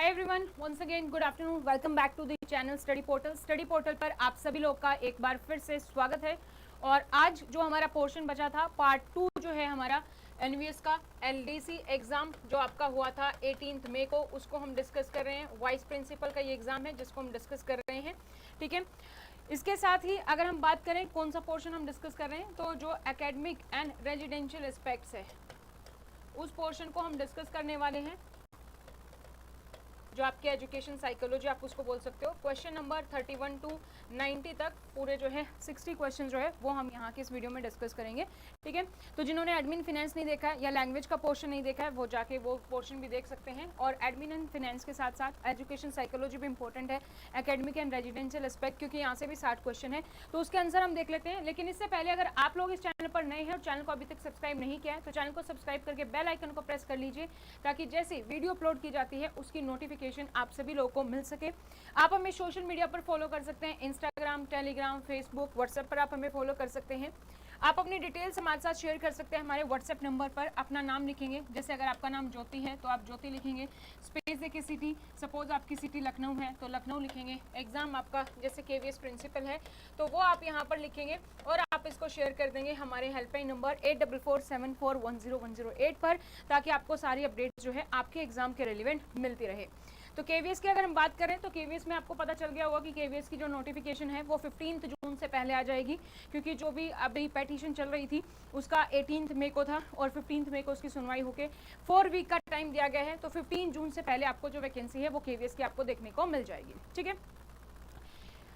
Hi everyone, once again good afternoon, welcome back to the channel study portal. Study portal पर आप सभी लोग का एक बार फिर से स्वागत है। और आज जो हमारा पोर्शन बचा था पार्ट 2 जो है हमारा एनवीएस का एलडीसी एग्जाम जो आपका हुआ था 18 मई को, उसको हम डिस्कस कर रहे हैं। वाइस प्रिंसिपल का ये एग्जाम है जिसको हम डिस्कस कर रहे हैं, ठीक है। इसके साथ ही अगर हम बात करें कौन सा पोर्शन हम डिस्कस कर रहे हैं, तो जो एकेडमिक एंड रेजिडेंशियल एस्पेक्ट्स है उस पोर्शन को हम डिस्कस करने वाले हैं। जो आपके एजुकेशन साइकोलॉजी आप उसको बोल सकते हो। क्वेश्चन नंबर 31 टू 90 तक पूरे जो है 60 क्वेश्चन जो है वो हम यहाँ के इस वीडियो में डिस्कस करेंगे, ठीक है। तो जिन्होंने एडमिन फिनेंस नहीं देखा है या लैंग्वेज का पोर्शन नहीं देखा है वो जाके वो पोर्शन भी देख सकते हैं। और एडमिन एंड फिनेंस के साथ साथ एजुकेशन साइकोलॉजी भी इंपॉर्टेंट है, एकेडमिक एंड रेजिडेंशियल एस्पेक्ट, क्योंकि यहाँ से भी 60 क्वेश्चन है तो उसके आंसर हम देख लेते हैं। लेकिन इससे पहले अगर आप लोग इस चैनल पर नए हैं और चैनल को अभी तक सब्सक्राइब नहीं किया है तो चैनल को सब्सक्राइब करके बेल आइकन को प्रेस कर लीजिए, ताकि जैसे वीडियो अपलोड की जाती है उसकी नोटिफिकेशन आप सभी लोगों को मिल सके। आप हमें सोशल मीडिया पर फॉलो कर सकते हैं, इंस्टाग्राम, टेलीग्राम, फेसबुक, व्हाट्सएप पर आप हमें फॉलो कर सकते हैं। आप अपनी डिटेल्स हमारे साथ शेयर कर सकते हैं हमारे व्हाट्सएप नंबर पर। अपना नाम लिखेंगे, जैसे अगर आपका नाम ज्योति है तो आप ज्योति लिखेंगे, स्पेस देके सिटी, सपोज आपकी सिटी लखनऊ है तो लखनऊ लिखेंगे। एग्जाम आपका जैसे केवीएस प्रिंसिपल है तो वो आप यहाँ पर लिखेंगे और आप इसको शेयर कर देंगे हमारे हेल्पलाइन नंबर 8447410108 पर, ताकि आपको सारी अपडेट जो है आपके एग्जाम के रिलेवेंट मिलती रहे। तो केवीएस की अगर हम बात करें तो केवीएस में आपको पता चल गया होगा कि केवीएस की जो नोटिफिकेशन है वो 15 जून से पहले आ जाएगी, क्योंकि जो भी अभी पेटिशन चल रही थी उसका 18 मई को था और 15 मई को उसकी सुनवाई होके 4 वीक का टाइम दिया गया है। तो 15 जून से पहले आपको जो वैकेंसी है वो केवीएस की आपको देखने को मिल जाएगी, ठीक है।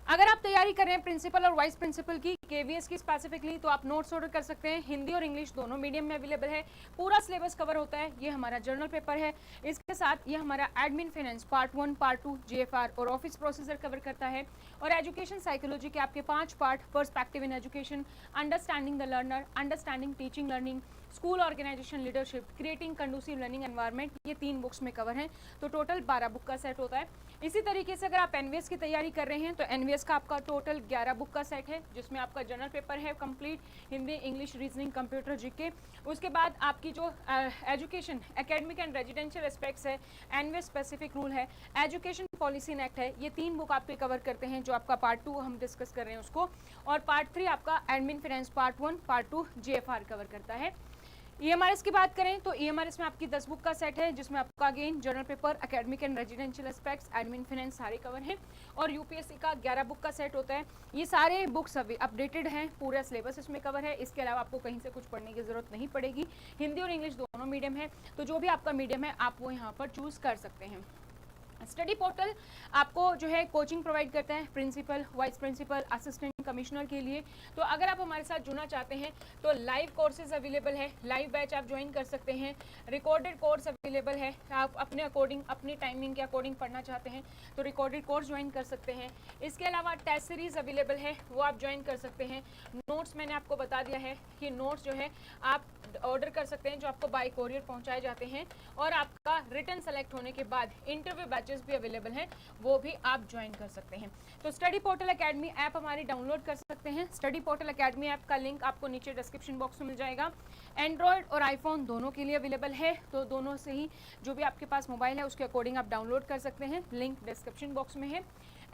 अगर आप तैयारी कर रहे हैं प्रिंसिपल और वाइस प्रिंसिपल की केवीएस की स्पेसिफिकली, तो आप नोट्स ऑर्डर कर सकते हैं। हिंदी और इंग्लिश दोनों मीडियम में अवेलेबल है, पूरा सिलेबस कवर होता है। ये हमारा जर्नल पेपर है, इसके साथ ये हमारा admin finance part 1, part 2, GFR और ऑफिस प्रोसीजर कवर करता है। और एजुकेशन साइकोलॉजी के आपके 5 part, perspective in education, understanding the learner, understanding teaching learning, school organization leadership, creating conducive learning environment, ये 3 बुक्स में कवर है। तो टोटल 12 बुक का सेट होता है। इसी तरीके से अगर आप एनवीएस की तैयारी कर रहे हैं तो एनवीएस का आपका टोटल 11 बुक का सेट है, जिसमें आपका जनरल पेपर है complete, Hindi, English, reasoning, computer, GK. उसके बाद आपकी जो education academic and residential aspects है, एनवीएस स्पेसिफिक रूल है, एजुकेशन पॉलिसी इन एक्ट है, ये 3 बुक आपके कवर करते हैं। जो आपका पार्ट 2 हम डिस्कस कर रहे हैं उसको, और पार्ट 3 आपका admin finance part 1, part 2 GFR cover करता है। ईएमआरएस की बात करें तो ईएमआरएस में आपकी 10 बुक का सेट है, जिसमें आपका again general paper, academic and residential aspects, admin finance सारे कवर हैं। और यूपीएससी का 11 बुक का सेट होता है। ये सारे बुक्स अभी अपडेटेड हैं, पूरा सिलेबस इसमें कवर है। इसके अलावा आपको कहीं से कुछ पढ़ने की जरूरत नहीं पड़ेगी। हिंदी और इंग्लिश दोनों मीडियम है, तो जो भी आपका मीडियम है आप वो यहाँ पर चूज कर सकते हैं। स्टडी पोर्टल आपको जो है कोचिंग प्रोवाइड करता है principal, vice principal, assistant commissioner के लिए। तो अगर आप हमारे साथ जुड़ना चाहते हैं तो लाइव कोर्सेज अवेलेबल है, लाइव बैच आप ज्वाइन कर सकते हैं। रिकॉर्डेड कोर्स अवेलेबल है, आप अपने अकॉर्डिंग, अपनी टाइमिंग के अकॉर्डिंग पढ़ना चाहते हैं तो रिकॉर्डेड कोर्स ज्वाइन कर सकते हैं। इसके अलावा टेस्ट सीरीज अवेलेबल है, वो आप ज्वाइन कर सकते हैं। नोट्स मैंने आपको बता दिया है कि नोट्स जो है आप ऑर्डर कर सकते हैं, जो आपको बाय कोरियर पहुंचाए जाते हैं। और आपका रिटर्न सेलेक्ट होने के बाद इंटरव्यू बैचेस भी अवेलेबल हैं, वो भी आप ज्वाइन कर सकते हैं। तो स्टडी पोर्टल एकेडमी ऐप हमारी डाउनलोड कर सकते हैं। स्टडी पोर्टल एकेडमी ऐप का लिंक आपको नीचे डिस्क्रिप्शन बॉक्स में मिल जाएगा। एंड्रॉयड और आईफोन दोनों के लिए अवेलेबल है, तो दोनों से ही जो भी आपके पास मोबाइल है उसके अकॉर्डिंग आप डाउनलोड कर सकते हैं। लिंक डिस्क्रिप्शन बॉक्स में है।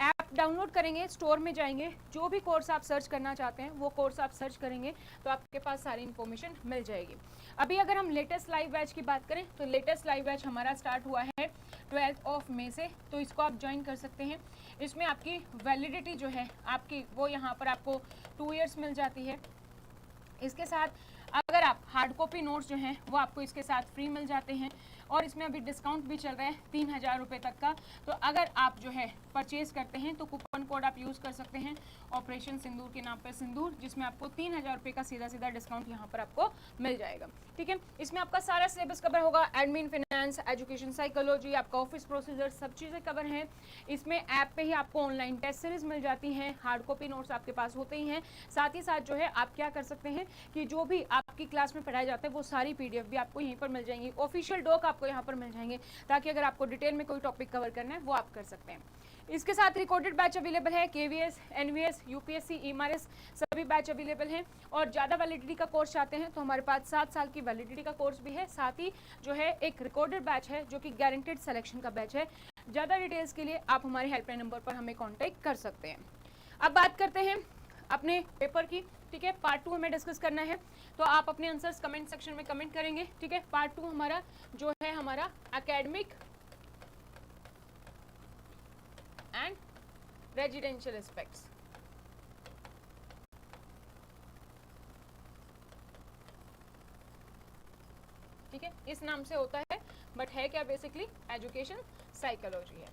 ऐप डाउनलोड करेंगे, स्टोर में जाएंगे, जो भी कोर्स आप सर्च करना चाहते हैं वो कोर्स आप सर्च करेंगे तो आपके पास सारी इन्फॉर्मेशन मिल जाएगी। अभी अगर हम लेटेस्ट लाइव बैच की बात करें तो लेटेस्ट लाइव बैच हमारा स्टार्ट हुआ है 12 मई से, तो इसको आप ज्वाइन कर सकते हैं। इसमें आपकी वैलिडिटी जो है आपकी वो यहाँ पर आपको 2 ईयर्स मिल जाती है। इसके साथ अगर आप हार्ड कॉपी नोट्स जो हैं वो आपको इसके साथ फ्री मिल जाते हैं। और इसमें अभी डिस्काउंट भी चल रहा है 3000 रुपये तक का। तो अगर आप जो है परचेज करते हैं तो कूपन कोड आप यूज़ कर सकते हैं, ऑपरेशन सिंदूर के नाम पर सिंदूर, जिसमें आपको 3000 रुपये का सीधा सीधा डिस्काउंट यहाँ पर आपको मिल जाएगा, ठीक है। इसमें आपका सारा सिलेबस कवर होगा, एडमिन फाइनेंस, एजुकेशन साइकोलॉजी, आपका ऑफिस प्रोसीजर, सब चीज़ें कवर हैं। इसमें ऐप पे ही आपको ऑनलाइन टेस्ट सीरीज मिल जाती हैं, हार्ड कॉपी नोट्स आपके पास होते ही हैं। साथ ही साथ जो है आप क्या कर सकते हैं कि जो भी आपकी क्लास में पढ़ाया जाता है वो सारी PDF भी आपको यहीं पर मिल जाएंगी, ऑफिशियल डॉक आपको यहाँ पर मिल जाएंगे, ताकि अगर आपको डिटेल में कोई टॉपिक कवर करना है वो आप कर सकते हैं। इसके साथ रिकॉर्डेड बैच अवेलेबल है, केवीएस, एनवीएस, यूपीएससी, ईएमआरएस सभी बैच अवेलेबल हैं। और ज़्यादा वैलिडिटी का कोर्स चाहते हैं तो हमारे पास 7 साल की वैलिडिटी का कोर्स भी है। साथ ही जो है एक रिकॉर्डेड बैच है जो कि गारंटेड सिलेक्शन का बैच है, ज़्यादा डिटेल्स के लिए आप हमारे हेल्पलाइन नंबर पर हमें कॉन्टेक्ट कर सकते हैं। अब बात करते हैं अपने पेपर की, ठीक है। पार्ट 2 हमें डिस्कस करना है, तो आप अपने आंसर्स कमेंट सेक्शन में कमेंट करेंगे, ठीक है। पार्ट 2 हमारा जो है हमारा एकेडमिक एंड रेजिडेंशियल एस्पेक्ट्स, ठीक है, इस नाम से होता है, बट है क्या बेसिकली एजुकेशन साइकोलॉजी है।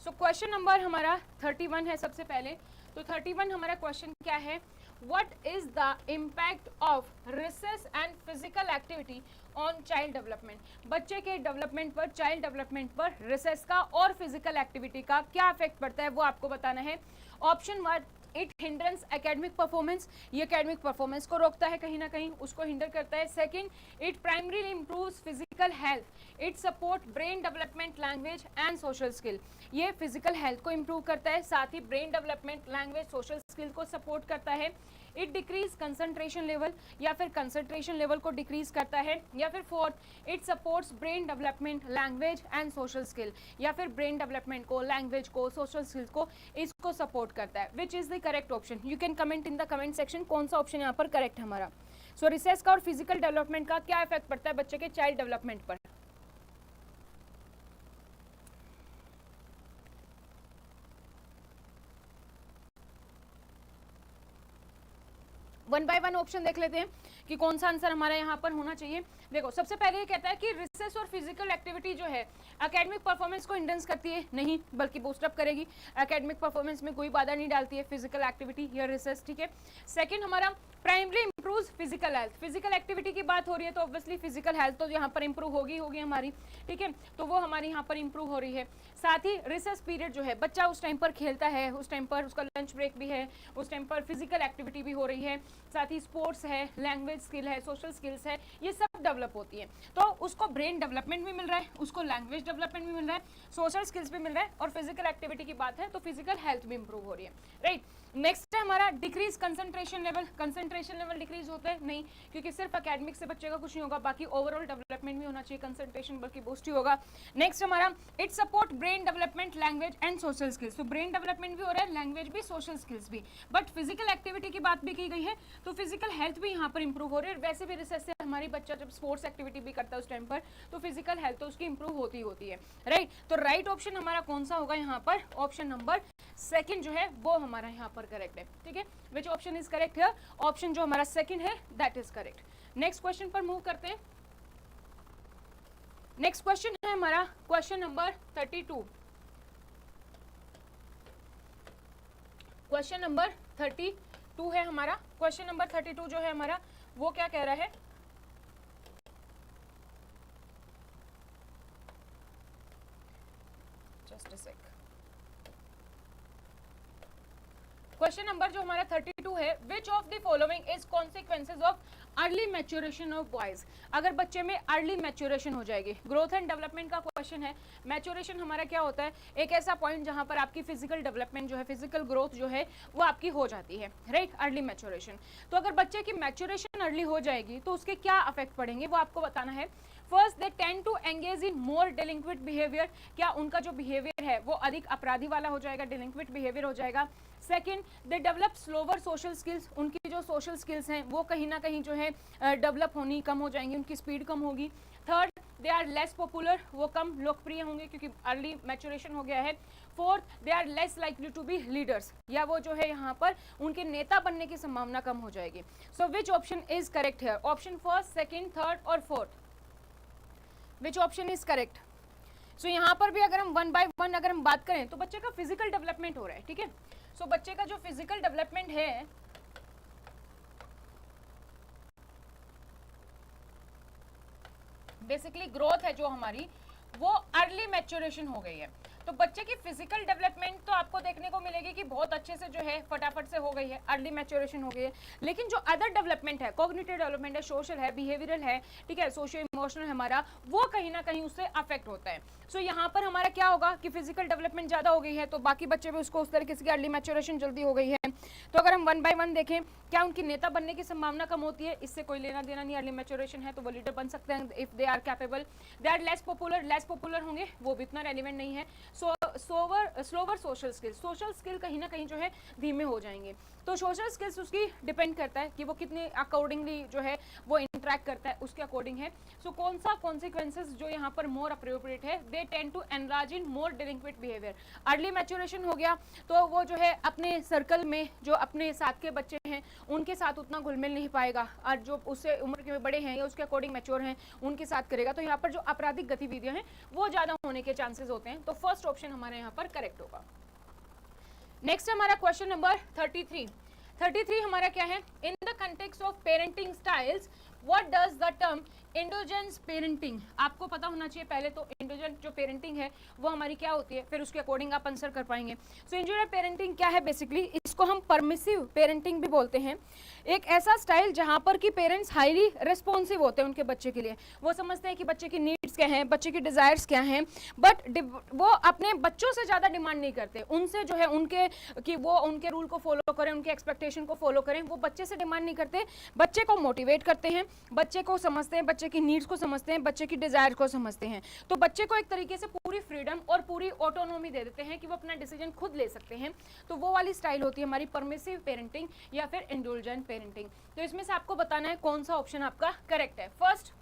सो क्वेश्चन नंबर हमारा 31 है सबसे पहले। तो 31 हमारा क्वेश्चन क्या है, what is the impact of recess and physical activity on child development. बच्चे के डेवलपमेंट पर, चाइल्ड डेवलपमेंट पर रिसेस का और फिजिकल एक्टिविटी का क्या इफेक्ट पड़ता है वो आपको बताना है। Option 1, it hindrance academic performance, ये एकेडमिक परफॉर्मेंस को रोकता है, कहीं ना कहीं उसको हिंडर करता है। Second, it primarily improves physical health, it support brain development, language and social skill, ये फिजिकल हेल्थ को इंप्रूव करता है, साथ ही brain development, language, social skill को सपोर्ट करता है। इट डिक्रीज कंसंट्रेशन लेवल, या फिर कंसंट्रेशन लेवल को डिक्रीज करता है। या फिर fourth, it supports brain development, language and social skill, या फिर ब्रेन डेवलपमेंट को, लैंग्वेज को, सोशल स्किल्स को, इसको सपोर्ट करता है। विच is the correct option? You can comment in the comment section कौन सा ऑप्शन यहाँ पर करेक्ट है हमारा। सो रिसेस का और फिजिकल डेवलपमेंट का क्या इफेक्ट पड़ता है बच्चे के चाइल्ड डेवलपमेंट पर? वन बाय वन ऑप्शन देख लेते हैं कि कौन सा आंसर हमारा यहाँ पर होना चाहिए। देखो, सबसे पहले ये कहता है कि रिसेस और फिजिकल एक्टिविटी जो है एकेडमिक परफॉर्मेंस को हिंड्रेंस करती है, नहीं बल्कि बूस्टअप करेगी। एकेडमिक परफॉर्मेंस में कोई बाधा नहीं डालती है फिजिकल एक्टिविटी या रिसेस, ठीक है। सेकंड हमारा primary improves physical health, physical activity की बात हो रही है तो ऑब्वियसली फिजिकल हेल्थ तो यहाँ पर इंप्रूव होगी हमारी, ठीक है, तो वो हमारी यहाँ पर इंप्रूव हो रही है। साथ ही रिसेस पीरियड जो है, बच्चा उस टाइम पर खेलता है, उस टाइम पर उसका लंच ब्रेक भी है, उस टाइम पर फिजिकल एक्टिविटी भी हो रही है, साथ ही स्पोर्ट्स है, लैंग्वेज स्किल है, सोशल स्किल्स है, ये सब डेवलप होती है। तो उसको ब्रेन डेवलपमेंट भी मिल रहा है, उसको लैंग्वेज डेवलपमेंट भी मिल रहा है, सोशल स्किल्स भी मिल रहा है, और फिजिकल एक्टिविटी की बात है तो फिजिकल हेल्थ भी इंप्रूव हो रही है, राइट। नेक्स्ट है हमारा decrease concentration level. Concentration level decrease होता है नहीं, क्योंकि सिर्फ एकेडमिक से बच्चे का कुछ नहीं होगा, बाकी ओवरऑल डेवलपमेंट भी होना चाहिए, कंसंट्रेशन बल्कि बूस्ट ही होगा। नेक्स्ट हमारा it support brain development, language and social skills, तो ब्रेन डेवलपमेंट भी हो रहा है, लैंग्वेज भी, सोशल स्किल्स भी, बट फिजिकल एक्टिविटी की बात भी की गई है तो फिजिकल हेल्थ भी यहाँ पर इंप्रूव हो रही है। वैसे भी रिसर्च से हमारी बच्चा जब स्पोर्ट्स एक्टिविटी भी करता है उस टाइम पर तो फिजिकल हेल्थ तो उसकी इंप्रूव होती है, राइट। तो राइट ऑप्शन हमारा कौन सा होगा यहाँ पर? ऑप्शन नंबर सेकंड जो है वो हमारा यहाँ पर करेक्ट है, ठीक है। विच ऑप्शन इज करेक्ट है? ऑप्शन जो हमारा सेकंड है that is correct. Next question पर मूव करते हैं। नेक्स्ट क्वेश्चन है हमारा क्वेश्चन नंबर 32। क्वेश्चन नंबर 32 है हमारा। क्वेश्चन नंबर 32 जो है हमारा वो क्या कह रहा है? Just a sec. Question number जो हमारा 32 है, which of the following is consequences of early maturation of boys. अगर बच्चे में अर्ली मैच्योरेशन हो जाएगी, ग्रोथ एंड डेवलपमेंट का क्वेश्चन है। मैच्योरेशन हमारा क्या होता है? एक ऐसा पॉइंट जहां पर आपकी फिजिकल डेवलपमेंट जो है, फिजिकल ग्रोथ जो है वो आपकी हो जाती है, राइट, अर्ली मैच्योरेशन। तो अगर बच्चे की मैच्योरेशन अर्ली हो जाएगी तो उसके क्या अफेक्ट पड़ेंगे वो आपको बताना है। First, they tend to engage in more delinquent behaviour, क्या उनका जो बिहेवियर है वो अधिक अपराधी वाला हो जाएगा, डिलिंक्विट बिहेवियर हो जाएगा। Second, they develop slower social skills, उनकी जो सोशल स्किल्स हैं वो कहीं ना कहीं जो है डेवलप होनी कम हो जाएंगी, उनकी स्पीड कम होगी। Third, they are less popular, वो कम लोकप्रिय होंगे क्योंकि अर्ली मैच्योरेशन हो गया है। Fourth, they are less likely to be leaders, या वो जो है यहाँ पर उनके नेता बनने की संभावना कम हो जाएगी। So which option is correct है? ऑप्शन फर्स्ट, सेकंड, थर्ड और fourth, which option is correct? So यहाँ पर भी अगर हम वन बाय वन अगर हम बात करें तो बच्चे का फिजिकल डेवलपमेंट हो रहा है, ठीक है। सो बच्चे का जो फिजिकल डेवलपमेंट है बेसिकली ग्रोथ है जो हमारी वो अर्ली मैच्योरेशन हो गई है। तो बच्चे की फिजिकल डेवलपमेंट तो आपको देखने को मिलेगी कि बहुत अच्छे से जो है फटाफट से हो गई है, अर्ली मैच्योरेशन हो गई है। लेकिन जो अदर डेवलपमेंट है, कॉग्निटिव डेवलपमेंट है, सोशल है, बिहेवियरल है, ठीक है, सोशियो इमोशनल है हमारा, वो कहीं ना कहीं उससे अफेक्ट होता है। सो यहाँ पर हमारा क्या होगा कि फिजिकल डेवलपमेंट ज़्यादा हो गई है तो बाकी बच्चे भी उसको उस तरीके से अर्ली मैच्योरेशन जल्दी हो गई है। तो अगर हम 1 by 1 देखें, क्या उनकी नेता बनने की संभावना कम होती है? इससे कोई लेना देना नहीं, अर्ली मैच्योरेशन है तो वो लीडर बन सकते हैं if they are capable. They are less popular होंगे, वो भी इतना रेलिवेंट नहीं है। स्लोवर सोशल स्किल कहीं ना कहीं जो है धीमे हो जाएंगे। तो सोशल स्किल्स उसकी डिपेंड करता है कि वो कितने अकॉर्डिंगली जो है वो इंटरेक्ट करता है, उसके अकॉर्डिंग है। सो कौन सा कॉन्सिक्वेंसेस जो यहाँ पर मोर अप्रोप्रिएट है, they tend to enlarge in more delinquent behaviour. Early maturation हो गया तो वो जो है अपने सर्कल में जो अपने साथ के बच्चे हैं उनके साथ उतना घुल मिल नहीं पाएगा, और जो उससे उम्र के बड़े हैं या उसके अकॉर्डिंग मैच्योर हैं उनके साथ करेगा। तो यहाँ पर जो आपराधिक गतिविधियां हैं वो ज्यादा होने के चांसेस होते हैं। तो फर्स्ट ऑप्शन हमारे यहाँ पर करेक्ट होगा। नेक्स्ट हमारा क्वेश्चन नंबर 33 हमारा क्या है? In the context of parenting styles what does the term indulgent parenting, आपको पता होना चाहिए पहले तो इंडोजेंट जो पेरेंटिंग है वो हमारी क्या होती है, फिर उसके अकॉर्डिंग आप आंसर कर पाएंगे। सो इंडोजेंट पेरेंटिंग क्या है? बेसिकली इसको हम परमिसिव पेरेंटिंग भी बोलते हैं। एक ऐसा स्टाइल जहां पर कि पेरेंट्स हाईली रिस्पॉन्सिव होते हैं उनके बच्चे के लिए, वो समझते हैं कि बच्चे की नीड्स क्या हैं, बच्चे की डिजायर्स क्या हैं, बट वो अपने बच्चों से ज़्यादा डिमांड नहीं करते उनसे जो है उनके कि वो उनके रूल को फॉलो करें, उनके एक्सपेक्टेशन को फॉलो करें। वो बच्चे से डिमांड नहीं करते, बच्चे को मोटिवेट करते हैं, बच्चे को समझते हैं, बच्चे की नीड्स को समझते हैं, बच्चे की डिजायर को समझते हैं। तो बच्चे को एक तरीके से पूरी फ्रीडम और पूरी ऑटोनॉमी दे देते हैं कि वो अपना डिसीजन खुद ले सकते हैं। तो वो वाली स्टाइल होती है हमारी परमिसिव पेरेंटिंग या फिर इंडल्जेंट पेरेंटिंग। तो इसमें से आपको बताना है कौन सा ऑप्शन आपका करेक्ट है। First,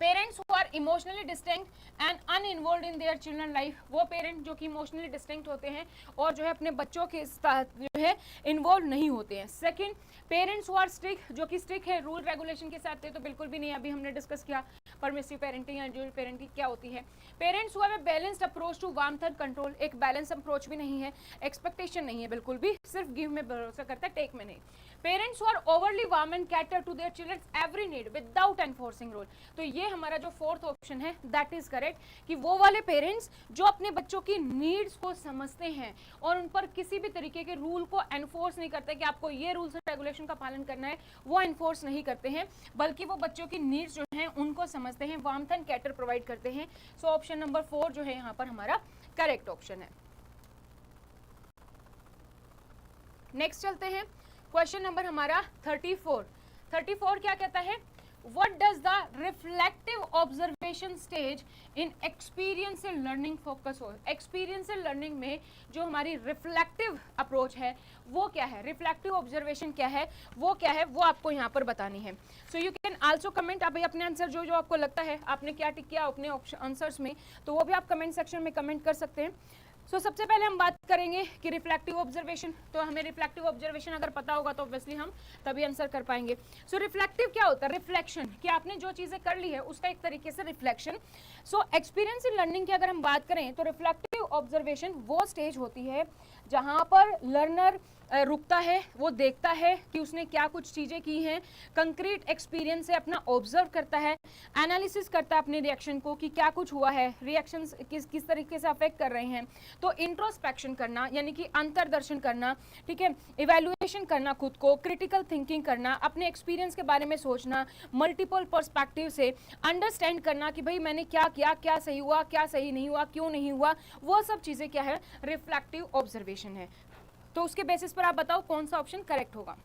parents who are emotionally distinct and uninvolved in their children life, वो पेरेंट जो कि इमोशनली डिस्टिंक्ट होते हैं और जो है अपने बच्चों के साथ जो है इन्वॉल्व नहीं होते हैं। Second, parents who are strict, जो कि स्ट्रिक्ट है रूल रेगुलेशन के साथ, तो बिल्कुल भी नहीं, अभी हमने डिस्कस किया परमिसिव पेरेंटिंग या इंडिविजुअल पेरेंटिंग क्या होती है। Parents who have a balanced approach to warmth and control, एक बैलेंस अप्रोच भी नहीं है, एक्सपेक्टेशन नहीं है बिल्कुल भी, सिर्फ गिव में भरोसा करता है, टेक में नहीं। Parents who are overly warm and cater to their children's every need without enforcing rule, तो ये हमारा जो फोर्थ ऑप्शन है दैट इज करेक्ट, कि वो वाले पेरेंट्स जो अपने बच्चों की नीड्स को समझते हैं और उन पर किसी भी तरीके के रूल को एनफोर्स नहीं करते कि आपको ये रूल्स एंड रेगुलेशन का पालन करना है, वो एनफोर्स नहीं करते हैं, बल्कि वो बच्चों की नीड्स जो हैं उनको समझते हैं, वार्मथ एंड कैटर प्रोवाइड करते हैं। सो ऑप्शन नंबर 4 जो है यहाँ पर हमारा करेक्ट ऑप्शन है। नेक्स्ट चलते हैं, क्वेश्चन नंबर हमारा 34 क्या कहता है? What does the reflective observation stage in experiential learning focus हो? Experiential learning में जो हमारी reflective approach है वो क्या है, reflective observation क्या है, वो क्या है, वो आपको यहाँ पर बतानी है। So you can also comment, आप अपने आंसर जो आपको लगता है आपने क्या टिक किया अपने आंसर्स में, तो वो भी आप कमेंट सेक्शन में कमेंट कर सकते हैं। सो सबसे पहले हम बात करेंगे कि रिफ्लेक्टिव ऑब्जर्वेशन, तो हमें रिफ्लेक्टिव ऑब्जर्वेशन अगर पता होगा तो ऑब्वियसली हम तभी आंसर कर पाएंगे। सो रिफ्लेक्टिव क्या होता है? रिफ्लेक्शन, कि आपने जो चीज़ें कर ली है उसका एक तरीके से reflection. So experience in learning की अगर हम बात करें तो रिफ्लेक्टिव ऑब्जर्वेशन वो स्टेज होती है जहाँ पर लर्नर रुकता है, वो देखता है कि उसने क्या कुछ चीज़ें की हैं, कंक्रीट एक्सपीरियंस से अपना ऑब्जर्व करता है, एनालिसिस करता है अपने रिएक्शन को कि क्या कुछ हुआ है, रिएक्शंस किस तरीके से अफेक्ट कर रहे हैं। तो इंट्रोस्पेक्शन करना यानी कि अंतर्दर्शन करना, ठीक है, इवैल्यूएशन करना खुद को, क्रिटिकल थिंकिंग करना, अपने एक्सपीरियंस के बारे में सोचना, मल्टीपल पर्सपेक्टिव से अंडरस्टैंड करना कि भाई मैंने क्या किया, क्या सही हुआ, क्या सही नहीं हुआ, क्यों नहीं हुआ, वो सब चीज़ें क्या है, रिफ्लेक्टिव ऑब्जर्वेशन है। तो उसके बेसिस पर आप बताओ कौन सा ऑप्शन करेक्ट होगा।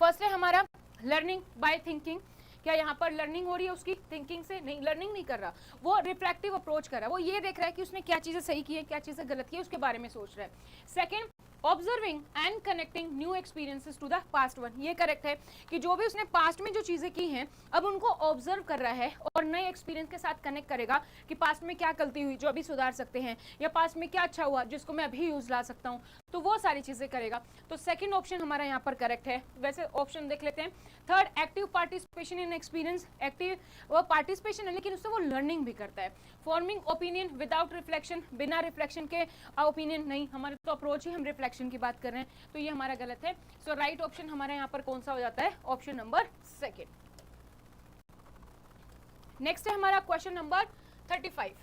फर्स्ट है हमारा लर्निंग बाय थिंकिंग, क्या यहाँ पर लर्निंग हो रही है उसकी थिंकिंग से? नहीं, लर्निंग नहीं कर रहा, वो रिफ्लेक्टिव अप्रोच कर रहा है, वो ये देख रहा है कि उसने क्या चीजें सही की है, क्या चीजें गलत की है, उसके बारे में सोच रहा है। Second, observing and connecting new experiences to the past one, ये करेक्ट है कि जो भी उसने पास्ट में जो चीजें की हैं अब उनको ऑब्जर्व कर रहा है और नए एक्सपीरियंस के साथ कनेक्ट करेगा कि पास्ट में क्या गलती हुई जो अभी सुधार सकते हैं, या पास्ट में क्या अच्छा हुआ जिसको मैं अभी यूज ला सकता हूँ, तो वो सारी चीजें करेगा। तो सेकंड ऑप्शन हमारा यहाँ पर करेक्ट है। वैसे ऑप्शन देख लेते हैं। Third, active participation in experience, active वो पार्टिसिपेशन है लेकिन उससे वो लर्निंग भी करता है। फॉर्मिंग ओपिनियन विदाउट रिफ्लेक्शन, बिना रिफ्लेक्शन के ओपिनियन नहीं, हमारे तो अप्रोच ही हम रिफ्लेक्शन की बात कर रहे हैं, तो ये हमारा गलत है। सो राइट ऑप्शन हमारे यहाँ पर कौन सा हो जाता है? Option number second. नेक्स्ट है हमारा क्वेश्चन नंबर 35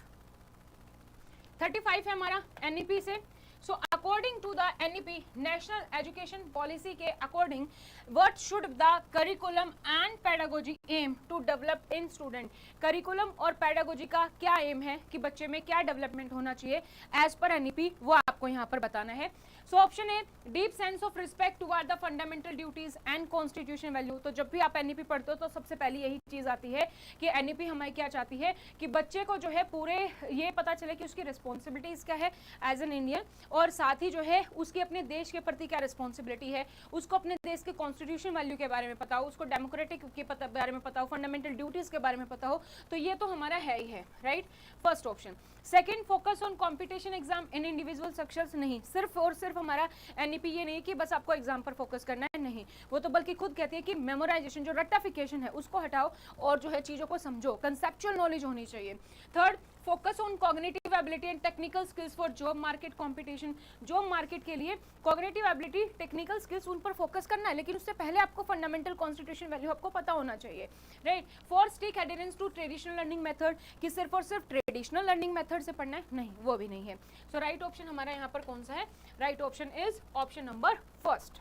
है हमारा एनईपी से। So according to the NEP national education policy के according what should the curriculum and pedagogy aim to develop in student. Curriculum और पेडागोजी का क्या एम है कि बच्चे में क्या डेवलपमेंट होना चाहिए एज पर NEP, वो आपको यहाँ पर बताना है। So option A, deep sense of respect toward the fundamental duties and constitution value. तो जब भी आप NEP पढ़ते हो तो सबसे पहले यही चीज आती है कि NEP हमें क्या चाहती है कि बच्चे को जो है पूरे ये पता चले कि उसकी रिस्पॉन्सिबिलिटीज क्या है एज एन इंडियन, और साथ ही जो है उसकी अपने देश के प्रति क्या रिस्पॉन्सिबिलिटी है, उसको अपने देश के कॉन्स्टिट्यूशन वैल्यू के बारे में पता हो, उसको डेमोक्रेटिक के बारे में पता हो, फंडामेंटल ड्यूटीज के बारे में पता हो। तो ये तो हमारा है ही है, right, first option. Second, focus on competition exam in individual success. नहीं, सिर्फ और सिर्फ हमारा NEP ये नहीं कि बस आपको एग्जाम पर फोकस करना है, नहीं, वो तो बल्कि खुद कहती है कि मेमोराइजेशन, जो रट्टाफिकेशन है उसको हटाओ और जो है चीजों को समझो, कंसेप्चुअल नॉलेज होनी चाहिए। Third, focus on cognitive ability and technical skills for job market competition. Job market के लिए कॉग्निटिव एबिलिटी, टेक्निकल स्किल्स, उन पर फोकस करना है, लेकिन उससे पहले आपको फंडामेंटल कॉन्स्टिट्यूशन वैल्यू आपको पता होना चाहिए, right. Four, strict adherence to traditional learning method, कि सिर्फ और सिर्फ ट्रेडिशनल लर्निंग मेथड से पढ़ना है, नहीं, वो भी नहीं है। सो राइट ऑप्शन हमारा यहाँ पर कौन सा है? Right option is option number first.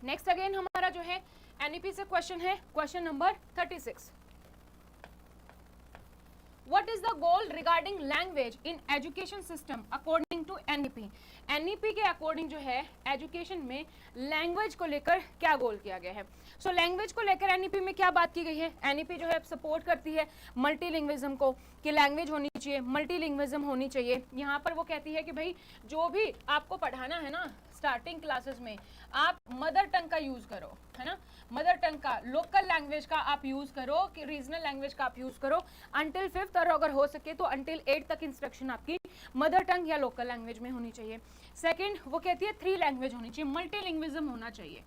Next again हमारा जो है NEP से क्वेश्चन है, question number 36। What is the goal regarding language in education system according to NEP? NEP के अकॉर्डिंग जो है एजुकेशन में लैंग्वेज को लेकर क्या गोल किया गया है? सो लैंग्वेज को लेकर NEP में क्या बात की गई है? NEP जो है सपोर्ट करती है मल्टीलिंग्विज्म को, कि लैंग्वेज होनी चाहिए, मल्टीलिंग्विज्म होनी चाहिए। यहाँ पर वो कहती है कि भाई जो भी आपको पढ़ाना है ना स्टार्टिंग क्लासेस में, आप मदर टंग का यूज करो, है ना, मदर टंग का, लोकल लैंग्वेज का आप यूज करो, कि रीजनल लैंग्वेज का आप यूज करो अंटिल 5th, और अगर हो सके तो अंटिल 8th तक इंस्ट्रक्शन आपकी मदर टंग या लोकल लैंग्वेज में होनी चाहिए। सेकंड, वो कहती है 3 लैंग्वेज होनी चाहिए, मल्टीलिंग्विज्म होना चाहिए।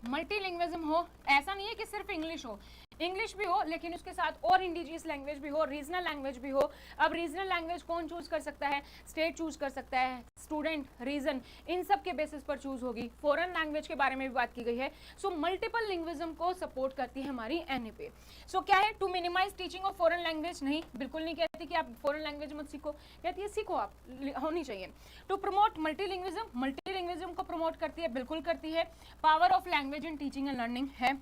मल्टीलिंग्विज्म हो, ऐसा नहीं है कि सिर्फ इंग्लिश हो, इंग्लिश भी हो लेकिन उसके साथ और इंडिजियस लैंग्वेज भी हो, रीजनल लैंग्वेज भी हो। अब रीजनल लैंग्वेज कौन चूज कर सकता है? स्टेट चूज कर सकता है, स्टूडेंट, रीजन, इन सब के बेसिस पर चूज होगी। फॉरेन लैंग्वेज के बारे में भी बात की गई है। सो मल्टीपल लिंग्विज्म को सपोर्ट करती है हमारी NEP। सो क्या है? To minimise teaching of foreign language, नहीं, बिल्कुल नहीं कहती कि आप फॉरेन लैंग्वेज मत सीखो, कहती है सीखो, आप होनी चाहिए। टू प्रमोट मल्टीलिंग्विज्म, मल्टीलिंग्विज्म को प्रमोट करती है, बिल्कुल करती है। Power of language in teaching and learning है।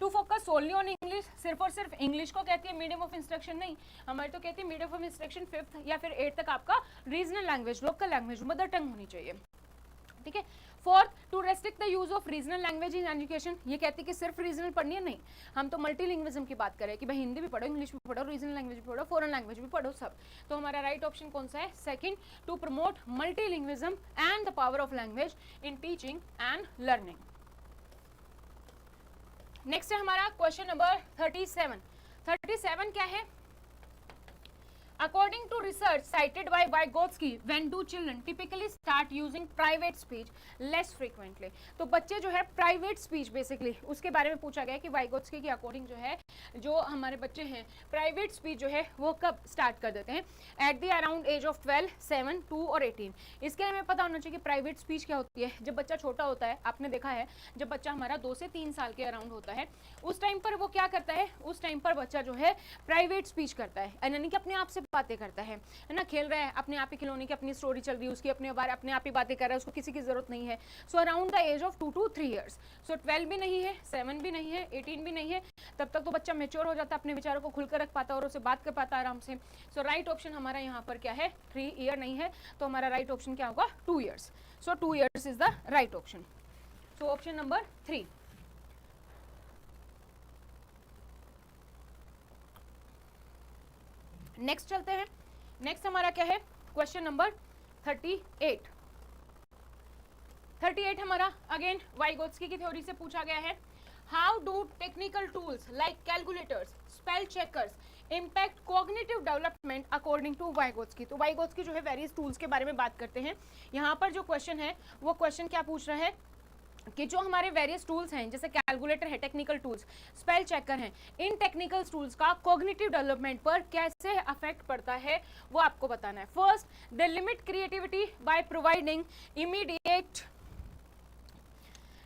टू फोकस सोनली ऑन इंग्लिश, सिर्फ और सिर्फ इंग्लिश को कहती है, मीडियम ऑफ इंस्ट्रक्शन नहीं, हमारी तो कहती है मीडियम ऑफ इंस्ट्रक्शन 5th या फिर 8th तक आपका regional language, local language, mother tongue होनी चाहिए, ठीक है। Fourth, to restrict the use of regional language in education, ये कहती है कि सिर्फ रीजनल पढ़नी है, नहीं, हम तो मल्टीलिंग्विज्म की बात करें कि भाई हिंदी भी पढ़ो, इंग्लिश भी पढ़ो, रीजनल लैंग्वेज भी पढ़ो, फॉरेन लैंग्वेज भी पढ़ो, सब। तो हमारा राइट ऑप्शन कौन सा है? Second, to promote multilingualism and the power of language in teaching and learning. Next है हमारा क्वेश्चन नंबर 37। 37 क्या है? According to research cited by Vygotsky, when do children typically start using private speech less frequently? तो बच्चे जो है private speech basically उसके बारे में पूछा गया है कि वाइगोत्स्की के अकॉर्डिंग जो है जो हमारे बच्चे हैं प्राइवेट स्पीच जो है वो कब स्टार्ट कर देते हैं? At the around age of 12, 7, 2 और 18। इसके लिए हमें पता होना चाहिए कि प्राइवेट स्पीच क्या होती है। जब बच्चा छोटा होता है, आपने देखा है जब बच्चा हमारा 2 से 3 साल के अराउंड होता है, उस टाइम पर वो क्या करता है? उस टाइम पर बच्चा जो है प्राइवेट स्पीच करता है, यानी कि अपने आप से बातें करता है ना, खेल रहा है, अपने आप ही खिलौने की अपनी स्टोरी चल रही है, उसकी अपने बारे अपने आप ही बातें कर रहा है, उसको किसी की जरूरत नहीं है। So around the age of 2 to 3 years। So 12 भी नहीं है, 7 भी नहीं है, 18 भी नहीं है, तब तक तो बच्चा मैच्योर हो जाता है, अपने विचारों को खुलकर रख पाता है और उससे बात कर पाता है आराम से। सो राइट ऑप्शन हमारा यहाँ पर क्या है? 3 year नहीं है, तो हमारा राइट ऑप्शन क्या होगा? 2 years। So 2 years is the right option. So option number 3। Next चलते हैं। नेक्स्ट हमारा क्या है? Question number 38। 38 हमारा अगेन वाइगोत्स्की की थ्योरी से पूछा गया है। How do technical tools like calculators, spell checkers impact cognitive development according to Vygotsky? तो वाइगोत्स्की जो है वेरियस टूल्स के बारे में बात करते हैं। यहाँ पर जो क्वेश्चन है वो क्वेश्चन क्या पूछ रहा है कि जो हमारे वेरियस टूल्स हैं जैसे कैलकुलेटर है, टेक्निकल टूल्स, स्पेल चेकर हैं, इन टेक्निकल टूल्स का कॉग्निटिव डेवलपमेंट पर कैसे अफेक्ट पड़ता है वो आपको बताना है। First, they limit creativity by providing immediate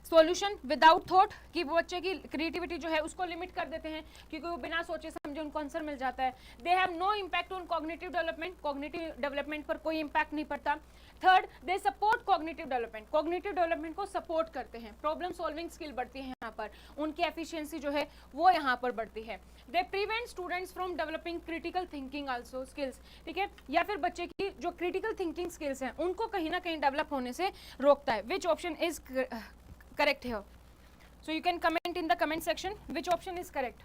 solution without thought, कि वो बच्चे की क्रिएटिविटी जो है उसको लिमिट कर देते हैं क्योंकि वो बिना सोचे समझे उनको आंसर मिल जाता है। They have no impact on cognitive development, cognitive development पर कोई इम्पैक्ट नहीं पड़ता। Third, they support cognitive development, cognitive development को सपोर्ट करते हैं, प्रॉब्लम सॉल्विंग स्किल बढ़ती है यहाँ पर, उनकी एफिशिएंसी जो है वो यहाँ पर बढ़ती है। They prevent students from developing critical thinking also skills, ठीक है, या फिर बच्चे की जो क्रिटिकल थिंकिंग स्किल्स हैं उनको कहीं ना कहीं डेवलप होने से रोकता है। Which option is correct here? So you can comment in the comment section which option is correct.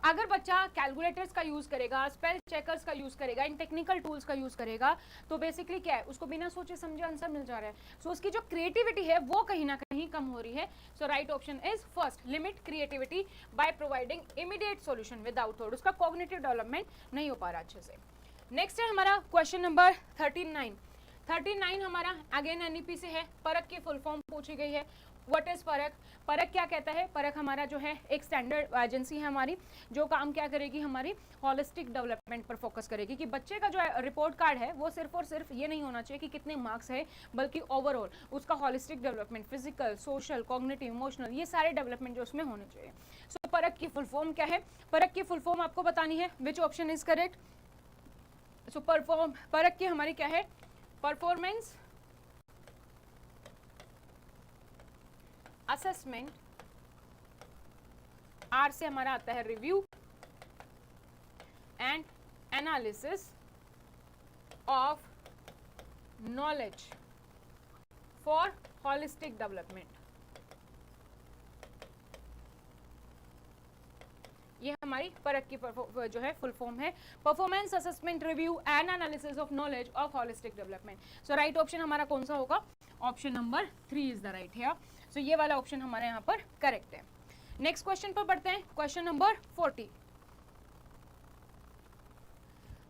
अगर बच्चा कैलकुलेटर्स का यूज करेगा, स्पेल चेकर्स का यूज करेगा, इन टेक्निकल टूल्स का यूज करेगा, तो बेसिकली क्या है, उसको बिना सोचे समझे आंसर मिल जा रहा है। सो उसकी जो क्रिएटिविटी है वो कहीं ना कहीं कम हो रही है। So right option is first, limit creativity by providing immediate solution without thought, उसका कॉग्निटिव डेवलपमेंट नहीं हो पा रहा अच्छे से। नेक्स्ट है हमारा क्वेश्चन नंबर 39 हमारा अगेन एनईपी से है। परख की फुल फॉर्म पूछी गई है। व्हाट इज परख? परख क्या कहता है? परख हमारा जो है एक स्टैंडर्ड एजेंसी है हमारी, जो काम क्या करेगी, हमारी हॉलिस्टिक डेवलपमेंट पर फोकस करेगी कि बच्चे का जो रिपोर्ट कार्ड है वो सिर्फ और सिर्फ ये नहीं होना चाहिए कि कितने मार्क्स है, बल्कि ओवरऑल उसका holistic development, physical, social, cognitive, emotional, ये सारे डेवलपमेंट जो उसमें होने चाहिए। सो परख की फुल फॉर्म क्या है? परख की फुल फॉर्म आपको बतानी है। Which option is correct? So परख की हमारी क्या है? परफॉर्मेंस असेसमेंट, आर से हमारा आता है review and analysis of knowledge for holistic development. ये हमारी परख की जो है फुल फॉर्म है, performance assessment review and analysis of knowledge of holistic development. So right option हमारा कौन सा होगा? Option number 3 is the right है। सो ये वाला ऑप्शन हमारे यहाँ पर करेक्ट है। नेक्स्ट क्वेश्चन पर बढ़ते हैं, question number 40।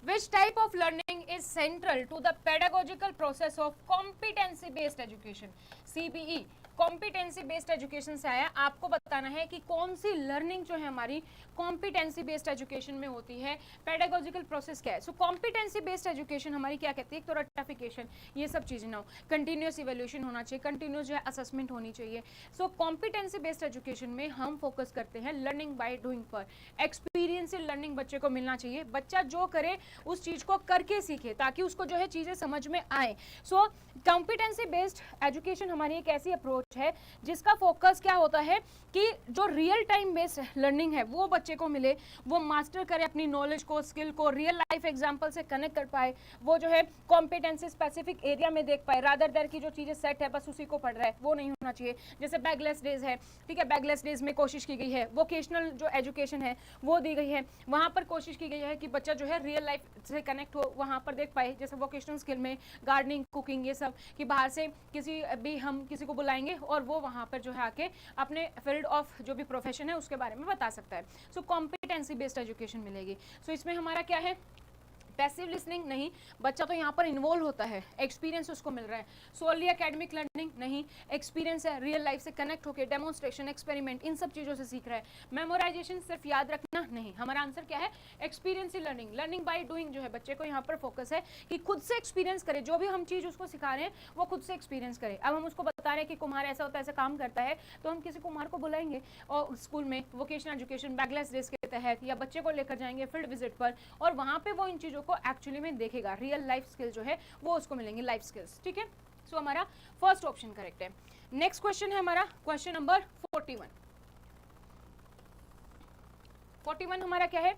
Which type of learning is central to the pedagogical process of competency based education? CBE, competency based education से आया। आपको बताना है कि कौन सी लर्निंग जो है हमारी कॉम्पिटेंसी बेस्ड एजुकेशन में होती है, पेडागोजिकल प्रोसेस क्या है। सो कॉम्पिटेंसी बेस्ड एजुकेशन हमारी क्या कहती है? एक तो रट्टाफिकेशन, ये सब चीजें ना हो, कंटिन्यूस इवैल्यूएशन होना चाहिए, कंटिन्यूस जो है असेसमेंट होनी चाहिए। सो कॉम्पिटेंसी बेस्ड एजुकेशन में हम फोकस करते हैं लर्निंग बाय डूइंग पर, एक्सपीरियंशियल लर्निंग बच्चे को मिलना चाहिए। बच्चा जो करे उस चीज को करके सीखे ताकि उसको जो है चीजें समझ में आए। सो कॉम्पिटेंसी बेस्ड एजुकेशन हमारी एक ऐसी अप्रोच है जिसका फोकस क्या होता है कि जो रियल टाइम बेस्ड लर्निंग है वो बच्चे को मिले, वो मास्टर करे अपनी नॉलेज को, स्किल को, रियल लाइफ एग्जांपल से कनेक्ट कर पाए, वो जो है कॉम्पिटेंसी स्पेसिफिक एरिया में देख पाए, रादर देर की जो चीजें सेट है बस उसी को पढ़ रहा है, वो नहीं होना चाहिए। जैसे बैगलेस डेज है, ठीक है, बैगलेस डेज में कोशिश की गई है, वोकेशनल जो एजुकेशन है वो दी गई है, वहां पर कोशिश की गई है कि बच्चा जो है रियल लाइफ से कनेक्ट हो, वहां पर देख पाए। जैसे वोकेशनल स्किल में गार्डनिंग, कुकिंग, ये सब कि बाहर से किसी भी हम किसी को बुलाएंगे और वो वहां पर जो है आके अपने फील्ड ऑफ जो भी प्रोफेशन है उसके बारे में बता सकता है। सो कॉम्पिटेंसी बेस्ड एजुकेशन मिलेगी। सो इसमें हमारा क्या है? पैसिव लिसनिंग नहीं, बच्चा तो यहाँ पर इन्वॉल्व होता है, एक्सपीरियंस उसको मिल रहा है। सोनली एकेडमिक लर्निंग नहीं, एक्सपीरियंस है, रियल लाइफ से कनेक्ट होकर डेमोन्स्ट्रेशन, एक्सपेरिमेंट, इन सब चीज़ों से सीख रहा है। मेमोराइजेशन सिर्फ याद रखना नहीं, हमारा आंसर क्या है? Experiential learning, learning by doing जो है बच्चे को यहाँ पर फोकस है कि खुद से एक्सपीरियंस करे, जो भी हम चीज़ उसको सिखा रहे हैं वो खुद से एक्सपीरियंस करे। अब हम उसको बता रहे हैं कि कुम्हार ऐसा होता है, ऐसा काम करता है, तो हम किसी कुम्हार को बुलाएंगे और स्कूल में वोकेशनल एजुकेशन बैगलेस डेज के तहत, या बच्चे को लेकर जाएंगे फील्ड विजिट पर और वहाँ पे वो इन चीज़ों को एक्चुअली में देखेगा, रियल लाइफ स्किल जो है वो उसको मिलेंगे, लाइफ स्किल्स। ठीक है, सो हमारा फर्स्ट ऑप्शन करेक्ट है। नेक्स्ट क्वेश्चन है हमारा क्वेश्चन नंबर 41 हमारा क्या है?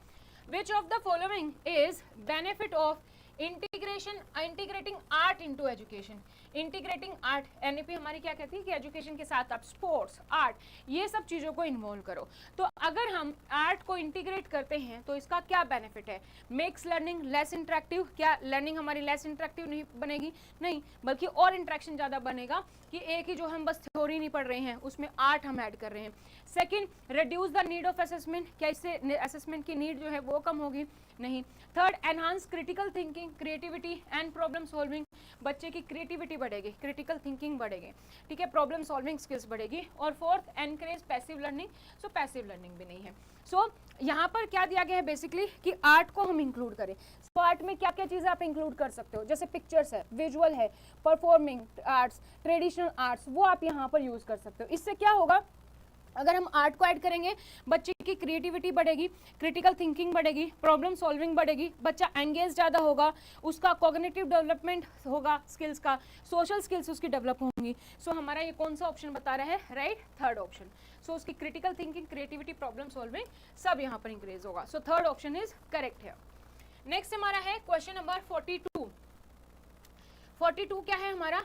Which of the following is benefit of integrating art into education. Integrating art, NEP हमारी क्या कहती है कि एजुकेशन के साथ आप स्पोर्ट्स, आर्ट, ये सब चीज़ों को इन्वॉल्व करो। तो अगर हम आर्ट को इंटीग्रेट करते हैं तो इसका क्या बेनिफिट है? Makes learning less interactive. क्या लर्निंग हमारी लेस इंटरेक्टिव नहीं बनेगी? नहीं, बल्कि और इंटरेक्शन ज़्यादा बनेगा कि एक ही जो हम बस थ्योरी नहीं पढ़ रहे हैं उसमें आर्ट हम ऐड कर रहे हैं। Second, reduce the need of assessment. क्या इससे असेसमेंट की नीड जो है वो कम होगी? नहीं। Third, enhance critical thinking, creativity and problem solving. बच्चे की क्रिएटिविटी बढ़ेगी, क्रिटिकल थिंकिंग बढ़ेगी, ठीक है, प्रॉब्लम सॉल्विंग स्किल्स बढ़ेगी। और फोर्थ, एनकरेज पैसिव लर्निंग, सो पैसिव लर्निंग भी नहीं है। सो यहाँ पर क्या दिया गया है बेसिकली कि आर्ट को हम इंक्लूड करें। तो आर्ट में क्या क्या चीज़ें आप इंक्लूड कर सकते हो, जैसे पिक्चर्स है, विजुअल है, परफॉर्मिंग आर्ट्स, ट्रेडिशनल आर्ट्स, वो आप यहाँ पर यूज कर सकते हो। इससे क्या होगा, अगर हम आर्ट को ऐड करेंगे बच्चे की क्रिएटिविटी बढ़ेगी, क्रिटिकल थिंकिंग बढ़ेगी, प्रॉब्लम सॉल्विंग बढ़ेगी, बच्चा एंगेज ज़्यादा होगा, उसका कॉग्निटिव डेवलपमेंट होगा, स्किल्स का, सोशल स्किल्स उसकी डेवलप होंगी। सो हमारा ये कौन सा ऑप्शन बता रहा है, राइट, थर्ड ऑप्शन। सो उसकी critical thinking, creativity, problem solving सब यहाँ पर इंक्रीज होगा। So third option is correct है। नेक्स्ट हमारा है क्वेश्चन नंबर 42। 42 क्या है हमारा,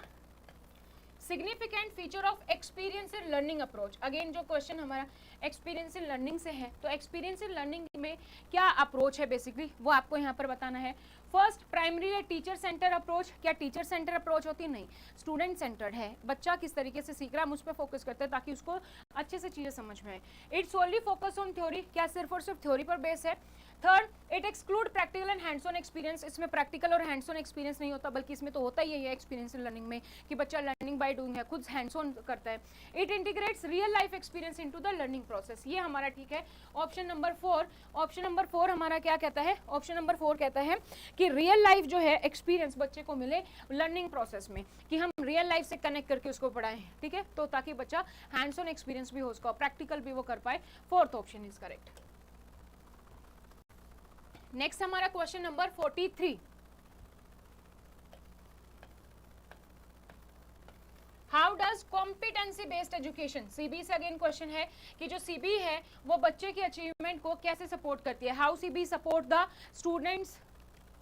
significant feature of experience in learning approach. Again जो क्वेश्चन हमारा एक्सपीरियंस इन लर्निंग से है, तो एक्सपीरियंस इन लर्निंग में क्या अप्रोच है बेसिकली वो आपको यहाँ पर बताना है। फर्स्ट, प्राइमरी या टीचर सेंटर अप्रोच। क्या टीचर सेंटर अप्रोच होती है, नहीं, स्टूडेंट सेंटर्ड है, बच्चा किस तरीके से सीख रहा है हम उस पर फोकस करते हैं ताकि उसको अच्छे से चीजें समझ में आए। It's only focus on theory, क्या सिर्फ और सिर्फ थ्योरी पर बेस है। Third, it exclude practical and hands on experience. इसमें प्रैक्टिकल और हैंड्स ऑन एक्सपीरियंस नहीं होता, बल्कि इसमें तो होता ही है एक्सपीरियंस इन लर्निंग में कि बच्चा लर्निंग बाय डूइंग है, खुद हैंड्स ऑन करता है। It integrates real life experience into the learning process. ये हमारा ठीक है ऑप्शन नंबर 4। ऑप्शन नंबर 4 हमारा क्या कहता है, ऑप्शन नंबर 4 कहता है कि रियल लाइफ जो है एक्सपीरियंस बच्चे को मिले लर्निंग प्रोसेस में, कि हम रियल लाइफ से कनेक्ट करके उसको पढ़ाएं, ठीक है, तो ताकि बच्चा हैंड्स ऑन एक्सपीरियंस भी हो उसका, प्रैक्टिकल भी वो कर पाए। Fourth option is correct. Next हमारा question number 43। How does competency based education, CB से अगेन क्वेश्चन है कि जो सीबी है वो बच्चे की अचीवमेंट को कैसे सपोर्ट करती है। How CB support the students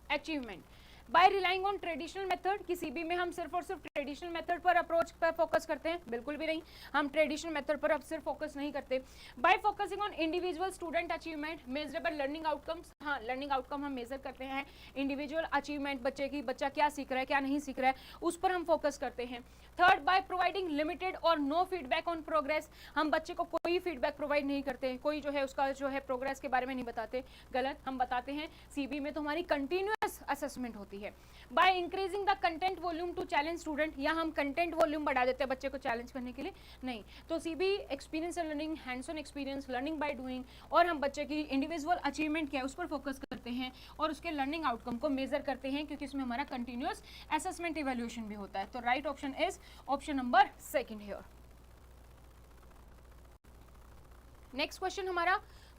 achievement by relying on traditional method, कि सीबी में हम सिर्फ और सिर्फ ट्रेडिशनल मेथड पर अप्रोच पर फोकस करते हैं, बिल्कुल भी नहीं, हम ट्रेडिशनल मेथड पर अब सिर्फ फोकस नहीं करते। Bye focusing on individual student achievement, measurable learning outcomes, हाँ लर्निंग आउटकम हम मेजर करते हैं, इंडिविजुअल अचीवमेंट बच्चे की, बच्चा क्या सीख रहा है क्या नहीं सीख रहा है उस पर हम फोकस करते हैं। थर्ड, बाय प्रोवाइडिंग लिमिटेड और नो फीडबैक ऑन प्रोग्रेस, हम बच्चे को कोई फीडबैक प्रोवाइड नहीं करते, कोई जो है उसका जो है प्रोग्रेस के बारे में नहीं बताते, गलत, हम बताते हैं। सीबी में तो हमारी कंटिन्यूअस असेसमेंट होती है। By increasing the content volume to challenge student, या हम कंटेंट वॉल्यूम बढ़ा देते हैं बच्चे को चैलेंज करने के लिए, नहीं। तो CV experience learning, hands on experience, learning by doing, और हम बच्चे की इंडिविजुअल अचीवमेंट क्या है उस पर फोकस करते हैं और उसके लर्निंग आउटकम को मेजर करते हैं, क्योंकि इसमें हमारा कंटिन्यूअस असेसमेंट इवैल्यूएशन भी होता है। तो right option is option number 2 here. Next question हमारा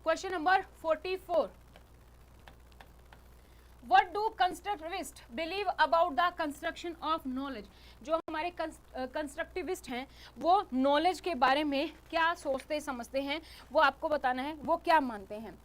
question number 44। What do constructivists believe about the construction of knowledge? जो हमारे कंस्ट्रक्टिविस्ट हैं वो नॉलेज के बारे में क्या सोचते समझते हैं वो आपको बताना है, वो क्या मानते हैं।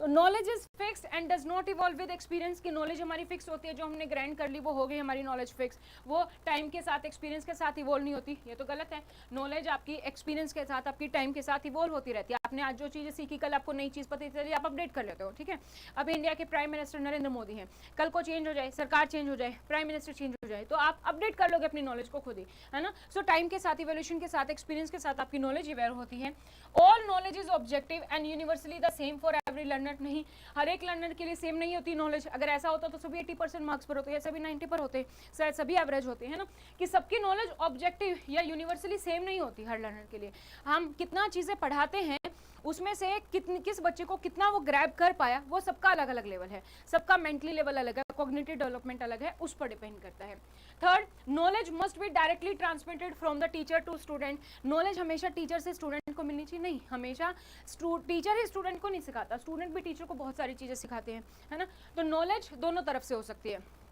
तो knowledge is fixed and does not evolve with experience, की नॉलेज हमारी फिक्स होती है, जो हमने ग्रैंड कर ली वो हो गई हमारी नॉलेज फिक्स, वो टाइम के साथ एक्सपीरियंस के साथ इवॉल्व नहीं होती, ये तो गलत है। नॉलेज आपकी एक्सपीरियंस के साथ आपकी टाइम के साथ इवॉल्व होती रहती है। आपने आज जो चीज़ें सीखी कल आपको नई चीज़ पता चली आप अपडेट कर लेते हो, ठीक है। अब इंडिया के प्राइम मिनिस्टर नरेंद्र मोदी हैं, कल को चेंज हो जाए, सरकार चेंज हो जाए, प्राइम मिनिस्टर चेंज हो जाए, तो आप अपडेट कर लोगे अपनी नॉलेज को खुद ही, है ना। सो टाइम के साथ, इवोल्यूशन के साथ, एक्सपीरियंस के साथ आपकी नॉलेज इवॉल्व होती है। All knowledge is objective and universally the same for every learner, नहीं, हर एक लर्नर के लिए सेम नहीं होती नॉलेज। अगर ऐसा होता तो सभी 80% मार्क्स पर होते, या सभी 90 पर होते, शायद सभी एवरेज होते हैं ना, कि सबकी नॉलेज ऑब्जेक्टिव या यूनिवर्सली सेम नहीं होती हर लर्नर के लिए। हम कितना चीज़ें पढ़ाते हैं उसमें से किस बच्चे को कितना वो ग्रैब कर पाया वो सबका अलग अलग लेवल है, सबका मेंटली लेवल अलग है, कॉग्निटिव डेवलपमेंट अलग है, उस पर डिपेंड करता है। Third, knowledge must be directly transmitted from the teacher to student, knowledge हमेशा टीचर से स्टूडेंट को मिलनी चाहिए, नहीं, हमेशा टीचर ही स्टूडेंट को नहीं सिखाता, स्टूडेंट भी टीचर को बहुत सारी चीज़ें सिखाते हैं, है ना। तो नॉलेज दोनों तरफ से हो सकती है।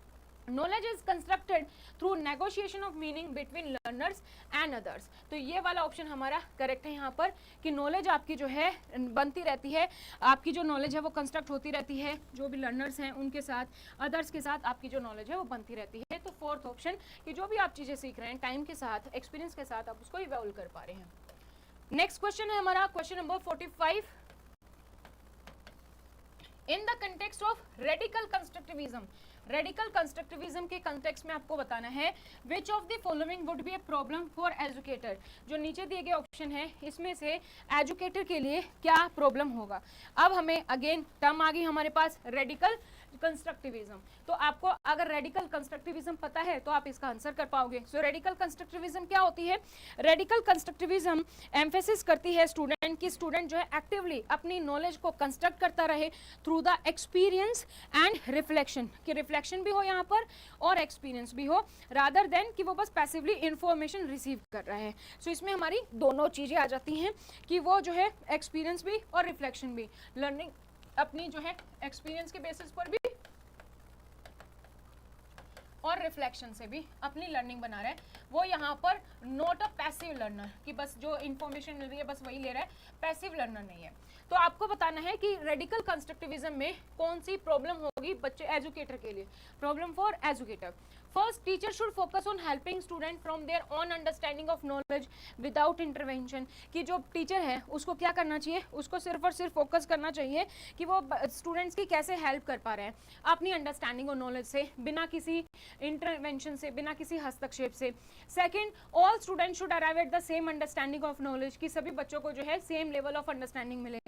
Knowledge is constructed through negotiation of meaning between learners and others, तो ये वाला ऑप्शन हमारा करेक्ट है यहाँ पर, कि नॉलेज आपकी जो है बनती रहती है, आपकी जो नॉलेज है वो कंस्ट्रक्ट होती रहती है, जो भी लर्नर्स हैं उनके साथ, अदर्स के साथ आपकी जो नॉलेज है वो बनती रहती है। तो फोर्थ ऑप्शन कि जो भी आप चीज़ें सीख रहे हैं टाइम के साथ, एक्सपीरियंस के साथ आप उसको इवॉल्व कर पा रहे हैं। नेक्स्ट क्वेश्चन है हमारा question number 45। In the context of radical constructivism, radical constructivism के कंटेक्स्ट में आपको बताना है which of the following would be a problem for educator, जो नीचे दिए गए ऑप्शन है इसमें से एजुकेटर के लिए क्या प्रॉब्लम होगा। अब हमें अगेन टर्म आ गई हमारे पास रेडिकल कंस्ट्रक्टिविज्म। तो आपको अगर रेडिकल कंस्ट्रक्टिविज्म पता है तो आप इसका आंसर कर पाओगे। सो रेडिकल कंस्ट्रक्टिविज्म क्या होती है? रेडिकल कंस्ट्रक्टिविज्म एम्फेसिस करती है स्टूडेंट की, स्टूडेंट जो है एक्टिवली अपनी नॉलेज को कंस्ट्रक्ट करता रहे through the experience and reflection, कि रिफ्लेक्शन भी हो यहाँ पर और एक्सपीरियंस भी हो, रादर देन कि वो बस पैसिवली इंफॉर्मेशन रिसीव कर रहा है। सो इसमें हमारी दोनों चीजें आ जाती हैं कि वो जो है एक्सपीरियंस भी और रिफ्लेक्शन भी, लर्निंग अपनी जो है एक्सपीरियंस के बेसिस पर भी और रिफ्लेक्शन से भी अपनी लर्निंग बना रहा है। वो यहाँ पर नॉट अ पैसिव लर्नर, कि बस जो इंफॉर्मेशन मिल रही है बस वही ले रहा है, पैसिव लर्नर नहीं है। तो आपको बताना है कि रेडिकल कंस्ट्रक्टिविज्म में कौन सी प्रॉब्लम होगी बच्चे एजुकेटर के लिए। Problem for educator, first teacher should focus on helping student from their own understanding of knowledge without intervention, कि जो टीचर है उसको क्या करना चाहिए, उसको सिर्फ और सिर्फ फोकस करना चाहिए कि वो स्टूडेंट्स की कैसे हेल्प कर पा रहे हैं अपनी अंडरस्टैंडिंग और नॉलेज से, बिना किसी इंटरवेंशन से, बिना किसी हस्तक्षेप से। Second, all student should arrive at the same understanding of knowledge, कि सभी बच्चों को जो है सेम लेवल ऑफ अंडरस्टैंडिंग मिले।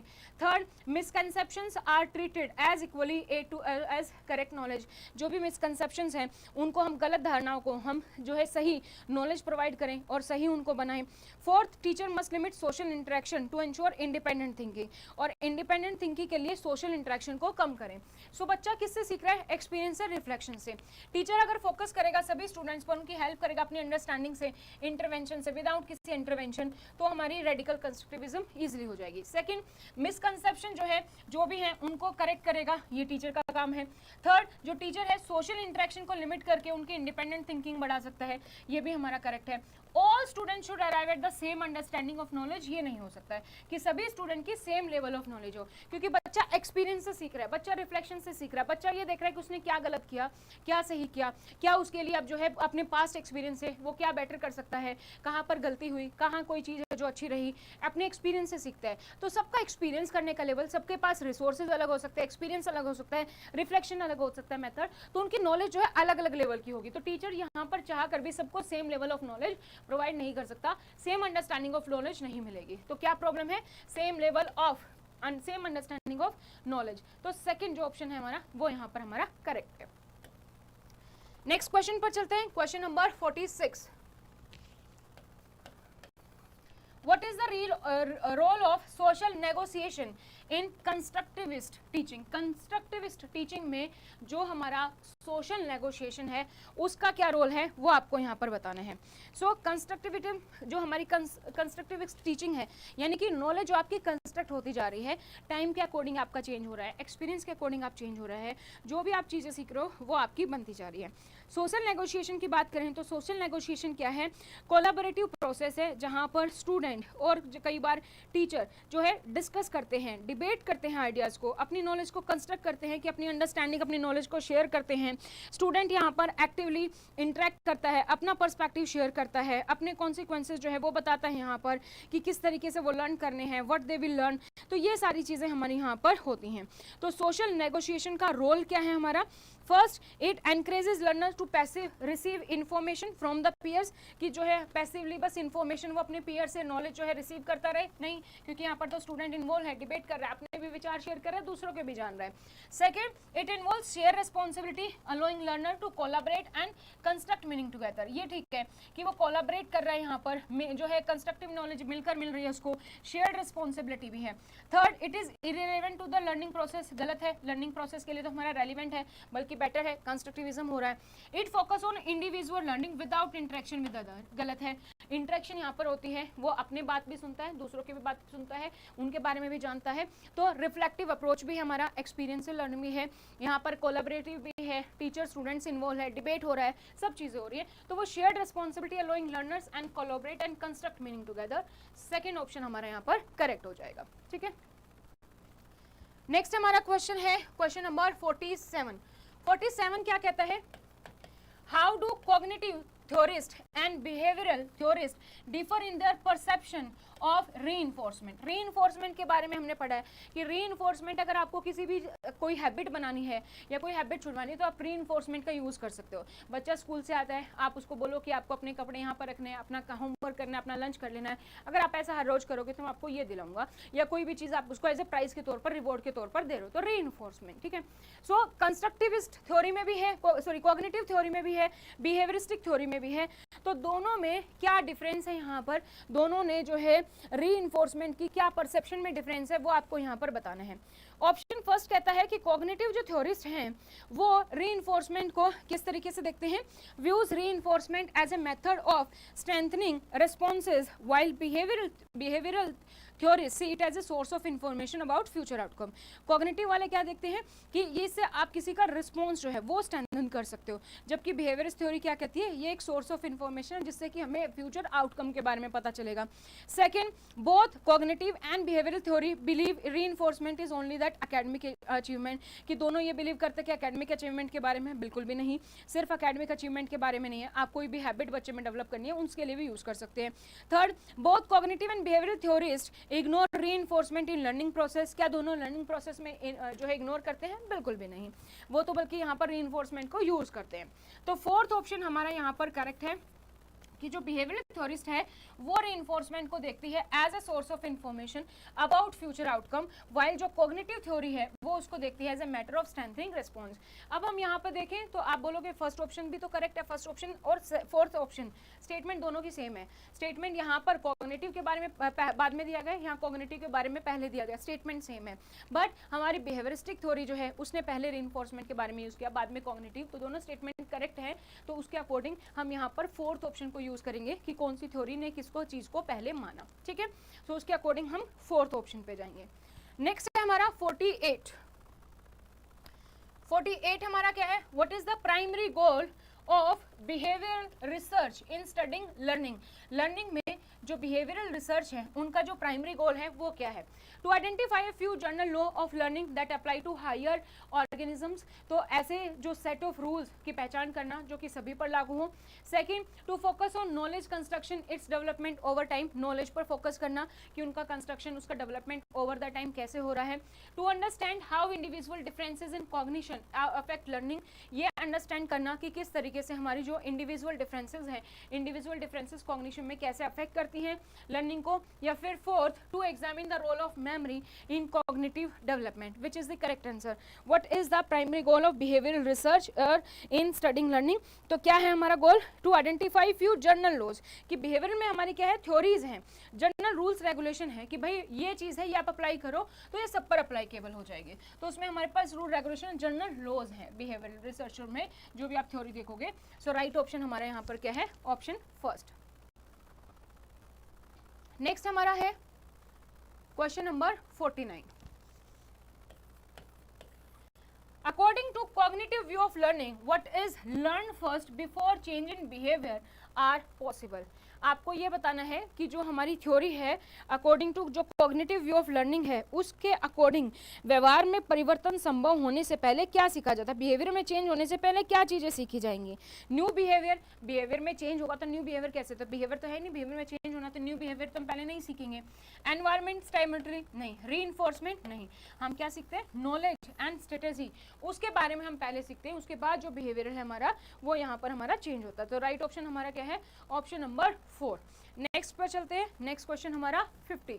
Third, misconceptions are treated as equally as correct knowledge, जो भी मिसकंसेप्शंस हैं उनको हम, गलत धारणाओं को हम जो है सही नॉलेज प्रोवाइड करें और सही उनको बनाएं। Fourth, teacher must limit social interaction to ensure independent thinking, और इंडिपेंडेंट थिंकिंग के लिए सोशल इंटरेक्शन को कम करें। सो बच्चा किससे सीख रहा है? एक्सपीरियंस से, रिफ्लेक्शन से। टीचर अगर फोकस करेगा सभी स्टूडेंट्स पर, उनकी हेल्प करेगा अपनी अंडरस्टैंडिंग से, इंटरवेंशन से, विदाउट किसी इंटरवेंशन, तो हमारी रेडिकल कंस्ट्रक्टिविज्म इजीली हो जाएगी। सेकंड, मिसकंसेप्शन जो है जो भी है उनको करेक्ट करेगा, ये टीचर का काम है। थर्ड, जो टीचर है सोशल इंटरेक्शन को लिमिट करके उनकी इंडिपेंडेंट थिंकिंग बढ़ा सकता है, ये भी हमारा करेक्ट है। All student should arrive at the same understanding of knowledge, ये नहीं हो सकता है कि सभी स्टूडेंट की सेम लेवल ऑफ नॉलेज हो, क्योंकि बच्चा एक्सपीरियंस से सीख रहा है, बच्चा रिफ्लेक्शन से सीख रहा है, बच्चा ये देख रहा है कि उसने क्या गलत किया, क्या सही किया, क्या उसके लिए अब जो है अपने पास्ट एक्सपीरियंस से वो क्या बेटर कर सकता है, कहाँ पर गलती हुई, कहाँ कोई चीज़ है जो अच्छी रही, अपने एक्सपीरियंस से सीखता है। तो सबका एक्सपीरियंस करने का लेवल, सबके पास रिसोर्सेज अलग हो सकते हैं, एक्सपीरियंस अलग हो सकता है, रिफ्लेक्शन अलग हो सकता है, मेथड, तो उनकी नॉलेज जो है अलग अलग लेवल की होगी। तो टीचर यहाँ पर चाह कर भी सबको same level of knowledge provide नहीं कर सकता, सेम अंडरस्टैंडिंग ऑफ नॉलेज नहीं मिलेगी। तो क्या प्रॉब्लम है? Same level of same understanding of knowledge. तो सेकंड जो ऑप्शन है हमारा वो यहाँ पर हमारा करेक्ट है। नेक्स्ट क्वेश्चन पर चलते हैं, question number 46। What is the real role of social negotiation in constructivist teaching? Constructivist teaching में जो हमारा social negotiation है उसका क्या रोल है वो आपको यहाँ पर बताना है। So constructivism जो हमारी constructivist teaching है, यानी कि नॉलेज जो आपकी कंस्ट्रक्ट होती जा रही है, टाइम के अकॉर्डिंग आपका चेंज हो रहा है, एक्सपीरियंस के अकॉर्डिंग आप चेंज हो रहा है, जो भी आप चीज़ें सीख रहे हो वो आपकी बनती जा रही है। सोशल नेगोशिएशन की बात करें तो सोशल नेगोशिएशन क्या है? कोलैबोरेटिव प्रोसेस है जहाँ पर स्टूडेंट और कई बार टीचर जो है डिस्कस करते हैं, डिबेट करते हैं आइडियाज़ को, अपनी नॉलेज को कंस्ट्रक्ट करते हैं, कि अपनी अंडरस्टैंडिंग, अपनी नॉलेज को शेयर करते हैं। स्टूडेंट यहाँ पर एक्टिवली इंटरेक्ट करता है, अपना पर्सपेक्टिव शेयर करता है, अपने कॉन्सिक्वेंसेज जो है वो बताता है यहाँ पर कि किस तरीके से वो लर्न करने हैं, व्हाट दे विल लर्न। तो ये सारी चीज़ें हमारे यहाँ पर होती हैं। तो सोशल नेगोशिएशन का रोल क्या है हमारा? First, it encourages learner to passive receive information from the peers, कि जो है पैसिवली बस इन्फॉर्मेशन वो अपने पीयर से नॉलेज जो है रिसीव करता रहे, नहीं, क्योंकि यहाँ पर तो स्टूडेंट इन्वॉल्व है, डिबेट कर रहा है, अपने भी विचार शेयर कर रहा है, दूसरों के भी जान रहा है। Second, it involve share responsibility allowing learner to collaborate and construct meaning together. ये ठीक है कि वो कोलैबोरेट कर रहा है, यहाँ पर जो है कंस्ट्रक्टिव नॉलेज मिलकर मिल रही है उसको, शेयर्ड रिस्पॉन्सिबिलिटी भी है। Third, it is irrelevant to the learning process, गलत है, लर्निंग प्रोसेस के लिए तो हमारा रेलिवेंट है, बल्कि बेटर है, कंस्ट्रक्टिविज्म हो रहा है। It focus on individual learning without interaction with other, गलत है, इंटरेक्शन यहाँ पर होती है, वो अपने बात भी सुनता है, दूसरों की भी बात सुनता है, उनके बारे में भी जानता है। तो रिफ्लेक्टिव अप्रोच भी हमारा, एक्सपीरियंशियल लर्निंग भी है, यहाँ पर कोलैबोरेटिव भी है, टीचर स्टूडेंट्स इन्वॉल्व है, डिबेट हो रहा है, सब चीज़ें हो रही है। तो वो shared responsibility allowing learners and collaborate and construct meaning together, second option हमारा यहाँ पर करेक्ट हो जाएगा। ठीक है, नेक्स्ट हमारा क्वेश्चन है क्वेश्चन नंबर 47। 47 क्या कहता है? How do cognitive theorist and behavioral theorist differ in their perception of reinforcement. Reinforcement के बारे में हमने पढ़ा है कि रीइंफोर्समेंट अगर आपको किसी भी कोई हैबिट बनानी है या कोई हैबिट छुड़वानी है तो आप रीइंफोर्समेंट का यूज़ कर सकते हो। बच्चा स्कूल से आता है, आप उसको बोलो कि आपको अपने कपड़े यहाँ पर रखने हैं, अपना होमवर्क करना है, अपना लंच कर लेना है। अगर आप ऐसा हर रोज करोगे तो मैं आपको ये दिलाऊंगा, या कोई भी चीज़ आप उसको एज ए प्राइज के तौर पर, रिवॉर्ड के तौर पर दे रहे हो, तो रीइंफोर्समेंट। ठीक है, सो कंस्ट्रक्टिविस्ट थ्योरी में भी है, सॉरी कॉग्निटिव थ्योरी में भी है, बिहेवियरिस्टिक थ्योरी में भी है। तो दोनों में क्या डिफरेंस है, यहाँ पर दोनों ने जो है रीइंफोर्समेंट की क्या परसेप्शन में डिफरेंस है वो आपको यहाँ पर बताना है। ऑप्शन फर्स्ट कहता है कि कॉग्निटिव जो थ्योरिस्ट हैं वो रीइंफोर्समेंट को किस तरीके से देखते हैं, views reinforcement as a method of strengthening responses while behavioral theorists see it as a source of information about future outcome। Cognitive वाले क्या देखते हैं कि ये से आप किसी का रिस्पॉन्स जो है वो स्ट्रेंथन कर सकते हो, जबकि बिहेवियरिस्ट थ्योरी क्या कहती है, ये एक सोर्स ऑफ इंफॉर्मेशन है जिससे कि हमें फ्यूचर आउटकम के बारे में पता चलेगा। Second, both cognitive and behavioural theory believe reinforcement is only that academic achievement, कि दोनों ये बिलीव करते हैं कि एकेडमिक अचीवमेंट के बारे में, बिल्कुल भी नहीं, सिर्फ एकेडमिक अचीवमेंट के बारे में नहीं है, आप कोई भी हैबिट बच्चे में डेवलप करनी है उसके लिए भी यूज कर सकते हैं। Third, both cognitive and behavioural theorist ignore reinforcement in learning process, क्या दोनों लर्निंग प्रोसेस में जो है इग्नोर करते हैं, बिल्कुल भी नहीं, वो तो बल्कि यहाँ पर रीइंफोर्समेंट को यूज करते हैं। तो फोर्थ ऑप्शन हमारा यहाँ पर करेक्ट है कि जो बिहेवियरल थ्योरिस्ट है वो रीइंफोर्समेंट को देखती है as a source of information about future outcome, while जो कॉग्निटिव थ्योरी है वो उसको देखती है as a matter of strengthening response. अब हम यहाँ पर देखें तो आप बोलोगे फर्स्ट ऑप्शन भी तो करेक्ट है, फर्स्ट ऑप्शन और फोर्थ ऑप्शन स्टेटमेंट दोनों की सेम है। स्टेटमेंट यहाँ पर कॉग्निटिव के बारे में बाद में दिया गया, यहाँ कॉग्निटिव के बारे में पहले दिया गया, स्टेटमेंट सेम है, बट हमारी बिहेवियरिस्टिक थ्योरी जो है उसने पहले रीइंफोर्समेंट के बारे में यूज किया, बाद में कॉग्निटिव, तो दोनों स्टेटमेंट करेक्ट है। तो उसके अकॉर्डिंग हम यहाँ पर फोर्थ ऑप्शन को यूज करेंगे कि कौन सी थ्योरी ने किसको चीज को पहले माना। ठीक है, तो उसके अकॉर्डिंग हम फोर्थ ऑप्शन पे जाएंगे। नेक्स्ट है हमारा 48 हमारा क्या है, what is the primary goal of behavioural research in studying learning. Learning में जो बिहेवियरल रिसर्च है उनका जो प्राइमरी गोल है वो क्या है, to identify a few general law of learning that apply to higher organisms, तो ऐसे जो सेट ऑफ रूल्स की पहचान करना जो कि सभी पर लागू हो। Second, to focus on knowledge construction its development over time, knowledge पर फोकस करना कि उनका कंस्ट्रक्शन, उसका डेवलपमेंट ओवर द टाइम कैसे हो रहा है। To understand how individual differences in cognition affect learning, ये अंडरस्टैंड करना कि किस तरीके से हमारी जो इंडिविजुअल डिफरेंसेस हैं, इंडिविजुअल डिफरेंसेस कॉग्निशन में कैसे अफेक्ट करती हैं लर्निंग को। या फिर fourth, to examine the role of memory in cognitive development, which is the correct answer. What is the primary goal of behavioral research in studying learning? तो क्या है हमारा गोल, to identify few general laws, कि behavioral में हमारी क्या है, theories हैं, जनरल रूल्स रेगुलेशन है कि भाई ये चीज़ है, ये आप अप्लाई करो तो ये सब पर अप्लाईकेबल हो जाएगी। तो उसमें हमारे पास रूल रेगुलेशन जनरल लॉज हैं बिहेवियरल रिसर्च में, जो भी आप थ्योरी देखोगे। सो राइट ऑप्शन हमारा यहाँ पर क्या है, ऑप्शन फर्स्ट। नेक्स्ट हमारा है question number 49। According to cognitive view of learning, what is learned first before change in behavior are possible? आपको ये बताना है कि जो हमारी थ्योरी है अकॉर्डिंग टू जो कॉग्निटिव व्यू ऑफ लर्निंग है उसके अकॉर्डिंग व्यवहार में परिवर्तन संभव होने से पहले क्या सीखा जाता है, बिहेवियर में चेंज होने से पहले क्या चीज़ें सीखी जाएंगी। न्यू बिहेवियर, बिहेवियर में चेंज होगा तो न्यू बिहेवियर कैसे, तो बिहेवियर तो है नहीं, बिहेवियर में चेंज होना तो न्यू बिहेवियर तो हम पहले नहीं सीखेंगे। एनवायरमेंट स्टिमुलस नहीं, रीइंफोर्समेंट नहीं, हम क्या सीखते हैं, नॉलेज एंड स्ट्रेटेजी, उसके बारे में हम पहले सीखते हैं, उसके बाद जो बिहेवियर है हमारा वो यहाँ पर हमारा चेंज होता है। तो राइट ऑप्शन हमारा क्या है, ऑप्शन नंबर 4। नेक्स्ट पर चलते हैं, नेक्स्ट क्वेश्चन हमारा 50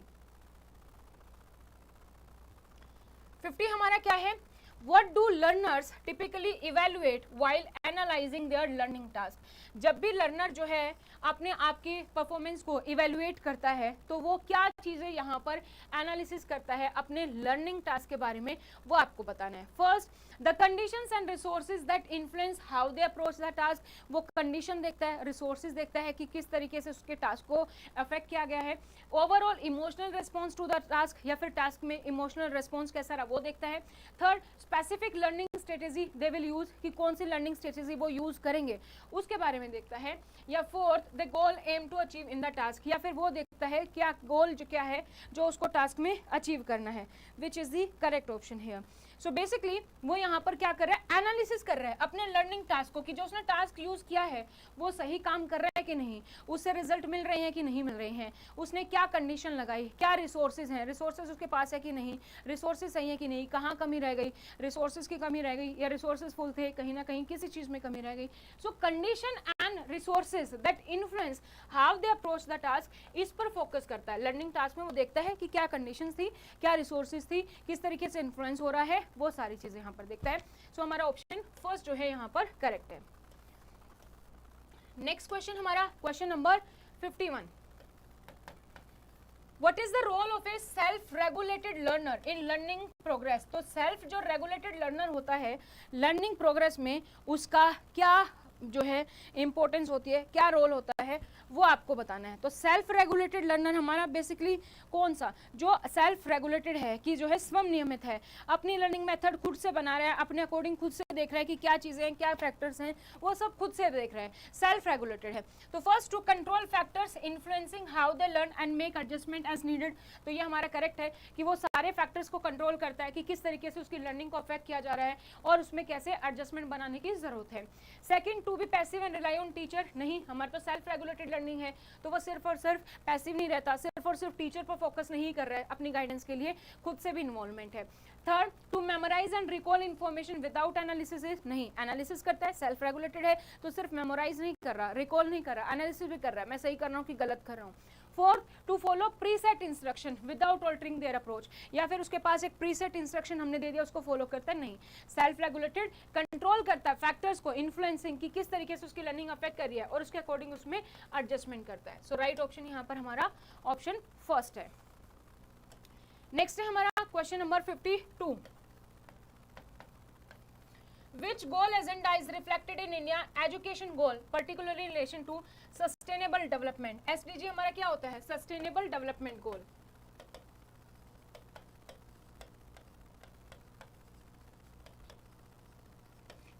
हमारा क्या है, What do learners typically evaluate while analyzing their learning task? जब भी लर्नर जो है अपने आप की परफॉर्मेंस को इवेल्युएट करता है तो वो क्या चीज़ें यहाँ पर एनालिसिस करता है अपने लर्निंग टास्क के बारे में, वो आपको बताना है। First, the conditions and resources that influence how they approach the task, वो कंडीशन देखता है, रिसोर्सेज देखता है कि किस तरीके से उसके टास्क को अफेक्ट किया गया है। Overall emotional response to the task, या फिर टास्क में इमोशनल रिस्पॉन्स कैसा रहा वो देखता है। Third, specific learning strategy they will use, कि कौन सी लर्निंग स्ट्रेटेजी वो यूज करेंगे उसके बारे में देखता है। या fourth, the goal aim to achieve in the task, या फिर वो देखता है क्या गोल जो क्या है जो उसको टास्क में अचीव करना है, विच is the correct option here. So basically वो यहाँ पर क्या कर रहा है, एनालिसिस कर रहा है अपने लर्निंग टास्क को कि जो उसने टास्क यूज किया है वो सही काम कर रहा है कि नहीं, उससे रिजल्ट मिल रहे हैं कि नहीं मिल रहे हैं, उसने क्या कंडीशन लगाई, क्या रिसोर्सेज हैं, रिसोर्सेज उसके पास है कि नहीं, रिसोर्सेज सही है कि नहीं, कहाँ कमी रह गई, रिसोर्सेज की कमी रह गई या रिसोर्सेज फुल थे, कहीं ना कहीं किसी चीज में कमी रह गई. सो condition and resources that influence how they approach the task, इस पर फोकस करता है. लर्निंग टास्क में वो देखता है कि क्या कंडीशन थी, क्या रिसोर्सेज थी, किस तरीके से इन्फ्लुएंस हो रहा है, वो सारी चीजें यहाँ पर देखता है. सो हमारा ऑप्शन फर्स्ट जो है यहाँ पर करेक्ट है. नेक्स्ट क्वेश्चन हमारा question number 51. What is the role of a self-regulated learner in learning progress? तो self जो regulated learner होता है learning progress में उसका क्या जो है इंपॉर्टेंस होती है, क्या रोल होता है, वो आपको बताना है. तो सेल्फ रेगुलेटेड लर्नर हमारा बेसिकली कौन सा, जो सेल्फ रेगुलेटेड है कि जो है स्वयं नियमित है, अपनी लर्निंग मेथड खुद से बना रहा है, अपने अकॉर्डिंग खुद से देख रहा है कि क्या चीजें हैं, क्या फैक्टर्स हैं, वो सब खुद से देख रहा है, सेल्फ रेगुलेटेड है. तो first to control factors influencing how they learn and make adjustment as needed. तो ये हमारा करेक्ट है कि वो सारे फैक्टर्स को कंट्रोल करता है कि किस तरीके से उसकी लर्निंग को अफेक्ट किया जा रहा है और उसमें कैसे एडजस्टमेंट बनाने की जरूरत है. Second to be passive and rely on teacher. नहीं, हमारा तो सेल्फ रेगुलेटेड लर्निंग है तो वो सिर्फ और सिर्फ पैसिव नहीं रहता, सिर्फ और सिर्फ टीचर पर फोकस नहीं कर रहा है, अपनी गाइडेंस के लिए खुद से भी इन्वॉल्वमेंट है. Third to memorise and recall information without analysis. नहीं, एनालिसिस करता है, सेल्फ रेगुलेटेड है तो सिर्फ मेमोराइज नहीं कर रहा, रिकॉल नहीं कर रहा, एनालिसिस भी कर रहा है, मैं सही कर रहा हूँ कि गलत कर रहा हूँ. Fourth to follow preset instruction without altering their approach. या फिर उसके पास एक प्रीसेट इंस्ट्रक्शन हमने दे दिया उसको फॉलो करता है, नहीं, सेल्फ रेगुलेटेड कंट्रोल करता है फैक्टर्स को, इन्फ्लुएंसिंग कि किस तरीके से उसकी लर्निंग अफेक्ट कर रही है और उसके अकॉर्डिंग उसमें एडजस्टमेंट करता है. सो राइट ऑप्शन यहाँ पर हमारा ऑप्शन फर्स्ट है. नेक्स्ट है हमारा question number 52. Which goal agenda is reflected in India education goal, particularly in relation to sustainable development? SDG हमारा क्या होता है, sustainable development goal.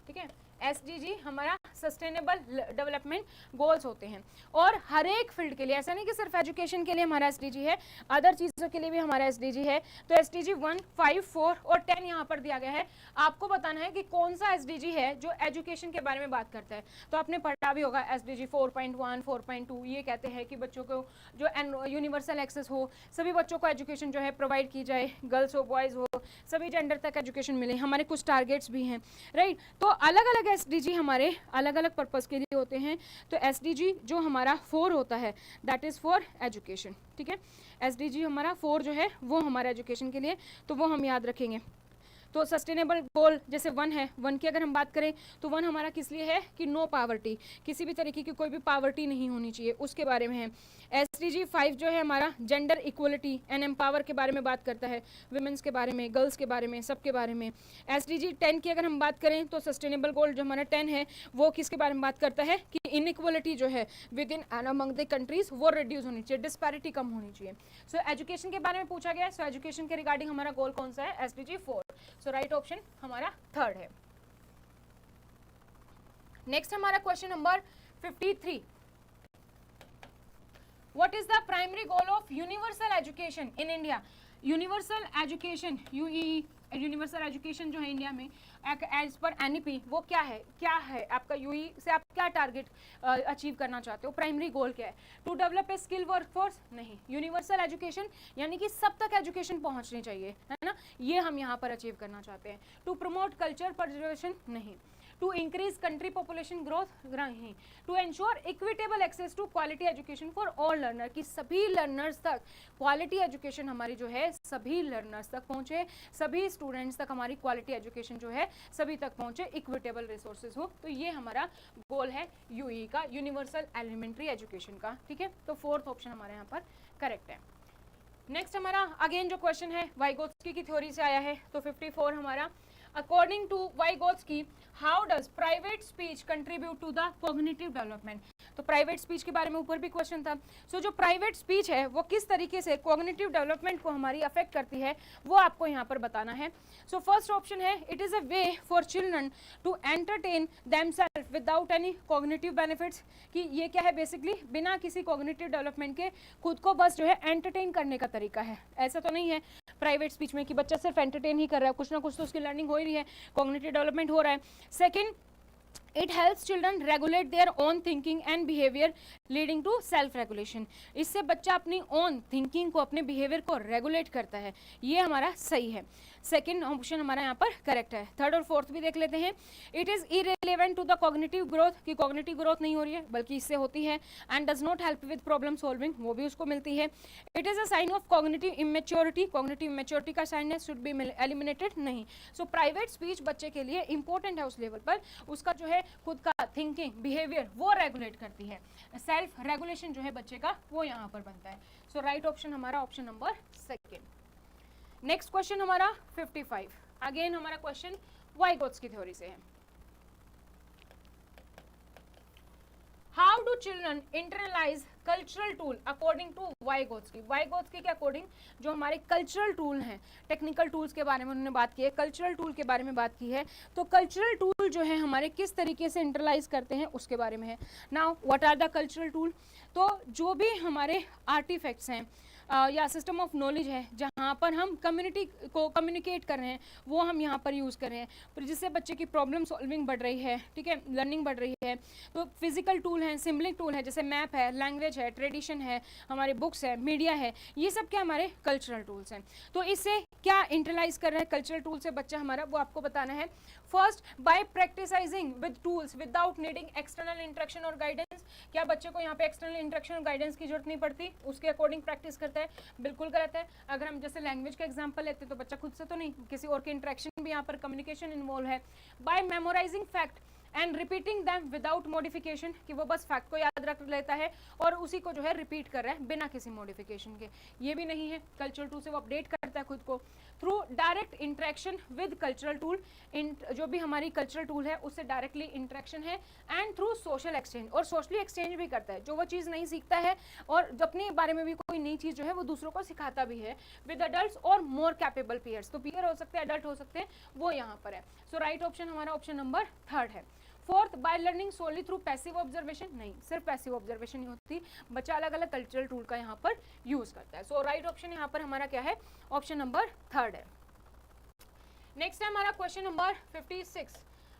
ठीक है, SDG हमारा सस्टेनेबल डेवलपमेंट गोल्स होते हैं और हर एक फील्ड के लिए, ऐसा नहीं कि सिर्फ एजुकेशन के लिए हमारा SDG है, अदर चीज़ों के लिए भी हमारा SDG है. तो SDG 1, 5, 4 और 10 यहाँ पर दिया गया है. आपको बताना है कि कौन सा SDG है जो एजुकेशन के बारे में बात करता है. तो आपने पढ़ा भी होगा SDG 4.1, 4.2 ये कहते हैं कि बच्चों को जो यूनिवर्सल एक्सेस हो, सभी बच्चों को एजुकेशन जो है प्रोवाइड की जाए, गर्ल्स हो बॉयज़ हो सभी जेंडर तक एजुकेशन मिले. हमारे कुछ टारगेट्स भी हैं, राइट. तो अलग अलग SDG हमारे अलग अलग पर्पस के लिए होते हैं. तो SDG जो हमारा 4 होता है दैट इज फॉर एजुकेशन. ठीक है, SDG हमारा 4 जो है वो हमारा एजुकेशन के लिए, तो वो हम याद रखेंगे. तो सस्टेनेबल गोल जैसे 1 है, 1 की अगर हम बात करें तो 1 हमारा किस लिए है कि नो पावर्टी, किसी भी तरीके की कोई भी पावर्टी नहीं होनी चाहिए, उसके बारे में है. SDG 5 जो है हमारा जेंडर इक्वलिटी एंड एम्पावर के बारे में बात करता है, वुमेन्स के बारे में, गर्ल्स के बारे में, सबके बारे में. SDG 10 की अगर हम बात करें तो सस्टेनेबल गोल जो हमारा 10 है वो किसके बारे में बात करता है कि इनइक्वलिटी जो है with in and among the countries वो रिड्यूस होनी चाहिए, डिस्पैरिटी कम होनी चाहिए. सो एजुकेशन के बारे में पूछा गया है. सो एजुकेशन के रिगार्डिंग हमारा गोल कौन सा है, SDG 4. सो राइट ऑप्शन हमारा थर्ड है. नेक्स्ट हमारा question number 53. What is the primary goal of universal education in India? Universal education UEE, universal education जो है इंडिया में एज पर NEP वो क्या है आपका UEE से आप क्या टारगेट अचीव करना चाहते हो, प्राइमरी गोल क्या है. To develop a skill workforce, नहीं, यूनिवर्सल एजुकेशन यानी कि सब तक एजुकेशन पहुंचनी चाहिए, है ना, ये हम यहाँ पर अचीव करना चाहते हैं. टू प्रमोट कल्चर प्रिजर्वेशन, नहीं. To increase country population growth, नहीं. To ensure equitable access to quality education for all learner, कि सभी लर्नर्स तक क्वालिटी एजुकेशन हमारी जो है सभी लर्नर्स तक पहुंचे, सभी स्टूडेंट्स तक हमारी क्वालिटी एजुकेशन जो है सभी तक पहुंचे, इक्विटेबल रिसोर्सेज हो. तो ये हमारा गोल है UEE का, यूनिवर्सल एलिमेंट्री एजुकेशन का. ठीक है, तो फोर्थ ऑप्शन हमारे यहाँ पर करेक्ट है. नेक्स्ट हमारा अगेन जो क्वेश्चन है वाइगोत्स्की की थ्योरी से आया है. तो 54 हमारा according to Vygotsky how does private speech contribute to the cognitive development. तो प्राइवेट स्पीच के बारे में ऊपर भी क्वेश्चन था. सो जो प्राइवेट स्पीच है वो किस तरीके से कॉग्निटिव डेवलपमेंट को हमारी अफेक्ट करती है वो आपको यहाँ पर बताना है. सो फर्स्ट ऑप्शन है it is a way for children to entertain themselves without any cognitive benefits, कि ये क्या है बेसिकली बिना किसी कॉग्निटिव डेवलपमेंट के खुद को बस जो है एंटरटेन करने का तरीका है. ऐसा तो नहीं है प्राइवेट स्पीच में कि बच्चा सिर्फ एंटरटेन ही कर रहा है, कुछ ना कुछ तो उसकी लर्निंग हो ही रही है, कॉग्निटिव डेवलपमेंट हो रहा है। Second, it helps children regulate their own thinking and behaviour leading to self regulation. इससे बच्चा अपनी ओन थिंकिंग को, अपने बिहेवियर को रेगुलेट करता है, ये हमारा सही है। सेकेंड ऑप्शन हमारा यहाँ पर करेक्ट है। थर्ड और फोर्थ भी देख लेते हैं। It is irrelevant to the cognitive growth, कि कॉग्निटिव ग्रोथ नहीं हो रही है बल्कि इससे होती है। And does not help with problem solving, वो भी उसको मिलती है। It is a sign of cognitive immaturity, cognitive immaturity का साइन है, शुड बी एलिमिनेटेड, नहीं। सो प्राइवेट स्पीच बच्चे के लिए इंपॉर्टेंट है उस लेवल पर, उसका जो है खुद का थिंकिंग बिहेवियर वो रेगुलेट करती है, सेल्फ रेगुलेशन जो है बच्चे का वो यहाँ पर बनता है। सो राइट ऑप्शन हमारा option number second. Next question हमारा 55, अगेन हमारा क्वेश्चन वाइगोट्स की थ्योरी से है। How do children internalise cultural tool according to Vygotsky. Vygotsky के अकॉर्डिंग जो हमारे कल्चरल टूल हैं, टेक्निकल टूल्स के बारे में उन्होंने बात की है, कल्चरल टूल के बारे में बात की है। तो कल्चरल टूल जो है हमारे किस तरीके से इंटरलाइज करते हैं उसके बारे में है। Now what are the cultural tool, तो जो भी हमारे आर्टिफैक्ट्स हैं या सिस्टम ऑफ नॉलेज है जहाँ पर हम कम्युनिटी को कम्युनिकेट कर रहे हैं, वो हम यहाँ पर यूज़ कर रहे हैं, जिससे बच्चे की प्रॉब्लम सॉल्विंग बढ़ रही है, ठीक है, लर्निंग बढ़ रही है। तो फिजिकल टूल हैं, सिम्बलिक टूल है, जैसे मैप है, लैंग्वेज है, ट्रेडिशन है, हमारे बुक्स है, मीडिया है, ये सब क्या हमारे कल्चरल टूल्स हैं। तो इससे क्या इंटरलाइज कर रहे हैं कल्चरल टूल से बच्चा हमारा, वो आपको बताना है। First, by practising with tools without needing external instruction और गाइडेंस। क्या बच्चे को यहाँ पे एक्सटर्नल इंस्ट्रक्शन और गाइडेंस की जरूरत नहीं पड़ती, उसके अकॉर्डिंग प्रैक्टिस करता है? बिल्कुल गलत है। अगर हम जैसे लैंग्वेज का एग्जांपल लेते हैं तो बच्चा खुद से तो नहीं, किसी और के इंटरेक्शन भी यहाँ पर कम्युनिकेशन इन्वॉल्व है। By memorising fact and repeating them without modification, कि वो बस फैक्ट को याद रख लेता है और उसी को जो है रिपीट कर रहा है बिना किसी मॉडिफिकेशन के, ये भी नहीं है। कल्चरल टूल से वो अपडेट करता है खुद को। Through direct interaction with cultural tool, जो भी हमारी कल्चरल टूल है उससे डायरेक्टली इंटरेक्शन है। एंड थ्रू सोशल एक्सचेंज, और सोशली एक्सचेंज भी करता है, जो वो चीज़ नहीं सीखता है और अपने बारे में भी कोई नई चीज़ जो है वो दूसरों को सिखाता भी है विद अडल्ट और मोर कैपेबल पीयर्स। तो पीयर हो सकते हैं, अडल्ट हो सकते हैं, वो यहाँ पर है। सो राइट ऑप्शन हमारा ऑप्शन नंबर थर्ड है। Fourth, by learning solely through passive observation, नहीं, सिर्फ पैसिव ऑब्जर्वेशन नहीं होती, बच्चा अलग अलग कल्चरल टूल का यहाँ पर यूज करता है। सो राइट ऑप्शन यहाँ पर हमारा क्या है, ऑप्शन नंबर थर्ड है। नेक्स्ट है हमारा क्वेश्चन नंबर 56,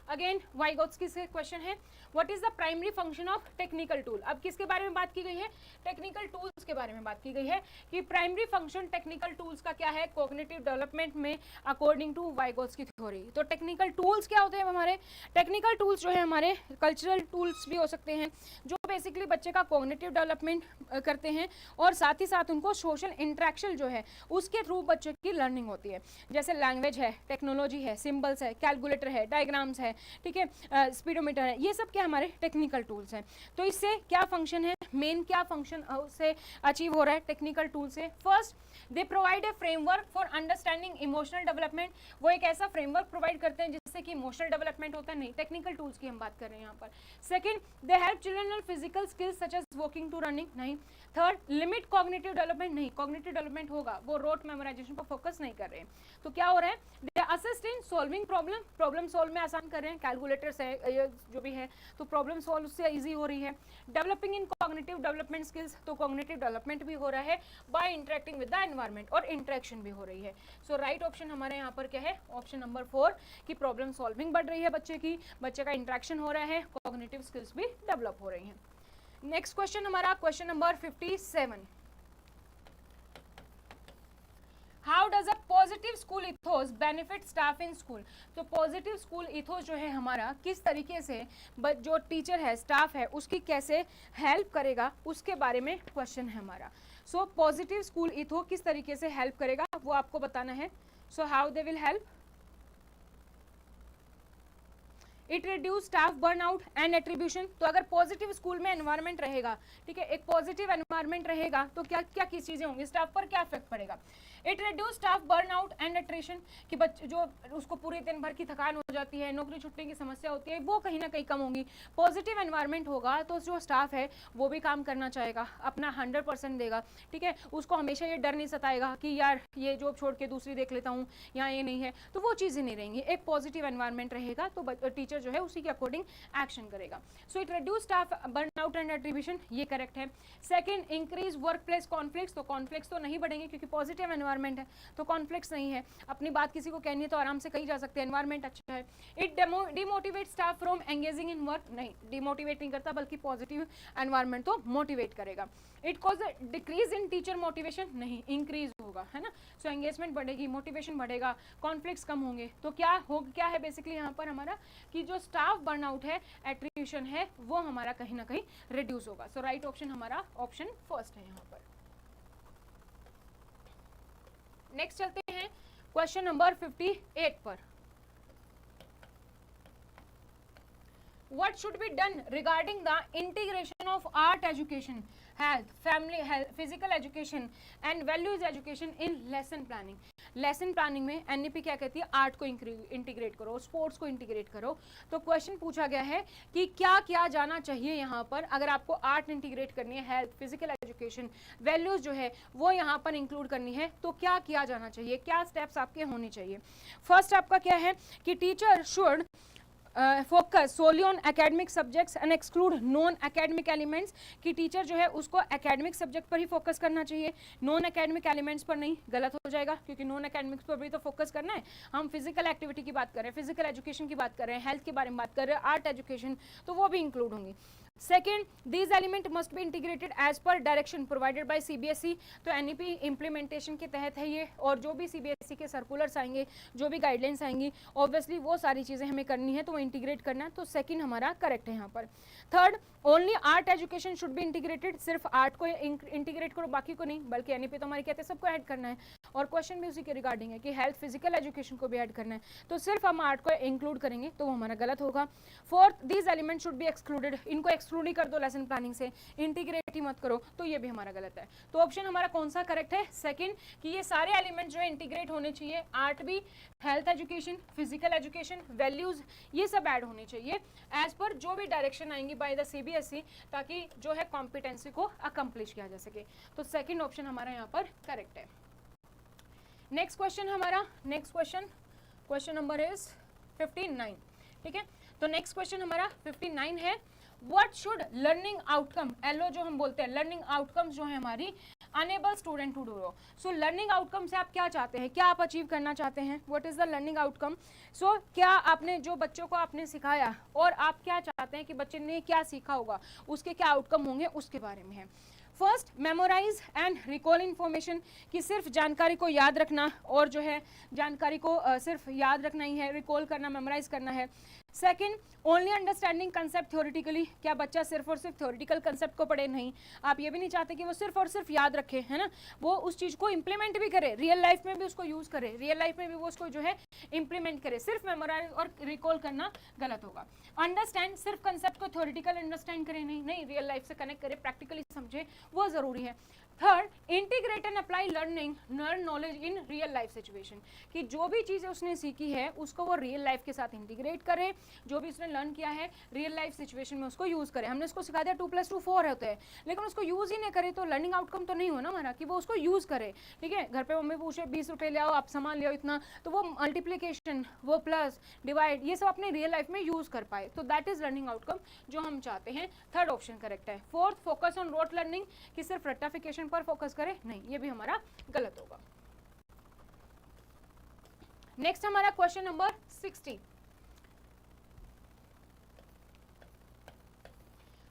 अगेन वाइगोत्स्की से क्वेश्चन है। What is the primary function of technical tool. अब किसके बारे में बात की गई है, टेक्निकल टूल्स के बारे में बात की गई है कि प्राइमरी फंक्शन टेक्निकल टूल्स का क्या है कॉग्निटिव डेवलपमेंट में अकॉर्डिंग टू वाइगोत्स्की थ्योरी। तो टेक्निकल टूल्स क्या होते हैं हमारे, टेक्निकल टूल्स जो है हमारे कल्चरल टूल्स भी हो सकते हैं, जो बेसिकली बच्चे का कॉग्निटिव डेवलपमेंट करते हैं और साथ ही साथ उनको सोशल इंट्रैक्शन जो है उसके थ्रू बच्चे की लर्निंग होती है। जैसे लैंग्वेज है, टेक्नोलॉजी है, सिंबल्स है, कैलकुलेटर है, डायग्राम्स है, ठीक है, स्पीडोमीटर है, ये सब क्या हमारे टेक्निकल टूल्स हैं। तो इससे क्या फंक्शन है, मेन क्या फंक्शन उससे अचीव हो रहा है टेक्निकल टूल से। First, they provide a framework for understanding emotional development, वो एक ऐसा फ्रेमवर्क प्रोवाइड करते हैं जिससे कि इमोशनल डेवलपमेंट होता है, नहीं, टेक्निकल टूल्स की हम बात कर रहे हैं यहाँ पर। Second, they help children physical skills such as walking to running, नहीं। थर्ड, लिमिट कॉग्निटिव डेवलपमेंट, नहीं, कॉग्निटिव डेवलपमेंट होगा, वो रोट मेमोराइजेशन पर फोकस नहीं कर रहे हैं। तो क्या हो रहा है, they assist in solving problem, problem solve में आसान कर रहे हैं, कैलकुलेटर्स है ये जो भी है, तो प्रॉब्लम सॉल्व उससे इजी हो रही है। Developing in cognitive development skills, तो कॉग्निटिव डेवलपमेंट भी हो रहा है by interacting with the environment, और इंटरेक्शन भी हो रही है। सो राइट ऑप्शन हमारे यहाँ पर क्या है, ऑप्शन नंबर 4 की प्रॉब्लम सॉल्विंग बढ़ रही है बच्चे की, बच्चे का इंटरेक्शन हो रहा है, कॉग्निटिव स्किल्स भी डेवलप हो रही हैं। नेक्स्ट क्वेश्चन हमारा question number 57, how does a positive school ethos benefit staff in school. तो पॉजिटिव स्कूल इथोस जो है हमारा किस तरीके से जो टीचर है, स्टाफ है, उसकी कैसे हेल्प करेगा उसके बारे में क्वेश्चन है हमारा। सो पॉजिटिव स्कूल इथो किस तरीके से हेल्प करेगा वो आपको बताना है। So how they will help, it reduce staff burnout and attribution. तो अगर पॉजिटिव स्कूल में एनवायरनमेंट रहेगा, ठीक है, एक पॉजिटिव एनवायरनमेंट रहेगा तो क्या क्या किस चीजें होंगी, स्टाफ पर क्या इफेक्ट पड़ेगा। It reduce staff burnout and attrition, कि बच्चे जो उसको पूरे दिन भर की थकान हो जाती है, नौकरी छुट्टी की समस्या होती है, वो कहीं ना कहीं कम होंगी। पॉजिटिव एनवायरनमेंट होगा तो जो स्टाफ है वो भी काम करना चाहेगा, अपना 100% देगा, ठीक है, उसको हमेशा ये डर नहीं सताएगा कि यार ये जॉब छोड़ के दूसरी देख लेता हूँ, यहाँ ये नहीं है, तो वो चीज़ें नहीं रहेंगी। एक पॉजिटिव एनवायरनमेंट रहेगा तो टीचर टीचर जो है उसी के अकॉर्डिंग एक्शन करेगा। So it reduce staff burnout and attribution, ये करेक्ट है। Second, increase work place conflicts, तो कॉन्फ्लिक्ट्स तो नहीं बढ़ेंगे क्योंकि पॉजिटिव एनवायरनमेंट है, तो कॉन्फ्लिक्ट्स नहीं है, अपनी बात किसी को कहनी है तो आराम से कही जा सकते हैं, एनवायरनमेंट अच्छा है। It demotivate staff from engaging in work, नहीं डिमोटिवेट नहीं करता बल्कि पॉजिटिव एनवायरनमेंट तो मोटिवेट करेगा। It cause decrease in teacher motivation, नहीं इंक्रीज होगा, है ना। सो एंगेजमेंट बढ़ेगी, मोटिवेशन बढ़ेगा, कॉन्फ्लिक्ट्स कम होंगे, तो क्या है बेसिकली यहाँ पर हमारा कि जो स्टाफ बर्नआउट है, एट्रीब्यूशन है, वो हमारा कहीं ना कहीं रिड्यूस होगा। सो राइट ऑप्शन हमारा ऑप्शन फर्स्ट है यहाँ पर। नेक्स्ट चलते हैं क्वेश्चन नंबर 58 पर। What should be done regarding the integration of art education, health, family health, physical education and values education in lesson planning? Lesson planning में NEP क्या कहती है, आर्ट को इंटीग्रेट करो, स्पोर्ट्स को इंटीग्रेट करो। तो क्वेश्चन पूछा गया है कि क्या क्या जाना चाहिए यहाँ पर, अगर आपको आर्ट इंटीग्रेट करनी है, हेल्थ, फिजिकल एजुकेशन, वैल्यूज जो है वो यहाँ पर इंक्लूड करनी है, तो क्या किया जाना चाहिए, क्या स्टेप्स आपके होने चाहिए। फर्स्ट आपका क्या है कि teacher should focus solely on academic subjects and exclude non academic elements, कि टीचर जो है उसको एकेडमिक सब्जेक्ट पर ही फोकस करना चाहिए, नॉन एकेडमिक एलिमेंट्स पर नहीं, गलत हो जाएगा क्योंकि नॉन एकेडमिक्स पर भी तो फोकस करना है। हम फिजिकल एक्टिविटी की बात कर रहे हैं, फिजिकल एजुकेशन की बात कर रहे हैं, हेल्थ के बारे में बात कर रहे हैं, आर्ट एजुकेशन, तो वो भी इंक्लूड होंगी। Second, these element must be integrated as per direction provided by CBSE, तो एनईपी इंप्लीमेंटेशन के तहत है ये, और जो भी सीबीएसई के सर्कुलर्स आएंगे, जो भी गाइडलाइंस आएंगी, ऑब्वियसली वो सारी चीज़ें हमें करनी है, तो वो इंटीग्रेट करना है, तो सेकंड हमारा करेक्ट है यहाँ पर। Third, only art education should be integrated, सिर्फ आर्ट को इंटीग्रेट करो बाकी को नहीं, बल्कि एनईपी तो हमारे कहते हैं सबको ऐड करना है, और क्वेश्चन भी उसी के रिगार्डिंग है कि हेल्थ, फिजिकल एजुकेशन को भी ऐड करना है, तो सिर्फ हम आर्ट को इंक्लूड करेंगे तो वो हमारा गलत होगा। Fourth, these element should be excluded, इनको एक्सक्लूड ही कर दो लेसन प्लानिंग से, इंटीग्रेट ही मत करो, तो ये भी हमारा गलत है। तो ऑप्शन हमारा कौन सा करेक्ट है, सेकंड, कि ये सारे एलिमेंट जो है इंटीग्रेट होने चाहिए, आर्ट भी, health education, physical education, values, ये सब ऐड होने चाहिए एज पर जो भी डायरेक्शन आएंगी बाय द सीबीएसई, ताकि जो है कॉम्पिटेंसी को अकम्प्लिश किया जा सके। तो सेकंड ऑप्शन हमारा यहाँ पर करेक्ट है। नेक्स्ट क्वेश्चन हमारा, नेक्स्ट क्वेश्चन नंबर इज 59, ठीक है। तो नेक्स्ट क्वेश्चन हमारा 59 है, what should learning outcome, LO जो हम बोलते हैं, लर्निंग आउटकम्स जो है हमारी enable student to do. So learning outcome से आप क्या चाहते हैं, क्या आप अचीव करना चाहते हैं, what is the learning outcome. So क्या आपने जो बच्चों को आपने सिखाया और आप क्या चाहते हैं कि बच्चे ने क्या सीखा होगा, उसके क्या आउटकम होंगे, उसके बारे में है। First, memorise and recall information, कि सिर्फ जानकारी को याद रखना और जो है जानकारी को सिर्फ याद रखना ही है, रिकॉल करना, मेमोराइज करना है। Second, only understanding concept theoretically, क्या बच्चा सिर्फ और सिर्फ थ्योरेटिकल कंसेप्ट को पढ़े, नहीं, आप ये भी नहीं चाहते कि वो सिर्फ और सिर्फ याद रखे, है ना, वो उस चीज़ को इंप्लीमेंट भी करे, रियल लाइफ में भी उसको यूज़ करे, रियल लाइफ में भी वो उसको जो है इंप्लीमेंट करे, सिर्फ मेमोराइज और रिकॉल करना गलत होगा। अंडरस्टैंड, सिर्फ कंसेप्ट को थ्योरेटिकल अंडरस्टैंड करे, नहीं, रियल लाइफ से कनेक्ट करे, प्रैक्टिकली समझे, वो ज़रूरी है। Third, integrate and apply learn knowledge in real life situation, कि जो भी चीज़ें उसने सीखी है उसको वो रियल लाइफ के साथ इंटीग्रेट करे, जो भी उसने लर्न किया है रियल लाइफ सिचुएशन में उसको यूज़ करे। हमने उसको सिखा दिया 2+2 4 होते हैं, लेकिन उसको यूज़ ही नहीं करे तो लर्निंग आउटकम तो नहीं हो ना हमारा, कि वो उसको यूज़ करे। ठीक है, घर पे मम्मी पूछे 20 रुपये ले आओ, आप सामान ले आओ इतना, तो वो मल्टीप्लीकेशन, वो प्लस डिवाइड, ये सब अपने रियल लाइफ में यूज़ कर पाए, तो दैट इज लर्निंग आउटकम जो हम चाहते हैं। थर्ड ऑप्शन करेक्ट है। Fourth, focus on rote learning, कि सिर्फ रट्टाफिकेशन पर फोकस करे, नहीं, ये भी हमारा गलत होगा। नेक्स्ट हमारा question number 60,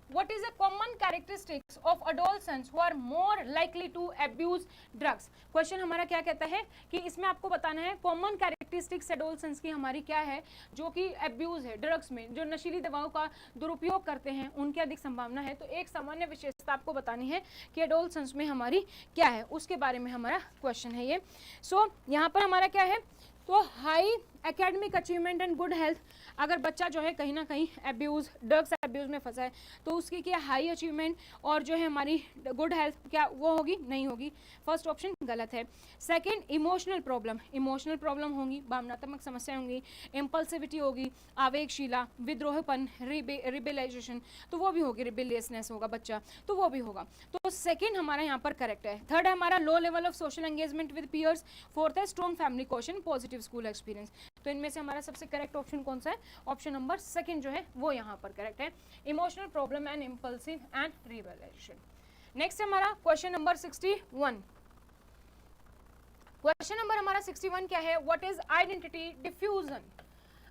What is a common characteristics of adolescents who are more likely to abuse drugs? Question हमारा क्या कहता है कि इसमें आपको बताना है कॉमन कैरेक्टरिस्टिक्स एडोलसेंस की हमारी क्या है, जो कि एब्यूज है ड्रग्स में, जो नशीली दवाओं का दुरुपयोग करते हैं उनकी अधिक संभावना है। तो एक सामान्य विशेषता आपको बतानी है कि एडोलसेंस में हमारी क्या है, उसके बारे में हमारा क्वेश्चन है ये। सो यहाँ पर हमारा क्या है, तो high academic achievement and good health, अगर बच्चा जो है कहीं ना कहीं एब्यूज़, ड्रग्स एब्यूज़ में फंसा है तो उसकी क्या हाई अचीवमेंट और जो है हमारी गुड हेल्थ क्या वो होगी, नहीं होगी, फर्स्ट ऑप्शन गलत है। सेकंड, इमोशनल प्रॉब्लम होंगी, भावनात्मक समस्या होंगी, इम्पल्सिविटी होगी, आवेगशीला, विद्रोहपन, रिबेलाइजेशन, तो वो भी होगी, रिबेलियसनेस होगा बच्चा, तो वो भी होगा। तो सेकेंड हमारा यहाँ पर करेक्ट है। थर्ड है हमारा low level of social engagement with peers. Fourth है strong family cohesion, positive school experience. तो इनमें से हमारा सबसे करेक्ट ऑप्शन कौन सा है? ऑप्शन नंबर सेकंड जो है वो यहाँ पर करेक्ट है, emotional problem and impulsive and realisation. Next हमारा क्वेश्चन नंबर 61। क्वेश्चन नंबर हमारा 61 क्या है? What is identity diffusion?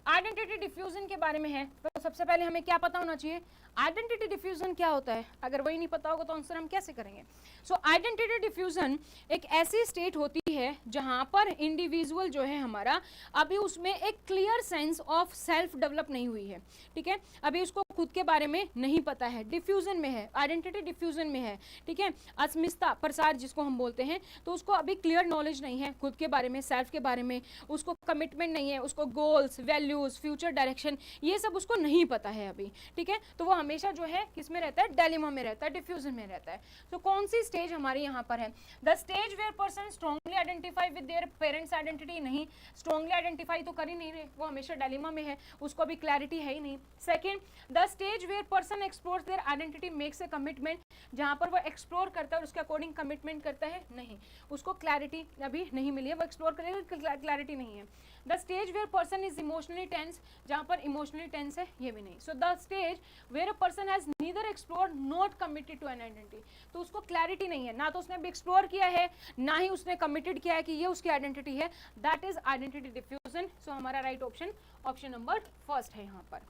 Identity diffusion के बारे में है, तो सबसे पहले हमें क्या पता होना चाहिए? आइडेंटिटी डिफ्यूजन क्या होता है? अगर वही नहीं पता होगा तो आंसर हम कैसे करेंगे? सो आइडेंटिटी डिफ्यूजन एक ऐसी स्टेट होती है जहां पर इंडिविजुअल जो है हमारा अभी उसमें एक clear sense of self develop नहीं हुई है, ठीक है, अभी उसको खुद के बारे में नहीं पता है, डिफ्यूजन में है, आइडेंटिटी डिफ्यूजन में है, ठीक है, अस्मिता प्रसार जिसको हम बोलते हैं, तो उसको अभी क्लियर नॉलेज नहीं है खुद के बारे में, सेल्फ के बारे में, उसको कमिटमेंट नहीं है, उसको गोल्स, वैल्यूज, फ्यूचर डायरेक्शन ये सब उसको नहीं पता है अभी, ठीक है, तो वो हमेशा जो है किस में रहता है? डायलेमा में रहता है, डिफ्यूजन में रहता है। तो कौन सी स्टेज हमारी यहाँ पर है? The stage where person strongly identify with their parents identity, नहीं, स्ट्रांगली आइडेंटिफाई तो कर ही नहीं रहे, वो हमेशा डायलेमा में है, उसको अभी क्लैरिटी है ही नहीं। Second, the stage where person explores their identity makes a commitment, जहाँ पर वो एक्सप्लोर करता है और उसके अकॉर्डिंग कमिटमेंट करता है, नहीं, उसको क्लैरिटी अभी नहीं मिली है, वो एक्सप्लोर करेगा, क्लैरिटी नहीं है। The stage where person is emotionally tense, जहाँ पर इमोशनली टेंस है, ये भी नहीं। So the stage where a person has neither explored not committed to an identity, तो उसको क्लैरिटी नहीं है, ना तो उसने भी एक्सप्लोर किया है ना ही उसने कमिटेड किया है कि ये उसकी आइडेंटिटी है, दैट इज आइडेंटिटी डिफ्यूजन। सो हमारा right option option number first है यहाँ पर।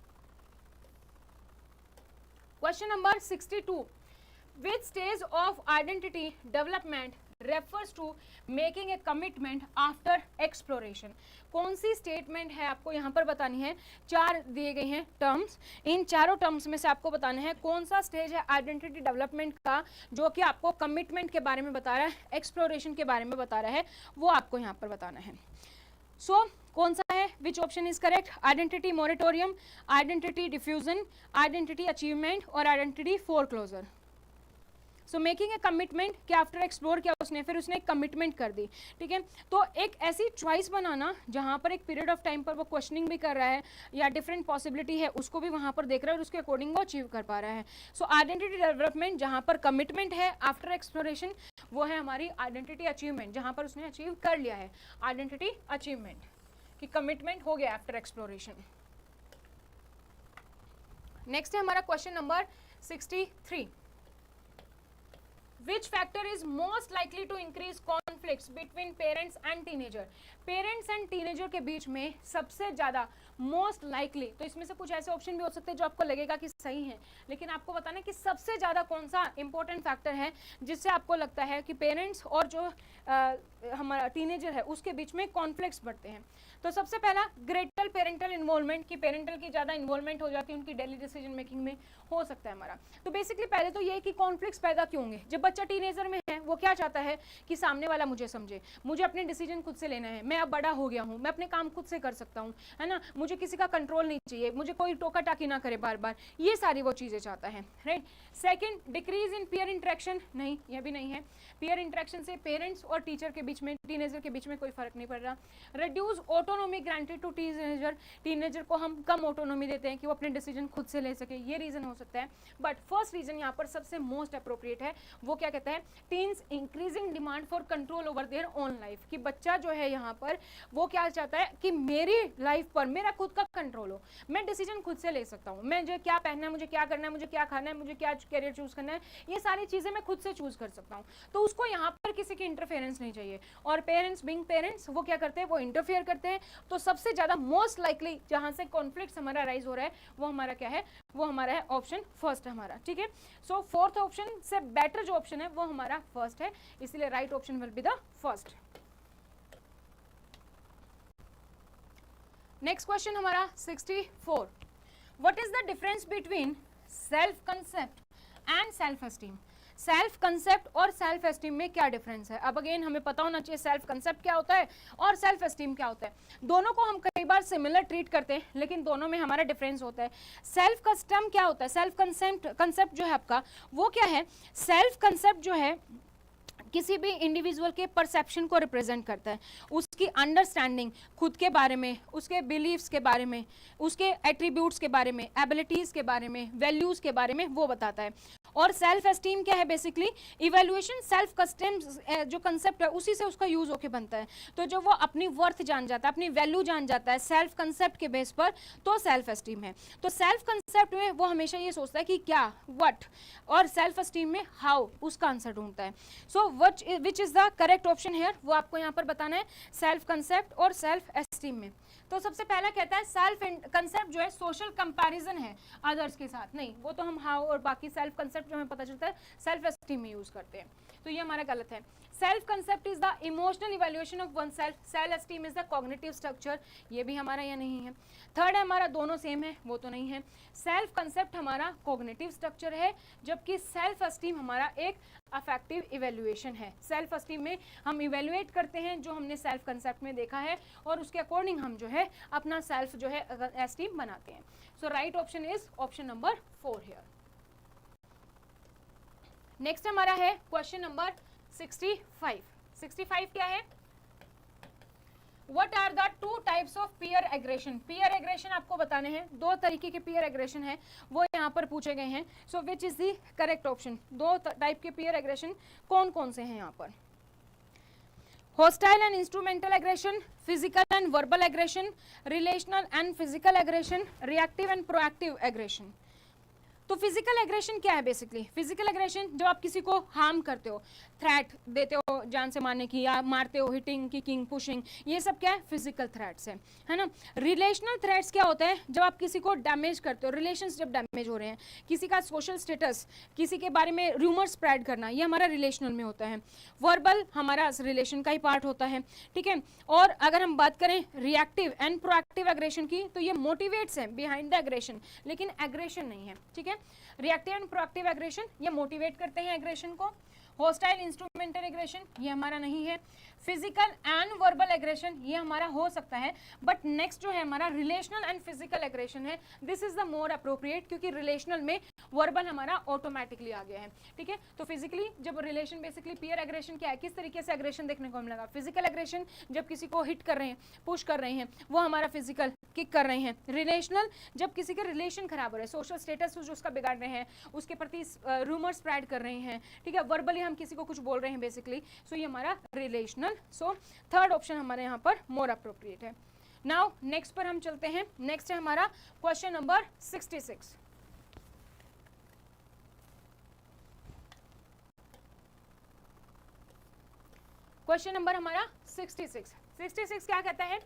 Question number 62, which stage of identity development refers to making a commitment after exploration? कौन सी स्टेटमेंट है आपको यहाँ पर बतानी है? चार दिए गए हैं टर्म्स, इन चारों टर्म्स में से आपको बताना है कौन सा स्टेज है आइडेंटिटी डेवलपमेंट का जो कि आपको कमिटमेंट के बारे में बता रहा है, एक्सप्लोरेशन के बारे में बता रहा है, वो आपको यहाँ पर बताना है। सो कौन सा है? Which option is correct? Identity moratorium, identity diffusion, identity achievement और identity foreclosure. So making a commitment कि आफ्टर एक्सप्लोर किया उसने, फिर उसने एक कमिटमेंट कर दी, ठीक है, तो एक ऐसी चॉइस बनाना जहाँ पर एक पीरियड ऑफ टाइम पर वो क्वेश्चनिंग भी कर रहा है या डिफरेंट पॉसिबिलिटी है उसको भी वहाँ पर देख रहा है और उसके अकॉर्डिंग वो अचीव कर पा रहा है। सो आइडेंटिटी डेवलपमेंट जहाँ पर कमिटमेंट है आफ्टर एक्सप्लोरेशन, वो है हमारी आइडेंटिटी अचीवमेंट, जहाँ पर उसने अचीव कर लिया है आइडेंटिटी अचीवमेंट कि कमिटमेंट हो गया आफ्टर एक्सप्लोरेशन। नेक्स्ट है हमारा question number 63, Which factor is most likely to increase conflicts between parents and teenager? Parents and teenager के बीच में सबसे ज़्यादा मोस्ट लाइकली, तो इसमें से कुछ ऐसे ऑप्शन भी हो सकते हैं जो आपको लगेगा कि सही है, लेकिन आपको बताना है कि सबसे ज़्यादा कौन सा इंपॉर्टेंट फैक्टर है जिससे आपको लगता है कि पेरेंट्स और जो हमारा टीनेजर है उसके बीच में कॉन्फ्लिक्ट्स बढ़ते हैं। तो सबसे पहला ग्रेटर पेरेंटल इन्वॉल्वमेंट, की पेरेंटल की ज़्यादा इन्वॉल्वमेंट हो जाती है उनकी डेली डिसीजन मेकिंग में, हो सकता है हमारा। तो बेसिकली पहले तो ये कि कॉन्फ्लिक्ट्स पैदा क्यों होंगे? जब बच्चा टीनेजर में है वो क्या चाहता है कि सामने वाला मुझे समझे, मुझे अपने डिसीजन खुद से लेना है, मैं अब बड़ा हो गया हूँ, मैं अपने काम खुद से कर सकता हूँ, है ना, मुझे किसी का कंट्रोल नहीं चाहिए, मुझे कोई टोका टाकी ना करे बार बार, ये सारी वो चीज़ें चाहता है, right. Second, decrease in peer interaction, नहीं, यह भी नहीं है, पीयर इंटरेक्शन से पेरेंट्स और टीचर के बीच में, टीनेजर के बीच में कोई फर्क नहीं पड़ रहा। Reduce autonomy granted to teenager, teenager को हम कम ऑटोनॉमी देते हैं कि वो अपने डिसीजन खुद से ले सके, ये रीजन हो सकता है। बट फर्स्ट रीजन यहाँ पर सबसे मोस्ट अप्रोप्रिएट है, वो क्या कहता है? Teens increasing demand for control over their own life, कि बच्चा जो है यहाँ पर वो क्या चाहता है कि मेरी लाइफ पर मेरा खुद का कंट्रोल हो, मैं डिसीजन खुद से ले सकता हूँ, मुझे क्या पहनना है, मुझे क्या करना है, मुझे क्या खाना है, मुझे क्या कैरियर चूज करना है, ये सारी चीजें मैं खुद से चूज कर सकता हूँ। तो उसको यहाँ पर किसी की इंटरफेरेंस नहीं चाहिए, और पेरेंट्स बिंग पेरेंट्स वो क्या करते हैं? वो इंटरफेयर करते हैं। तो सबसे ज्यादा मोस्ट लाइकली जहां से कॉन्फ्लिक्ट हमारा राइज हो रहा है वो हमारा क्या है? वो हमारा है ऑप्शन फर्स्ट हमारा, ठीक है। सो फोर्थ ऑप्शन से बेटर जो ऑप्शन है वो हमारा फर्स्ट है, इसलिए right option will be the first. Next question हमारा 64, what is the difference between self concept and self esteem? Self concept और सेल्फ एस्टीम में क्या डिफरेंस है? अब अगेन हमें पता होना चाहिए सेल्फ कंसेप्ट क्या होता है और सेल्फ एस्टीम क्या होता है। दोनों को हम कई बार सिमिलर ट्रीट करते हैं, लेकिन दोनों में हमारा डिफरेंस होता है। सेल्फ कस्टम क्या होता है? सेल्फ कंसेप्ट जो है आपका वो क्या है? सेल्फ कंसेप्ट जो है किसी भी इंडिविजुअल के परसेप्शन को रिप्रेजेंट करता है, उसकी अंडरस्टैंडिंग खुद के बारे में, उसके बिलीव्स के बारे में, उसके एट्रीब्यूट्स के बारे में, एबिलिटीज़ के बारे में, वैल्यूज़ के बारे में वो बताता है। और सेल्फ एस्टीम क्या है बेसिकली, इवेल्युएशन सेल्फ कस्टम जो कंसेप्ट है उसी से उसका यूज होके बनता है। तो जो वो अपनी वर्थ जान जाता है, अपनी वैल्यू जान जाता है सेल्फ कंसेप्ट के बेस पर, तो सेल्फ एस्टीम है। तो सेल्फ कंसेप्ट में वो हमेशा ये सोचता है कि क्या, व्हाट, और सेल्फ एस्टीम में हाउ, उसका आंसर ढूंढता है। So which is the correct option here, वो आपको यहाँ पर बताना है सेल्फ कंसेप्ट और सेल्फ एस्टीम में। तो सबसे पहला कहता है सेल्फ कंसेप्ट जो है सोशल कंपैरिजन है अदर्स के साथ, नहीं, वो तो हम हाउ और बाकी सेल्फ कंसेप्ट जो हमें पता चलता है सेल्फ एस्टीम में यूज करते हैं, तो ये हमारा गलत है। Self concept is the emotional evaluation of one self, self esteem is the cognitive structure, ये भी हमारा यह नहीं है। थर्ड है हमारा दोनों सेम है, वो तो नहीं है। सेल्फ कंसेप्ट हमारा कॉग्निटिव स्ट्रक्चर है, जबकि सेल्फ एस्टीम हमारा एक अफेक्टिव इवैल्यूएशन है। सेल्फ एस्टीम में हम इवैल्यूएट करते हैं जो हमने सेल्फ कंसेप्ट में देखा है, और उसके अकॉर्डिंग हम जो है अपना सेल्फ जो है एस्टीम बनाते हैं। So right option is option number 4 here. Next हमारा है क्वेश्चन नंबर 65। 65 क्या है, What are the two types of peer aggression? Peer aggression आपको बताने हैं, दो तरीके के peer aggression है वो यहाँ पर पूछे गए हैं। So which is the correct option? दो टाइप के peer aggression कौन कौन से हैं यहाँ पर? Hostile and instrumental aggression, physical and verbal aggression, relational and physical aggression, reactive and proactive aggression। तो फिजिकल एग्रेशन क्या है बेसिकली, फिजिकल एग्रेशन जब आप किसी को हार्म करते हो, थ्रेट देते हो जान से मारने की, या मारते हो, हिटिंग, किकिंग, पुशिंग, ये सब क्या है फिजिकल थ्रेट्स है ना। रिलेशनल थ्रेट्स क्या होता है, जब आप किसी को डैमेज करते हो, रिलेशंस जब डैमेज हो रहे हैं, किसी का सोशल स्टेटस, किसी के बारे में रूमर स्प्रेड करना, ये हमारा रिलेशनल में होता है। वर्बल हमारा रिलेशन का ही पार्ट होता है, ठीक है। और अगर हम बात करें रिएक्टिव एंड प्रोएक्टिव एग्रेशन की, तो ये मोटिवेट्स हैं बिहाइंड द एग्रेशन, लेकिन एग्रेशन नहीं है, ठीक है। रिएक्टिव एंड प्रोएक्टिव एग्रेशन ये मोटिवेट करते हैं एग्रेशन को। होस्टाइल इंस्ट्रूमेंटल एग्रेशन ये हमारा नहीं है। फिजिकल एंड वर्बल एग्रेशन ये हमारा हो सकता है, बट नेक्स्ट जो है हमारा रिलेशनल एंड फिजिकल एग्रेशन है, this is the more appropriate, क्योंकि रिलेशनल में वर्बल हमारा ऑटोमेटिकली आ गया है, ठीक है। तो फिजिकली जब रिलेशन बेसिकली पीयर एग्रेशन क्या है, किस तरीके से एग्रेशन देखने को मिलेगा, फिजिकल एग्रेशन जब किसी को हिट कर रहे हैं, पुश कर रहे हैं, वो हमारा फिजिकल किक कर रहे हैं। रिलेशनल जब किसी के रिलेशन खराब हो रहे हैं, सोशल स्टेटस जो उसका बिगाड़ रहे हैं, उसके प्रति रूमर स्प्रेड कर रहे हैं, ठीक है, वर्बली हम किसी को कुछ बोल रहे हैं बेसिकली, सो ये हमारा रिलेशनल। सो थर्ड ऑप्शन हमारे यहाँ पर मोर अप्रोप्रिएट है। नाउ नेक्स्ट पर हम चलते हैं। नेक्स्ट है हमारा क्वेश्चन नंबर 66। क्वेश्चन नंबर हमारा 66 क्या कहता है,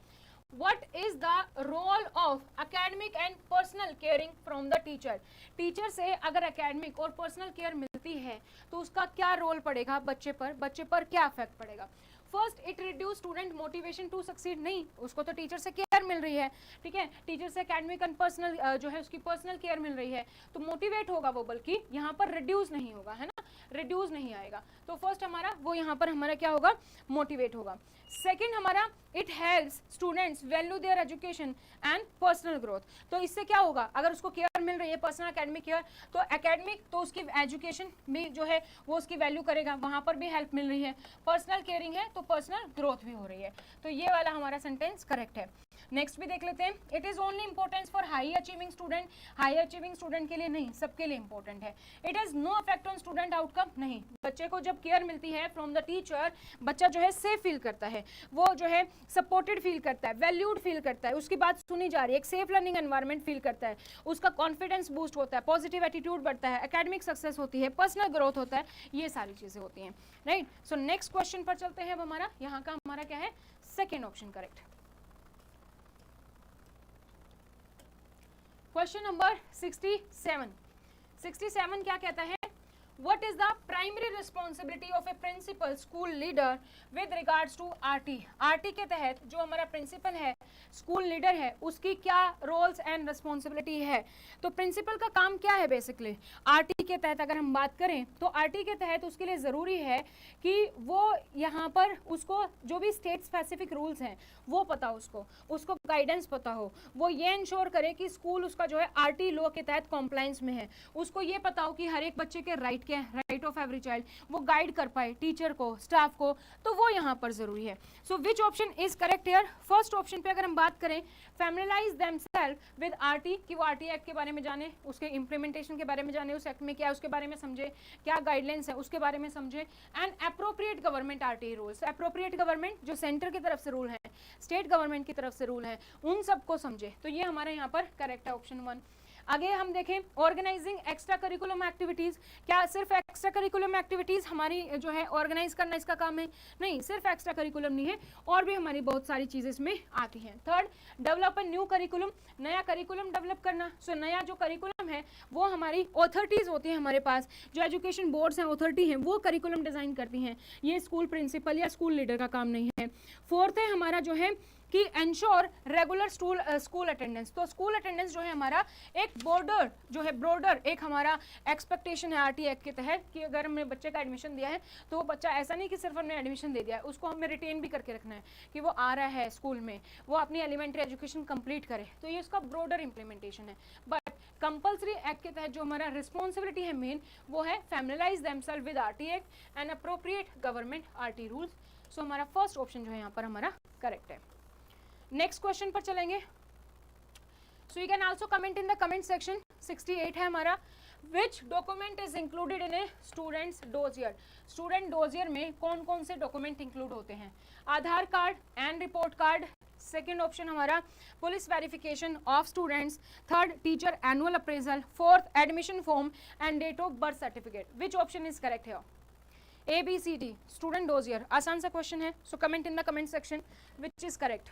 What is the role of academic and personal caring from the teacher? Teacher से अगर एकेडमिक और पर्सनल केयर मिलती है तो उसका क्या रोल पड़ेगा बच्चे पर क्या इफेक्ट पड़ेगा। First, it reduce student motivation to succeed, नहीं, उसको तो टीचर से केयर मिल रही है, ठीक है, टीचर से एकेडमिक एंड पर्सनल जो है उसकी पर्सनल केयर मिल रही है, तो मोटिवेट होगा वो, बल्कि यहाँ पर रिड्यूस नहीं होगा, है ना, रिड्यूस नहीं आएगा। तो फर्स्ट हमारा वो यहाँ पर हमारा क्या होगा, मोटिवेट होगा। सेकेंड हमारा it helps students value there education and personal growth, तो इससे क्या होगा, अगर उसको केयर मिल रही है पर्सनल एकेडमिक केयर, तो एकेडमिक तो उसकी एजुकेशन भी जो है वो उसकी वैल्यू करेगा, वहाँ पर भी हेल्प मिल रही है, पर्सनल केयरिंग है तो पर्सनल ग्रोथ भी हो रही है, तो ये वाला हमारा सेंटेंस करेक्ट है। नेक्स्ट भी देख लेते हैं। It is only importance for high achieving student, high achieving student के लिए नहीं, सबके लिए इंपॉर्टेंट है। It has no effect on student outcome, नहीं, बच्चे को जब केयर मिलती है फ्रॉम द टीचर, बच्चा जो है सेफ फील करता है, वो जो है सपोर्टेड फील करता है, वैल्यूड फील करता है, उसकी बात सुनी जा रही है, एक सेफ लर्निंग एनवायरनमेंट फील करता है, उसका कॉन्फिडेंस बूस्ट होता है, पॉजिटिव एटीट्यूड बढ़ता है, एकेडमिक सक्सेस होती है, पर्सनल ग्रोथ होता है, ये सारी चीजें होती हैं, राइट। सो नेक्स्ट क्वेश्चन पर चलते हैं। अब हमारा यहाँ का हमारा क्या है, second option correct. Question number 67 क्या कहता है, What is the primary responsibility of a principal school leader with regards to RT? RT के तहत जो हमारा प्रिंसिपल है, स्कूल लीडर है, उसकी क्या रोल्स एंड रिस्पॉन्सिबिलिटी है। तो प्रिंसिपल का काम क्या है बेसिकली, RT के तहत अगर हम बात करें तो RT के तहत उसके लिए ज़रूरी है कि वो यहाँ पर उसको जो भी स्टेट स्पेसिफिक रूल्स हैं वो पता हो, उसको गाइडेंस पता हो, वो ये इंश्योर करे कि स्कूल उसका जो है RT लॉ के तहत कॉम्प्लाइंस में है, उसको ये पता हो कि हर एक बच्चे के राइट क्या है, राइट ऑफ एवरी चाइल्ड, वो गाइड कर पाए टीचर को, स्टाफ को, तो वो यहाँ पर जरूरी है। So which option is correct here? First option पे अगर हम बात करें, फैमिलाइज देमसेल्फ विद आरटी, कि वो आरटी एक्ट के बारे में जाने, उसके इंप्लीमेंटेशन के बारे में जाने, उस एक्ट में क्या है उसके बारे में समझे, क्या गाइडलाइंस है उसके बारे में समझे, and appropriate government RT rules, appropriate government जो सेंटर की तरफ से रूल है, स्टेट गवर्नमेंट की तरफ से रूल है, उन सबको समझे। तो ये हमारे यहाँ पर करेक्ट है ऑप्शन 1। आगे हम देखें, ऑर्गेनाइजिंग एक्स्ट्रा करिकुलम एक्टिविटीज, क्या सिर्फ एक्स्ट्रा करिकुलम एक्टिविटीज हमारी जो है ऑर्गेनाइज करना इसका काम है? नहीं, सिर्फ एक्स्ट्रा करिकुलम नहीं है, और भी हमारी बहुत सारी चीजें इसमें आती हैं। Third, develop a new curriculum, नया करिकुलम डेवलप करना। सो नया जो करिकुलम है वो हमारी ऑथोरिटीज होती हैं हमारे पास, जो एजुकेशन बोर्ड्स हैं, अथॉरिटी हैं, वो करिकुलम डिजाइन करती हैं, ये स्कूल प्रिंसिपल या स्कूल लीडर का काम नहीं है। फोर्थ है हमारा जो है कि एंश्योर रेगुलर स्कूल अटेंडेंस। तो स्कूल अटेंडेंस जो है हमारा एक बॉर्डर जो है, ब्रॉडर एक हमारा एक्सपेक्टेशन है आरटी एक्ट के तहत, कि अगर हमने बच्चे का एडमिशन दिया है तो वो बच्चा ऐसा नहीं कि सिर्फ हमने एडमिशन दे दिया है, उसको हमें रिटेन भी करके रखना है कि वो आ रहा है स्कूल में, वो अपनी एलिमेंट्री एजुकेशन कंप्लीट करे। तो ये उसका ब्रॉडर इंप्लीमेंटेशन है। बट कंपल्सरी एक्ट के तहत जो हमारा रिस्पॉन्सिबिलिटी है मेन, वो है familiarise themselves with RT act and appropriate government RT rules. So हमारा फर्स्ट ऑप्शन जो है यहाँ पर हमारा करेक्ट है। नेक्स्ट क्वेश्चन पर चलेंगे। So you can also comment in the comment section. 68 है हमारा, which document is included in a students dossier. Student dossier में कौन कौन से डॉक्यूमेंट इंक्लूड होते हैं? Aadhaar card and report card. Second option हमारा police verification of students. Third, teacher annual appraisal. Fourth, admission form and date of birth certificate. Which option is correct है? A B C D, student dossier. आसान सा question है, so comment in the comment section which is correct.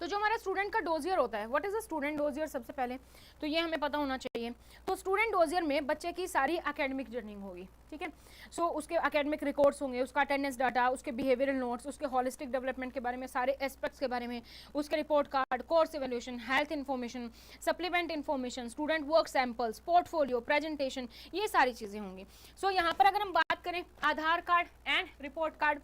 तो जो हमारा student का dossier होता है, what is a student dossier? सबसे पहले तो ये हमें पता होना चाहिए। तो स्टूडेंट डोजियर में बच्चे की सारी एकेडमिक जर्नी होगी, ठीक है। सो उसके एकेडमिक रिकॉर्ड्स होंगे, उसका अटेंडेंस डाटा, उसके बिहेवियरल नोट्स, उसके हॉलिस्टिक डेवलपमेंट के बारे में, सारे एस्पेक्ट्स के बारे में, उसके report card, course evaluation, health information, supplement information, student work samples, portfolio, presentation, ये सारी चीज़ें होंगी। सो यहाँ पर अगर हम बात करें आधार कार्ड एंड रिपोर्ट कार्ड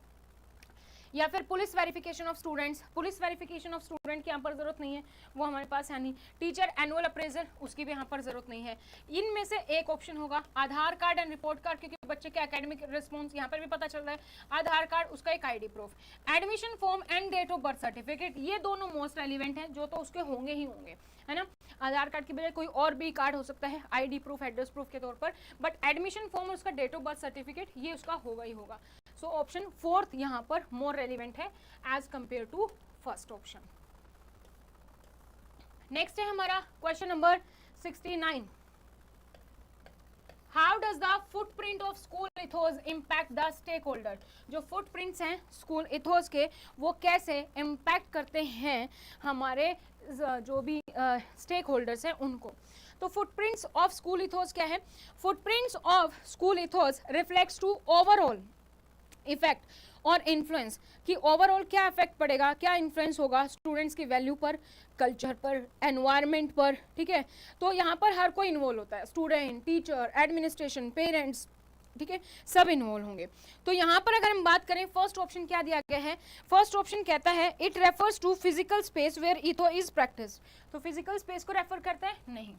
या फिर police verification of students, police verification of student की यहाँ पर जरूरत नहीं है, वो हमारे पास है नहीं। टीचर एनुअल अप्रेजल, उसकी भी यहाँ पर जरूरत नहीं है। इनमें से एक ऑप्शन होगा आधार कार्ड एंड रिपोर्ट कार्ड, क्योंकि बच्चे के एकेडमिक रिस्पॉन्स यहाँ पर भी पता चल रहा है। आधार कार्ड उसका एक ID proof, admission form and date of birth certificate, ये दोनों मोस्ट रेलिवेंट हैं, जो तो उसके होंगे ही होंगे, है ना। आधार कार्ड की बजाय कोई और भी कार्ड हो सकता है आईडी प्रूफ, एड्रेस प्रूफ के तौर पर, बट एडमिशन फॉर्म और उसका डेट ऑफ बर्थ सर्टिफिकेट ये उसका होगा ही होगा। सो ऑप्शन फोर्थ यहाँ पर मोर रेलिवेंट है as compare to first option. Next है हमारा question number 69। How does the footprint of school ethos impact the stakeholder. जो फुटप्रिंट्स हैं स्कूल इथोस के, वो कैसे इम्पैक्ट करते हैं हमारे जो भी स्टेक होल्डर्स हैं उनको। तो फुटप्रिंट्स ऑफ स्कूल इथोस क्या है? Footprints of school ethos reflects to overall effect और इन्फ्लुएंस, कि ओवरऑल क्या इफेक्ट पड़ेगा, क्या इन्फ्लुएंस होगा स्टूडेंट्स की वैल्यू पर, कल्चर पर, एनवायरनमेंट पर, ठीक है। तो यहाँ पर हर कोई इन्वॉल्व होता है, स्टूडेंट, टीचर, एडमिनिस्ट्रेशन, पेरेंट्स, ठीक है, सब इन्वॉल्व होंगे। तो यहाँ पर अगर हम बात करें, फर्स्ट ऑप्शन क्या दिया गया है? फर्स्ट ऑप्शन कहता है it refers to physical space where ethos is practice. तो फिजिकल स्पेस को रेफर करता है? नहीं।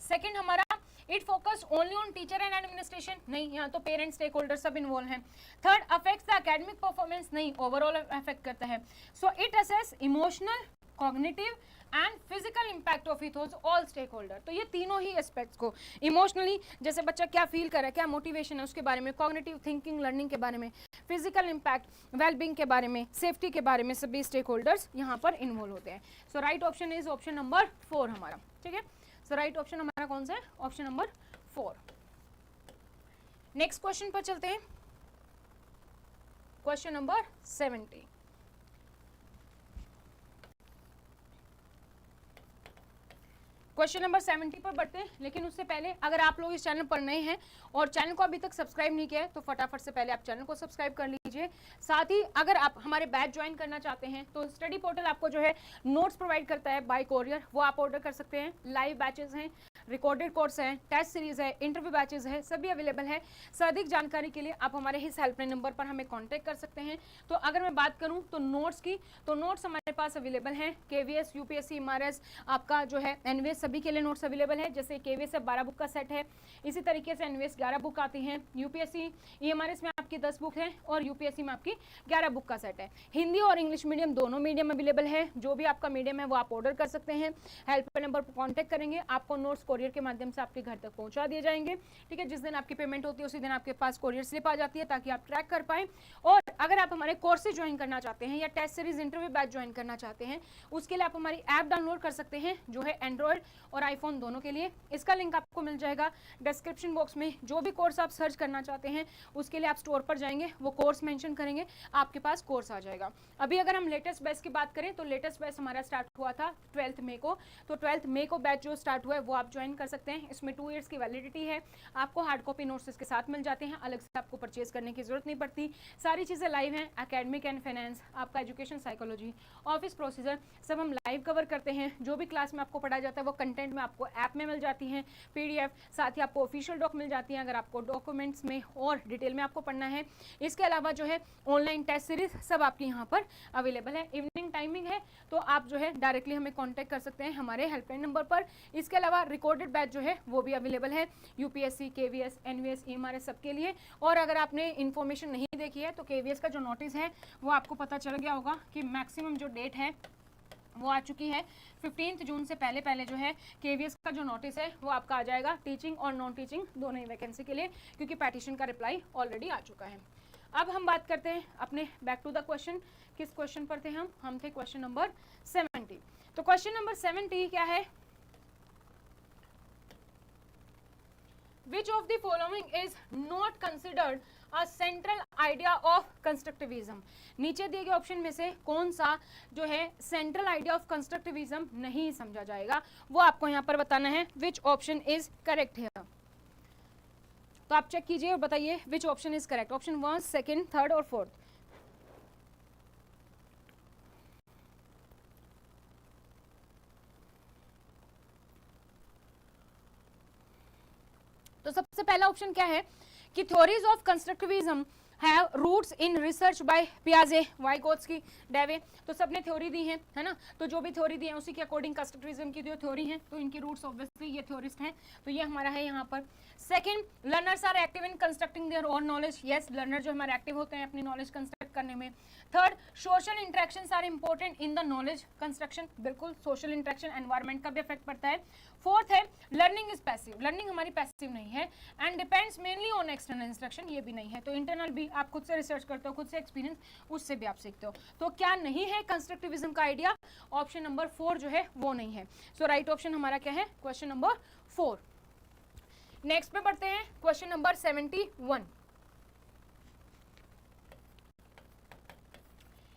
सेकेंड हमारा it focus only on teacher and administration, नहीं, यहाँ तो पेरेंट्स, स्टेक होल्डर सब इन्वॉल्व हैं। Third, affects the academic performance, नहीं, ओवरऑल अफेक्ट करता है। So it assess emotional, cognitive and physical impact of ethos all stakeholder. तो ये तीनों ही एस्पेक्ट्स को, इमोशनली जैसे बच्चा क्या फील कर रहा है, क्या मोटिवेशन है उसके बारे में, कॉग्निटिव थिंकिंग लर्निंग के बारे में, फिजिकल इम्पैक्ट, वेलबींग के बारे में, सेफ्टी के बारे में, सभी स्टेक होल्डर्स यहाँ पर इन्वॉल्व होते हैं। So right option is option number 4 हमारा, ठीक है। सो राइट ऑप्शन हमारा कौन सा है? Option number 4। नेक्स्ट क्वेश्चन पर चलते हैं, क्वेश्चन नंबर 70। क्वेश्चन नंबर 70 पर बढ़ते हैं, लेकिन उससे पहले अगर आप लोग इस चैनल पर नए हैं और चैनल को अभी तक सब्सक्राइब नहीं किया है तो फटाफट से पहले आप चैनल को सब्सक्राइब कर लीजिए। लीजिए। साथ ही अगर आप हमारे बैच ज्वाइन करना चाहते हैं तो स्टडी पोर्टल आपको जो है नोट्स प्रोवाइड करता है बाय कोरियर, वो आप ऑर्डर कर सकते हैं। लाइव बैचेस हैं, रिकॉर्डेड कोर्स है, टेस्ट सीरीज है, इंटरव्यू बैचेस है, सभी अवेलेबल है। अधिक जानकारी के लिए आप हमारे इस हेल्पलाइन नंबर पर हमें कांटेक्ट कर सकते हैं। तो अगर मैं बात करूं तो नोट्स की, तो नोट्स हमारे पास अवेलेबल हैं। केवीएस, यूपीएससी, एमआरएस, आपका जो है एनवीएस, सभी के लिए नोट्स अवेलेबल है। जैसे केवीएस से 12 बुक का सेट है, इसी तरीके से एनवीएस 11 बुक आती हैं। यूपीएससी एमआरएस में आपकी 10 बुक है और यूपीएससी में आपकी 11 बुक का सेट है। हिंदी और इंग्लिश मीडियम दोनों मीडियम अवेलेबल है। जो भी आपका मीडियम है वो आप ऑर्डर कर सकते हैं। हेल्पलाइन नंबर पर कॉन्टैक्ट करेंगे, आपको नोट्स कोरियर के माध्यम से आपके घर तक पहुंचा दिए जाएंगे। ठीक है, जिस दिन आपकी पेमेंट होती है उसी दिन आपके पास कोरियर स्लिप आ जाती है, ताकि आप ट्रैक कर पाएं। और अगर आप हमारे कोर्सेज ज्वाइन करना चाहते हैं या test series interview batch join करना चाहते हैं, उसके लिए आप हमारी ऐप डाउनलोड कर सकते हैं, जो है एंड्रॉयड और आईफोन दोनों के लिए। इसका लिंक आपको मिल जाएगा डिस्क्रिप्शन बॉक्स में। जो भी कोर्स आप सर्च करना चाहते हैं उसके लिए आप स्टोर पर जाएंगे, वो कोर्स मेंशन करेंगे, आपके पास कोर्स आ जाएगा। अभी अगर हम लेटेस्ट बैच की बात करें तो लेटेस्ट बैच हमारा स्टार्ट हुआ था 12 मई को। तो 12 मई को बैच जो स्टार्ट हुआ है वो आप ज्वाइन कर सकते हैं। इसमें 2 इयर्स की वैलिडिटी है। आपको हार्ड कॉपी नोट्स इसके साथ मिल जाते हैं, अलग से आपको परचेज करने की जरूरत नहीं पड़ती। सारी चीज़ें लाइव हैं, एकेडमिक एंड फाइनेंस, आपका एजुकेशन, साइकोलॉजी, ऑफिस प्रोसीजर, सब हम लाइव कवर करते हैं। जो भी क्लास में आपको पढ़ाया जाता है वो कंटेंट में आपको ऐप में मिल जाती हैं, पीडीएफ, साथ ही आपको ऑफिशियल डॉक मिल जाती हैं अगर आपको डॉक्यूमेंट्स में और डिटेल में आपको पढ़ना है। इसके अलावा जो है ऑनलाइन टेस्ट सीरीज सब आपके यहाँ पर अवेलेबल है। इवनिंग टाइमिंग है, तो आप जो है डायरेक्टली हमें कॉन्टैक्ट कर सकते हैं हमारे हेल्पलाइन नंबर पर। इसके अलावा रिकॉर्डेड बैच जो है वो भी अवेलेबल है, यूपीएससी, केवीएस, एनवीएस, एमआरएस सबके लिए। और अगर आपने इन्फॉर्मेशन नहीं देखी है तो केवीएस का जो नोटिस है वो आपको पता चल गया होगा कि मैक्सिमम जो डेट है वो आ चुकी है। 15 जून से पहले जो है केवीएस का जो नोटिस है वो आपका आ जाएगा, टीचिंग और नॉन टीचिंग दोनों ही वैकेंसी के लिए, क्योंकि पैटिशन का रिप्लाई ऑलरेडी आ चुका है। अब हम बात करते हैं अपने बैक टू द क्वेश्चन। किस क्वेश्चन पर थे हम थे क्वेश्चन नंबर 70। तो क्वेश्चन नंबर 70 क्या है? Which of the following is not considered a central idea of constructivism? नीचे दिए गए ऑप्शन में से कौन सा जो है सेंट्रल आइडिया ऑफ कंस्ट्रक्टिविज्म नहीं समझा जाएगा, वो आपको यहाँ पर बताना है। Which option is correct here? तो आप चेक कीजिए और बताइए which option is correct. Option 1, second, third और फोर्थ। तो सबसे पहला ऑप्शन क्या है कि theories of constructivism have roots in research by पियाजे, वाइगोत्स्की, डेवे। तो सबने थ्योरी दी है ना, तो जो भी थ्योरी दी है उसी के अकॉर्डिंग कंस्ट्रक्टिविज्म की जो थ्योरी है तो इनकी रूट्स ऑब्वियसली ये थ्योरिस्ट हैं, तो ये हमारा है यहाँ पर। Second, learners are active in constructing their own knowledge. Yes, learner जो हमारे एक्टिव होते हैं अपनी नॉलेज कंस्ट्रक्ट करने में। Third, social interactions are important in the knowledge construction. बिल्कुल, सोशल इंटरेक्शन एनवायरमेंट का भी इफेक्ट पड़ता है। फोर्थ है, लर्निंग इज पैसिव। लर्निंग हमारी पैसिव नहीं है and depends mainly on external instruction, ये भी नहीं है। तो इंटरनल भी आप खुद से रिसर्च करते हो, खुद से एक्सपीरियंस, उससे भी आप सीखते हो। तो क्या नहीं है कंस्ट्रक्टिविज्म का आइडिया? ऑप्शन नंबर 4 जो है वो नहीं है। सो राइट ऑप्शन हमारा क्या है? Question number 4। नेक्स्ट पे बढ़ते हैं, question number 71।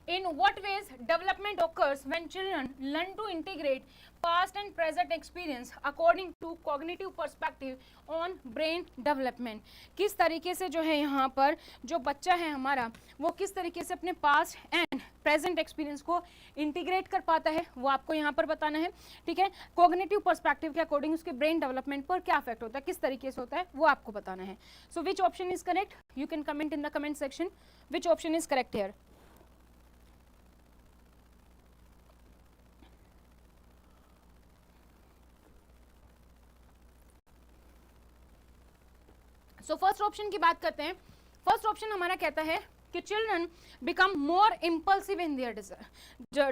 In what ways development occurs when children learn to integrate past and present experience according to cognitive perspective on brain development? किस तरीके से जो है यहाँ पर जो बच्चा है हमारा वो किस तरीके से अपने पास्ट एंड प्रेजेंट एक्सपीरियंस को इंटीग्रेट कर पाता है वो आपको यहाँ पर बताना है। ठीक है, कॉग्निटिव पर्सपेक्टिव के अकॉर्डिंग उसके ब्रेन डेवलपमेंट पर क्या इफेक्ट होता है, किस तरीके से होता है, वो आपको बताना है। So which option is correct? You can comment in the comment section which option is correct here. So first option की बात करते हैं। फर्स्ट ऑप्शन हमारा कहता है कि children become more impulsive in their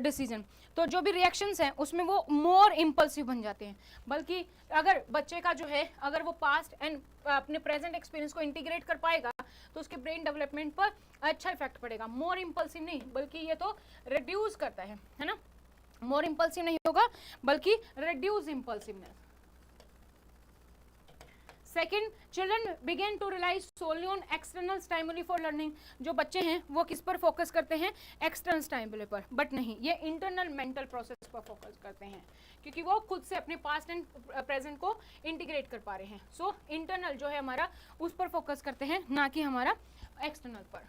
decision. तो जो भी रिएक्शंस हैं उसमें वो मोर इम्पल्सिव बन जाते हैं। बल्कि अगर बच्चे का जो है अगर वो पास्ट एंड अपने प्रेजेंट एक्सपीरियंस को इंटीग्रेट कर पाएगा तो उसके ब्रेन डेवलपमेंट पर अच्छा इफेक्ट पड़ेगा। मोर इम्पल्सिव नहीं बल्कि ये तो रिड्यूस करता है ना, मोर इम्पल्सिव नहीं होगा बल्कि reduce impulsiveness. Second, children begin to rely solely on external stimuli for learning. जो बच्चे हैं वो किस पर फोकस करते हैं? एक्सटर्नल स्टाइमुली पर, बट नहीं, ये इंटरनल मेंटल प्रोसेस पर फोकस करते हैं क्योंकि वो खुद से अपने पास्ट एंड प्रेजेंट को इंटीग्रेट कर पा रहे हैं। सो इंटरनल जो है हमारा उस पर फोकस करते हैं, ना कि हमारा एक्सटर्नल पर।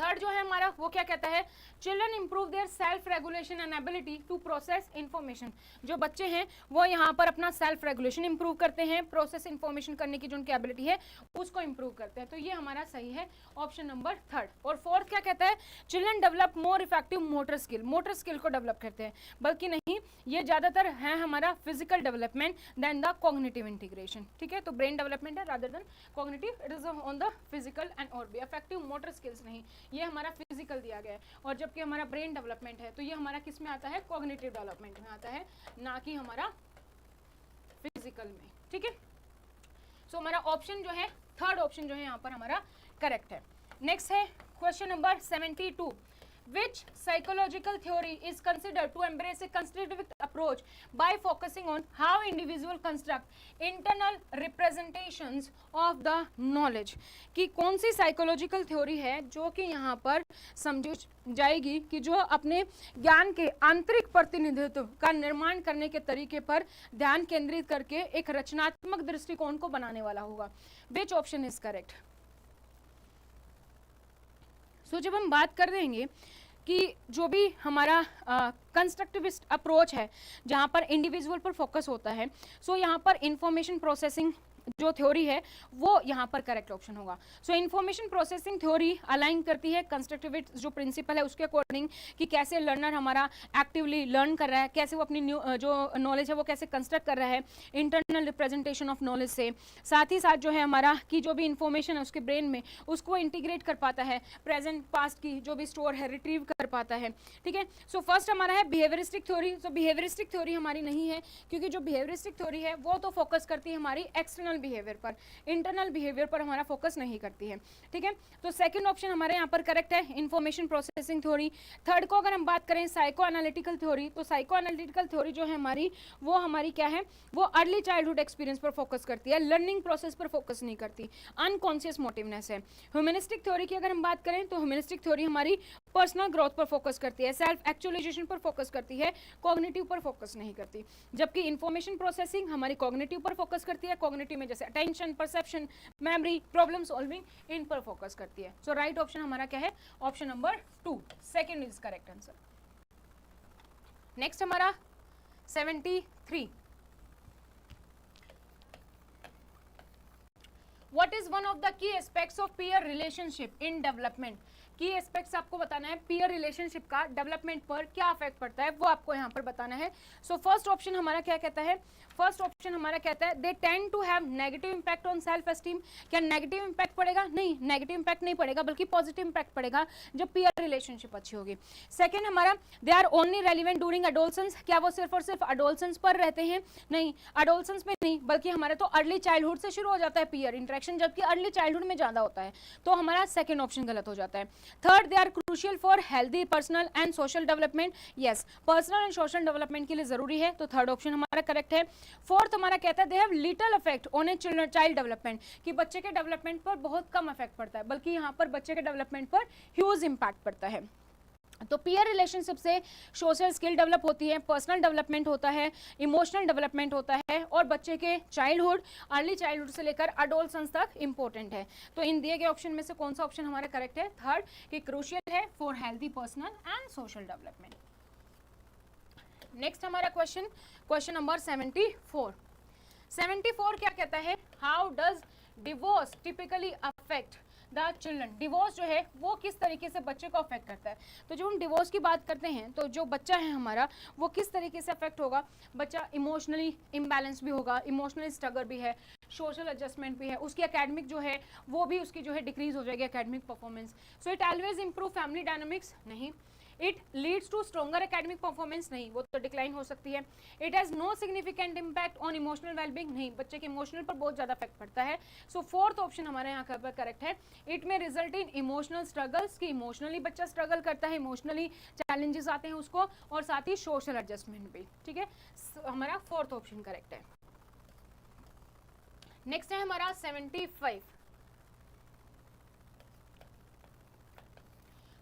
थर्ड जो है हमारा वो क्या कहता है, children improve their self regulation and ability to process information. जो बच्चे हैं वो यहाँ पर अपना सेल्फ रेगुलेशन इंप्रूव करते हैं, प्रोसेस इंफॉर्मेशन करने की जो उनकी एबिलिटी है उसको इंप्रूव करते हैं। तो ये हमारा सही है ऑप्शन नंबर थर्ड। और फोर्थ क्या कहता है, children develop more effective motor skill, motor skill को डेवलप करते हैं, बल्कि नहीं ये ज्यादातर है हमारा physical development than the cognitive integration. ठीक है, तो ब्रेन डेवलपमेंट है rather than cognitive, it is on the physical and और भी इफेक्टिव मोटर स्किल्स नहीं, ये हमारा फिजिकल दिया गया है। और जबकि हमारा ब्रेन डेवलपमेंट है तो ये हमारा किस में आता है, कॉग्निटिव डेवलपमेंट में आता है, ना कि हमारा फिजिकल में। ठीक है, सो हमारा ऑप्शन जो है थर्ड ऑप्शन जो है यहाँ पर हमारा करेक्ट है। नेक्स्ट है question number 72, which psychological theory is considered to embrace a constructivist approach by focusing on how individual construct internal representations of the knowledge। कि कौन सी साइकोलॉजिकल थ्योरी है जो कि यहाँ पर समझी जाएगी कि जो अपने ज्ञान के आंतरिक प्रतिनिधित्व का निर्माण करने के तरीके पर ध्यान केंद्रित करके एक रचनात्मक दृष्टिकोण को बनाने वाला होगा। which option is correct. So जब हम बात कर देंगे कि जो भी हमारा कंस्ट्रक्टिविस्ट अप्रोच है जहाँ पर इंडिविजुअल पर फोकस होता है, सो यहाँ पर इंफॉर्मेशन प्रोसेसिंग जो थ्योरी है वो यहाँ पर करेक्ट ऑप्शन होगा। सो इंफॉर्मेशन प्रोसेसिंग थ्योरी अलाइन करती है कंस्ट्रक्टिविस्ट जो प्रिंसिपल है उसके अकॉर्डिंग कि कैसे लर्नर हमारा एक्टिवली लर्न कर रहा है, कैसे वो अपनी जो नॉलेज है वो कैसे कंस्ट्रक्ट कर रहा है इंटरनल रिप्रेजेंटेशन ऑफ नॉलेज से। साथ ही साथ जो है हमारा कि जो भी इंफॉर्मेशन है उसके ब्रेन में उसको इंटीग्रेट कर पाता है, प्रेजेंट पास्ट की जो भी स्टोर है रिट्रीव कर पाता है। ठीक है, सो फर्स्ट हमारा है बिहेवियरिस्टिक थ्योरी। सो बिहेवियरिस्टिक थ्योरी हमारी नहीं है क्योंकि जो बिहेवियरिस्टिक थ्योरी है वो तो फोकस करती है हमारी एक्सटर्नल बिहेवियर पर, इंटरनल बिहेवियर पर हमारा फोकस नहीं करती है। ठीक है, तो सेकंड ऑप्शन हमारे यहाँ पर करेक्ट है, इंफॉर्मेशन प्रोसेसिंग थ्योरी। थर्ड को अगर हम बात करें साइको एनालिटिकल थ्योरी, तो साइको एनालिटिकल थ्योरी जो है हमारी वो हमारी क्या है, वो अर्ली चाइल्डहुड एक्सपीरियंस पर फोकस करती है, लर्निंग प्रोसेस पर फोकस नहीं करती, अनकॉन्शियस मोटिवनेस है। ह्यूमनिस्टिक थ्योरी की अगर हम बात करें तो ह्यूमनिस्टिक थ्योरी हमारी पर्सनल ग्रोथ पर फोकस करती है, सेल्फ एक्चुअलाइजेशन पर फोकस करती है, कॉग्निटिव पर फोकस नहीं करती। जबकि इंफॉर्मेशन प्रोसेसिंग हमारी कॉग्निटिव पर फोकस करती है, कॉग्निटिव में जैसे attention, perception, memory, problem solving, इन पर फोकस करती है। सो राइट ऑप्शन हमारा क्या है, option number 2, second is correct answer. Next हमारा 73, what is one of the key aspects of peer relationship in development. की एस्पेक्ट्स आपको बताना है पीयर रिलेशनशिप का डेवलपमेंट पर क्या अफेक्ट पड़ता है वो आपको यहाँ पर बताना है। सो फर्स्ट ऑप्शन हमारा क्या कहता है, फर्स्ट ऑप्शन हमारा कहता है they tend to have negative impact on self esteem. क्या नेगेटिव इंपैक्ट पड़ेगा? नहीं, नेगेटिव इंपैक्ट नहीं पड़ेगा बल्कि पॉजिटिव इंपैक्ट पड़ेगा जब पीयर रिलेशनशिप अच्छी होगी। सेकंड हमारा they are only relevant during adolescence. क्या वो सिर्फ और सिर्फ एडोलसेंस पर रहते हैं? नहीं, एडोलसेंस में नहीं बल्कि हमारा तो अर्ली चाइल्डहुड से शुरू हो जाता है पीयर इंटरेक्शन, जबकि अर्ली चाइल्डहुड में ज्यादा होता है, तो हमारा सेकंड ऑप्शन गलत हो जाता है। Third, they are crucial for healthy personal and social development. Yes, personal and social development के लिए जरूरी है, तो थर्ड ऑप्शन हमारा करेक्ट है। फोर्थ हमारा कहता है they have little effect on a child development, कि बच्चे के डेवलपमेंट पर बहुत कम इफेक्ट पड़ता है, बल्कि यहाँ पर बच्चे के डेवलपमेंट पर ह्यूज इंपैक्ट पड़ता है। तो पीयर रिलेशनशिप से सोशल स्किल डेवलप होती है, पर्सनल डेवलपमेंट होता है, इमोशनल डेवलपमेंट होता है, और बच्चे के चाइल्डहुड, अर्ली चाइल्डहुड से लेकर अडोलसेंस तक इंपॉर्टेंट है। तो इन दिए गए ऑप्शन में से कौन सा ऑप्शन हमारा करेक्ट है? थर्ड, कि क्रूशियल है for healthy personal and social development. Next हमारा क्वेश्चन, क्वेश्चन नंबर 74। 74 क्या कहता है, how does divorce typically affect the children. Divorce जो है वो किस तरीके से बच्चे को अफेक्ट करता है। तो जब हम डिवोर्स की बात करते हैं तो जो बच्चा है हमारा वो किस तरीके से अफेक्ट होगा, बच्चा इमोशनली इम्बैलेंस भी होगा, इमोशनली स्ट्रगल भी है, सोशल एडजस्टमेंट भी है, उसकी एकेडमिक जो है वो भी उसकी जो है डिक्रीज हो जाएगी academic performance. So it always improve family dynamics, नहीं। It leads to stronger academic performance, नहीं, वो तो डिक्लाइन हो सकती है। It has no significant impact on emotional wellbeing, नहीं, बच्चे के इमोशनल पर बहुत ज्यादा इफेक्ट पड़ता है। सो फोर्थ ऑप्शन हमारे यहाँ पर करेक्ट है। इट में रिजल्ट इन इमोशनल स्ट्रगल्स, कि इमोशनली बच्चा स्ट्रगल करता है, इमोशनली चैलेंजेस आते हैं उसको, और साथ ही सोशल एडजस्टमेंट भी। ठीक है, हमारा फोर्थ ऑप्शन करेक्ट है। नेक्स्ट है हमारा 75।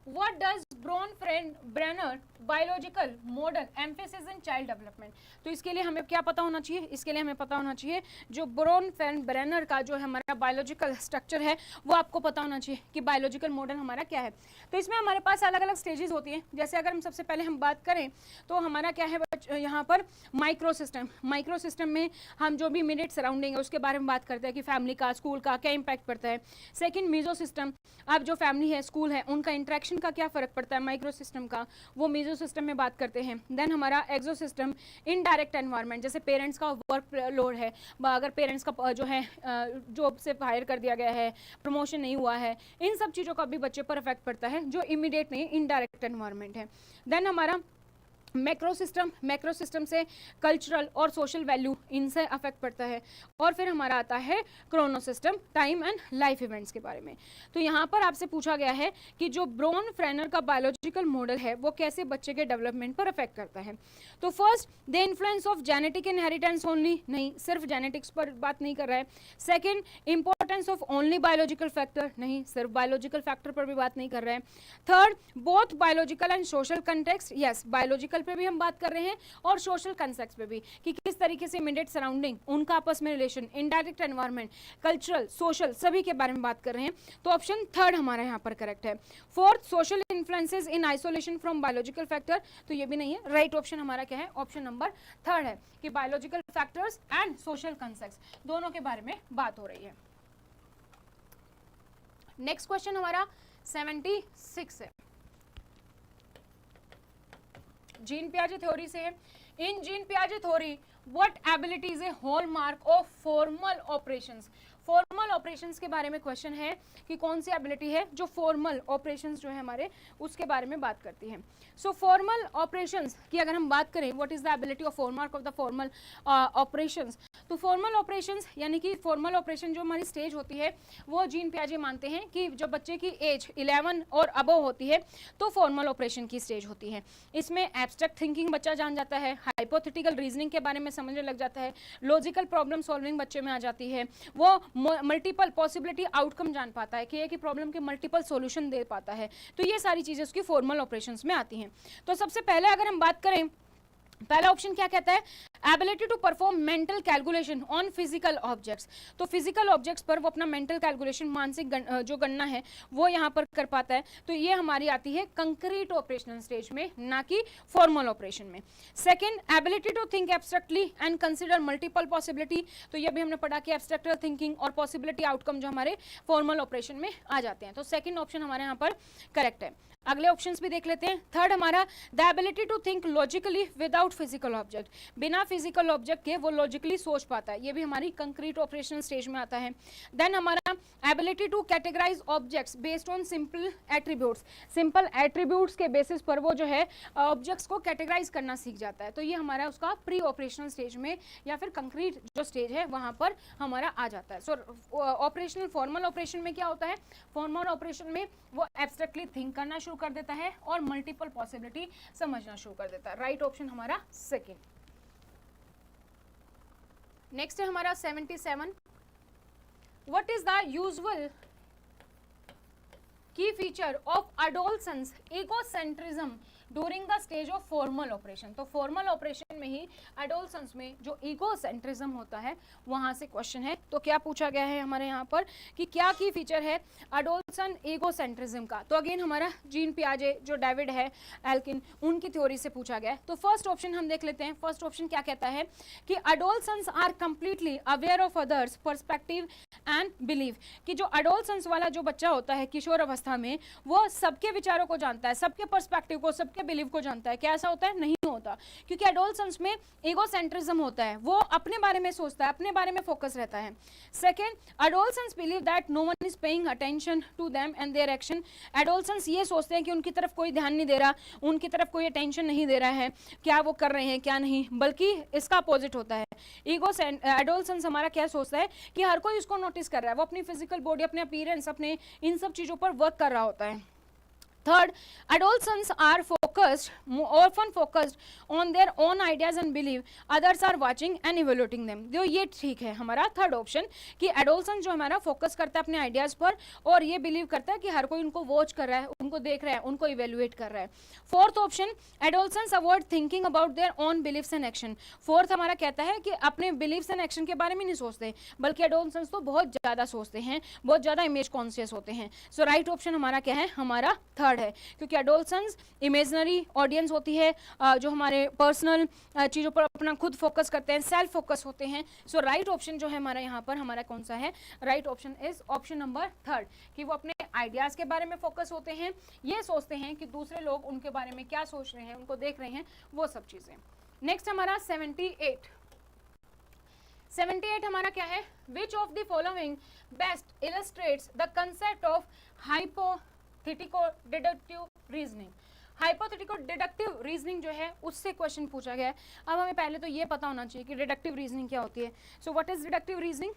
What does brown-brainer biological model emphasis in child development. तो इसके लिए हमें क्या पता होना चाहिए, इसके लिए हमें पता होना चाहिए जो ब्रोन-ब्रेनर का जो हमारा बायोलॉजिकल स्ट्रक्चर है वो आपको पता होना चाहिए कि बायोलॉजिकल मॉडल हमारा क्या है। तो इसमें हमारे पास अलग अलग स्टेजेस होती हैं। जैसे अगर हम सबसे पहले हम बात करें तो हमारा क्या है यहाँ पर माइक्रो सिस्टम। माइक्रो सिस्टम में हम जो भी इमीडिएट सराउंडिंग है उसके बारे में बात करते हैं कि फैमिली का, स्कूल का क्या इंपैक्ट पड़ता है। सेकंड मीजो सिस्टम, अब जो फैमिली है, स्कूल है, उनका इंटरेक्शन का क्या फर्क पड़ता है माइक्रो सिस्टम का, वो मीजो सिस्टम में बात करते हैं। देन हमारा एक्सो सिस्टम, इनडायरेक्ट एनवायरनमेंट, जैसे पेरेंट्स का वर्क लोड है, अगर पेरेंट्स का जो है जॉब से हायर कर दिया गया है, प्रमोशन नहीं हुआ है, इन सब चीज़ों का भी बच्चे पर इफेक्ट पड़ता है जो इमीडिएट नहीं, इनडायरेक्ट एनवायरनमेंट है। देन हमारा मैक्रो सिस्टम, मैक्रो सिस्टम से कल्चरल और सोशल वैल्यू, इनसे अफेक्ट पड़ता है। और फिर हमारा आता है Chrono system, time and life events के बारे में। तो यहाँ पर आपसे पूछा गया है कि जो ब्रोन-ब्रेनर का बायोलॉजिकल मॉडल है वो कैसे बच्चे के डेवलपमेंट पर अफेक्ट करता है। तो first, the influence of genetic inheritance only, नहीं, सिर्फ जेनेटिक्स पर बात नहीं कर रहा है। Second, importance of only biological factor, नहीं, सिर्फ बायोलॉजिकल फैक्टर पर भी बात नहीं कर रहे हैं। Third, both biological and social context, yes, biological पे भी हम बात कर रहे हैं और सोशल कंसेप्ट पे भी, कि किस तरीके से इमीडिएट सराउंडिंग, उनका आपस में relation, indirect environment, cultural, social, सभी के बारे में बात कर रहे हैं। तो ऑप्शन थर्ड हमारा यहाँ पर करेक्ट है। Fourth, social influences in isolation from biological factor, तो ये भी नहीं है। राइट ऑप्शन हमारा क्या है, ऑप्शन नंबर थर्ड है कि biological factors and social concept दोनों के बारे में बात हो रही है। नेक्स्ट क्वेश्चन हमारा 76 है, जीन पियाजे थ्योरी से है। इन जीन पियाजे theory what ability is a hallmark of formal operations. Formal operations के बारे में क्वेश्चन है कि कौन सी एबिलिटी है जो फॉर्मल ऑपरेशंस जो है हमारे उसके बारे में बात करती है। सो फॉर्मल ऑपरेशंस की अगर हम बात करें, what is the ability of hallmark of the formal operations, तो फॉर्मल ऑपरेशंस यानी कि फॉर्मल ऑपरेशन जो हमारी स्टेज होती है वो जीन पियाजे मानते हैं कि जब बच्चे की एज 11 और अबव होती है तो फॉर्मल ऑपरेशन की स्टेज होती है। इसमें एब्स्ट्रैक्ट थिंकिंग बच्चा जान जाता है, हाइपोथेटिकल रीजनिंग के बारे में समझने लग जाता है, लॉजिकल प्रॉब्लम सॉल्विंग बच्चे में आ जाती है, वो मल्टीपल पॉसिबिलिटी आउटकम जान पाता है कि एक ही प्रॉब्लम के मल्टीपल सॉल्यूशन दे पाता है। तो ये सारी चीज़ें उसकी फॉर्मल ऑपरेशंस में आती हैं। तो सबसे पहले अगर हम बात करें, पहला ऑप्शन क्या कहता है, ability to perform mental calculation on physical objects. तो फिजिकल ऑब्जेक्ट्स पर वो अपना मेंटल कैलकुलेशन, मानसिक जो गणना है वो यहाँ पर कर पाता है। तो ये हमारी आती है कंक्रीट ऑपरेशनल स्टेज में, ना कि फॉर्मल ऑपरेशन में। Second, ability to think abstractly and consider multiple possibility. तो ये भी हमने पढ़ा कि एब्स्ट्रैक्ट थिंकिंग और पॉसिबिलिटी आउटकम जो हमारे फॉर्मल ऑपरेशन में आ जाते हैं। तो सेकेंड ऑप्शन हमारे यहाँ पर करेक्ट है। अगले ऑप्शंस भी देख लेते हैं। थर्ड हमारा, the ability to think logically without physical object, बिना फिजिकल ऑब्जेक्ट के वो लॉजिकली सोच पाता है, ये भी हमारी कंक्रीट ऑपरेशनल स्टेज में आता है। देन हमारा ability to categorise objects based on simple attributes, simple attributes के बेसिस पर वो जो है ऑब्जेक्ट्स को कैटेगराइज करना सीख जाता है। तो ये हमारा उसका प्री ऑपरेशनल स्टेज में या फिर कंक्रीट जो स्टेज है वहाँ पर हमारा आ जाता है। सो ऑपरेशनल फॉर्मल ऑपरेशन में क्या होता है, फॉर्मल ऑपरेशन में वो एब्स्ट्रैक्टली थिंक करना शुरू कर देता है और मल्टीपल पॉसिबिलिटी समझना शुरू कर देता है। राइट ऑप्शन हमारा सेकंड। नेक्स्ट है हमारा 77, what is the usual key feature of adolescence egocentrism during the stage of formal operation. तो फॉर्मल ऑपरेशन में ही एडोलसेंस में जो ईगोसेंट्रिज्म होता है वहां से क्वेश्चन है। तो क्या पूछा गया है हमारे यहाँ पर कि क्या की फीचर है एडोलसन ईगोसेंट्रिज्म का। तो अगेन हमारा जीन पियाजे जो डेविड है एल्किन, उनकी थ्योरी से पूछा गया है। तो फर्स्ट ऑप्शन हम देख लेते हैं। फर्स्ट ऑप्शन क्या कहता है कि adolescents are completely aware of others perspective and believe, कि जो एडोलसेंस वाला जो बच्चा होता है किशोर अवस्था में, वो सबके विचारों को जानता है, सबके पर्सपेक्टिव को, सबके बिलीव को जानता है। क्या ऐसा होता है? नहीं होता, क्योंकि एडोलसेंस में ईगोसेंट्रिज्म होता है, वो अपने बारे में सोचता है, अपने बारे में फोकस रहता है। Second, adolescents believe that no one is paying attention to them and their action. Adolescents ये सोचते हैं कि उनकी तरफ कोई ध्यान नहीं दे रहा, उनकी तरफ कोई अटेंशन नहीं दे रहा है, क्या वो कर रहे हैं क्या नहीं, बल्कि इसका अपोजिट होता है। एडोलसेंस हमारा क्या सोचता है कि हर कोई उसको नोटिस कर रहा है, वो अपनी फिजिकल बॉडी, अपने अपीयरेंस, अपने इन सब चीज़ों पर वर्क कर रहा होता है। Third, adolescents are focused, often focused on their own ideas and belief. Others are watching and evaluating them. तो ये ठीक है हमारा थर्ड ऑप्शन कि adolescent जो हमारा फोकस करता है अपने आइडियाज पर और ये बिलीव करता है कि हर कोई उनको वॉच कर रहा है, उनको देख रहा है, उनको इवेल्युएट कर रहा है. Fourth option, adolescents avoid thinking about their own beliefs and action. Fourth हमारा कहता है कि अपने बिलीव्स एंड एक्शन के बारे में नहीं सोचते, बल्कि adolescents तो बहुत ज़्यादा सोचते हैं, बहुत ज़्यादा इमेज कॉन्शियस होते हैं. सो राइट ऑप्शन हमारा क्या है, हमारा थर्ड है, क्योंकि एडोल्सेंस इमेजनरी ऑडियंस होती है, जो हमारे पर्सनल चीज़ों पर अपना खुद फोकस करते हैं, सेल्फ फोकस होते हैं. सो राइट ऑप्शन जो है हमारा यहाँ पर हमारा कौन सा है, right option is option number third, कि वो अपने आइडियाज़ के बारे में फोकस होते हैं, ये सोचते हैं कि दूसरे लोग उनके बारे में क्या सोच रहे हैं, उनको देख रहे हैं, वो सब चीज़ें. नेक्स्ट हमारा 78 हमारा क्या है, which of the following best illustrates the concept of hypothetico deductive reasoning. Hypothetico deductive reasoning जो है उससे क्वेश्चन पूछा गया है. अब हमें पहले तो ये पता होना चाहिए कि डिडक्टिव रीजनिंग क्या होती है. So what is deductive reasoning.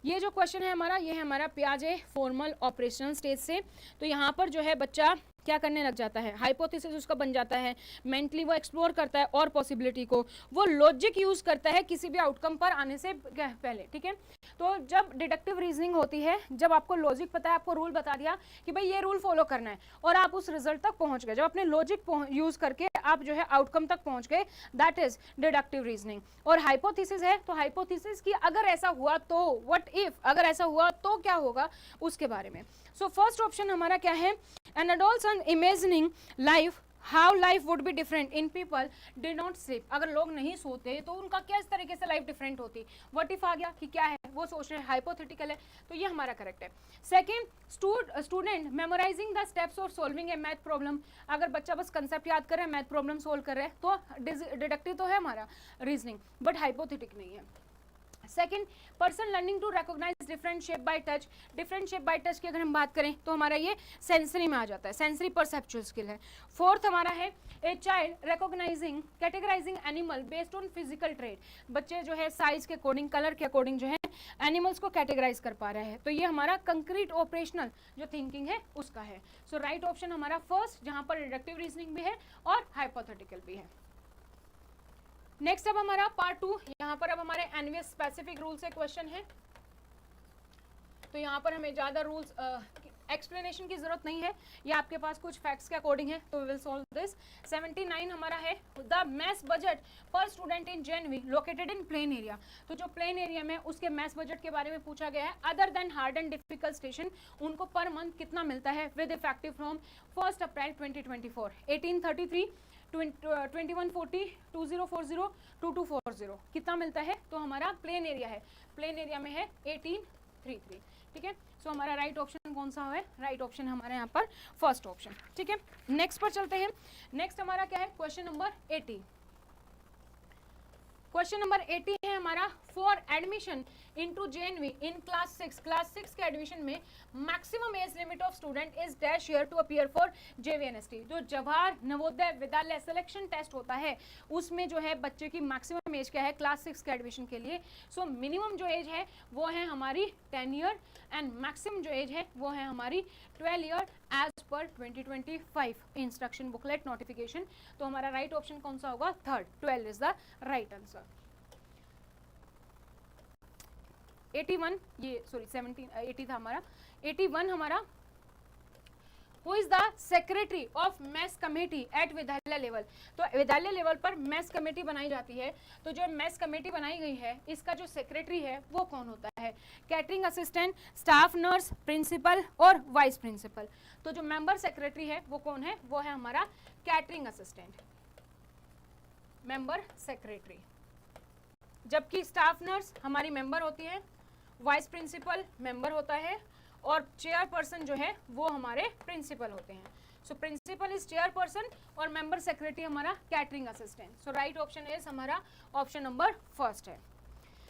ये जो क्वेश्चन है हमारा, ये है हमारा पियाजे फॉर्मल ऑपरेशनल स्टेज से. तो यहाँ पर जो है बच्चा क्या करने लग जाता है, हाइपोथेसिस उसका बन जाता है, मेंटली वो एक्सप्लोर करता है और पॉसिबिलिटी को, वो लॉजिक यूज करता है किसी भी आउटकम पर आने से पहले. ठीक है, तो जब डिडक्टिव रीजनिंग होती है, जब आपको लॉजिक पता है, आपको रूल बता दिया कि भाई ये रूल फॉलो करना है और आप उस रिजल्ट तक पहुंच गए, जब अपने लॉजिक यूज करके आप जो है आउटकम तक पहुंच गए, दैट इज डिडक्टिव रीजनिंग. और हाइपोथेसिस है, तो हाइपोथेसिस की अगर ऐसा हुआ तो, व्हाट इफ, अगर ऐसा हुआ तो क्या होगा, उसके बारे में. सो फर्स्ट ऑप्शन हमारा क्या है, N adolescent imagining life, how life would be different in people did not sleep. अगर लोग नहीं सोते तो उनका क्या इस तरीके से लाइफ डिफरेंट होती. व्हाट इफ आ गया कि क्या है, वो सोच रहे हैं, हाइपोथेटिकल है, तो ये हमारा करेक्ट है. Second, student memorising the steps और सॉल्विंग ए मैथ प्रॉब्लम. अगर बच्चा बस कंसेप्ट याद कर रहा है, मैथ प्रॉब्लम सोल्व कर रहा है, तो डिडक्टिव तो है हमारा रीजनिंग, बट हाइपोथेटिक नहीं है. Second, person learning to recognise different shape by touch. Different shape by touch की अगर हम बात करें तो हमारा ये सेंसरी में आ जाता है, सेंसरी परसेप्चुअल स्किल है. फोर्थ हमारा है a child recognising categorising animal based on physical trait. बच्चे जो है साइज के अकॉर्डिंग, कलर के अकॉर्डिंग जो है एनिमल्स को कैटेगराइज कर पा रहे हैं, तो ये हमारा कंक्रीट ऑपरेशनल जो थिंकिंग है उसका है. सो राइट ऑप्शन हमारा फर्स्ट, जहां पर डिडक्टिव रीजनिंग भी है और हाइपोथेटिकल भी है. नेक्स्ट अब हमारा पार्ट 2. यहाँ पर अब हमारे एनवीएस स्पेसिफिक रूल से क्वेश्चन है, तो यहाँ पर हमें ज़्यादा रूल्स एक्सप्लेनेशन की जरूरत नहीं है, ये आपके पास कुछ फैक्ट्स के अकॉर्डिंग है, तो वी विल सॉल्व दिस. 79 हमारा है, द मैथ्स बजट पर student in JNV located in plain area. तो जो प्लेन एरिया में उसके मैथ्स बजट के बारे में पूछा गया है, other than hard and difficult station, उनको पर मंथ कितना मिलता है विद इफेक्टिव फ्रॉम 1 अप्रैल 2024. 1833, 2140, 2040, 2240 कितना मिलता है, तो हमारा प्लेन एरिया है, प्लेन एरिया में है 1833. ठीक है, सो हमारा राइट ऑप्शन कौन सा है, राइट ऑप्शन हमारे यहाँ पर फर्स्ट ऑप्शन. ठीक है, नेक्स्ट पर चलते हैं. नेक्स्ट हमारा क्या है, क्वेश्चन नंबर 80. क्वेश्चन नंबर 80 है हमारा, for admission into JNV in class 6. Class 6 के एडमिशन में maximum age limit of student is dash year to appear for JVNST. जो जवाहर नवोदय विद्यालय सिलेक्शन टेस्ट होता है, उसमें जो है बच्चे की मैक्सिमम एज क्या है क्लास 6 के एडमिशन के लिए. सो मिनिमम जो एज है वो है हमारी 10 ईयर एंड मैक्सिमम जो एज है वो है हमारी 12 year as per 2025 instruction booklet notification. तो हमारा राइट ऑप्शन कौन सा होगा, third, 12 is the right answer. 81, ये सॉरी 80 था हमारा. 81 हमारा, who is the secretary of maths committee at विद्यालय लेवल. तो विद्यालय लेवल पर मैथ्स कमेटी बनाई जाती है, तो जो मैथ्स कमेटी बनाई गई है इसका जो सेक्रेटरी है वो कौन होता है, catering assistant, staff nurse, principal और वाइस प्रिंसिपल. तो जो मेंबर सेक्रेटरी है वो कौन है, वो है हमारा कैटरिंग असिस्टेंट, मेंबर सेक्रेटरी. जबकि स्टाफ नर्स हमारी मेंबर होती है, वाइस प्रिंसिपल मेंबर होता है और चेयरपर्सन जो है वो हमारे प्रिंसिपल होते हैं. सो प्रिंसिपल इज चेयरपर्सन और मेंबर सेक्रेटरी हमारा catering assistant. So right option is हमारा ऑप्शन नंबर फर्स्ट है.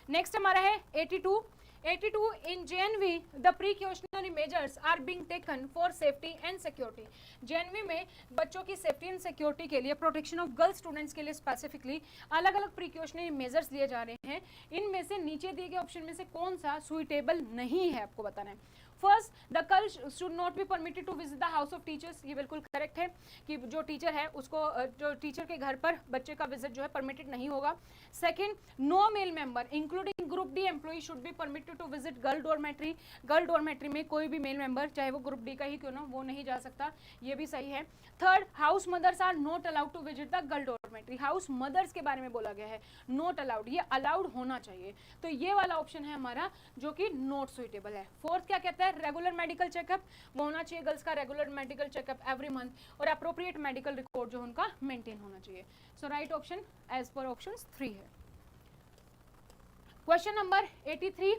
नेक्स्ट हमारा है 82. 82 in JNV the pre cautional precautionary measures are being taken for safety and security. JNV में बच्चों की safety and security के लिए, प्रोटेक्शन ऑफ गर्ल्स स्टूडेंट्स के लिए स्पेसिफिकली अलग अलग प्रिकॉशनरी मेजर्स दिए जा रहे हैं। इनमें से नीचे दिए गए ऑप्शन में से कौन सा सुइटेबल नहीं है आपको बताना है। First, the girl should not be permitted to visit the house of teachers. ये बिल्कुल करेक्ट है कि जो टीचर है उसको, जो टीचर के घर पर बच्चे का विजिट जो है परमिटेड नहीं होगा। Second, no male member including group D employee should be permitted to visit girl dormitory. Girl dormitory में कोई भी मेल मेंबर, चाहे वो ग्रुप डी का ही क्यों ना, वो नहीं जा सकता, ये भी सही है। Third, house mothers are not allowed to visit the girl dormitory. House mothers के बारे में बोला गया है, नॉट अलाउड, ये अलाउड होना चाहिए, तो ये वाला ऑप्शन है हमारा जो कि नॉट सुइटेबल है। फोर्थ क्या कहता है, रेगुलर मेडिकल चेकअप, वो होना चाहिए गर्ल्स का regular medical checkup every month, और अप्रोप्रिएट मेडिकल रिकॉर्ड जो उनका मेंटेन होना चाहिए। सो राइट ऑप्शन एज पर ऑप्शन 3 है। Question number 83,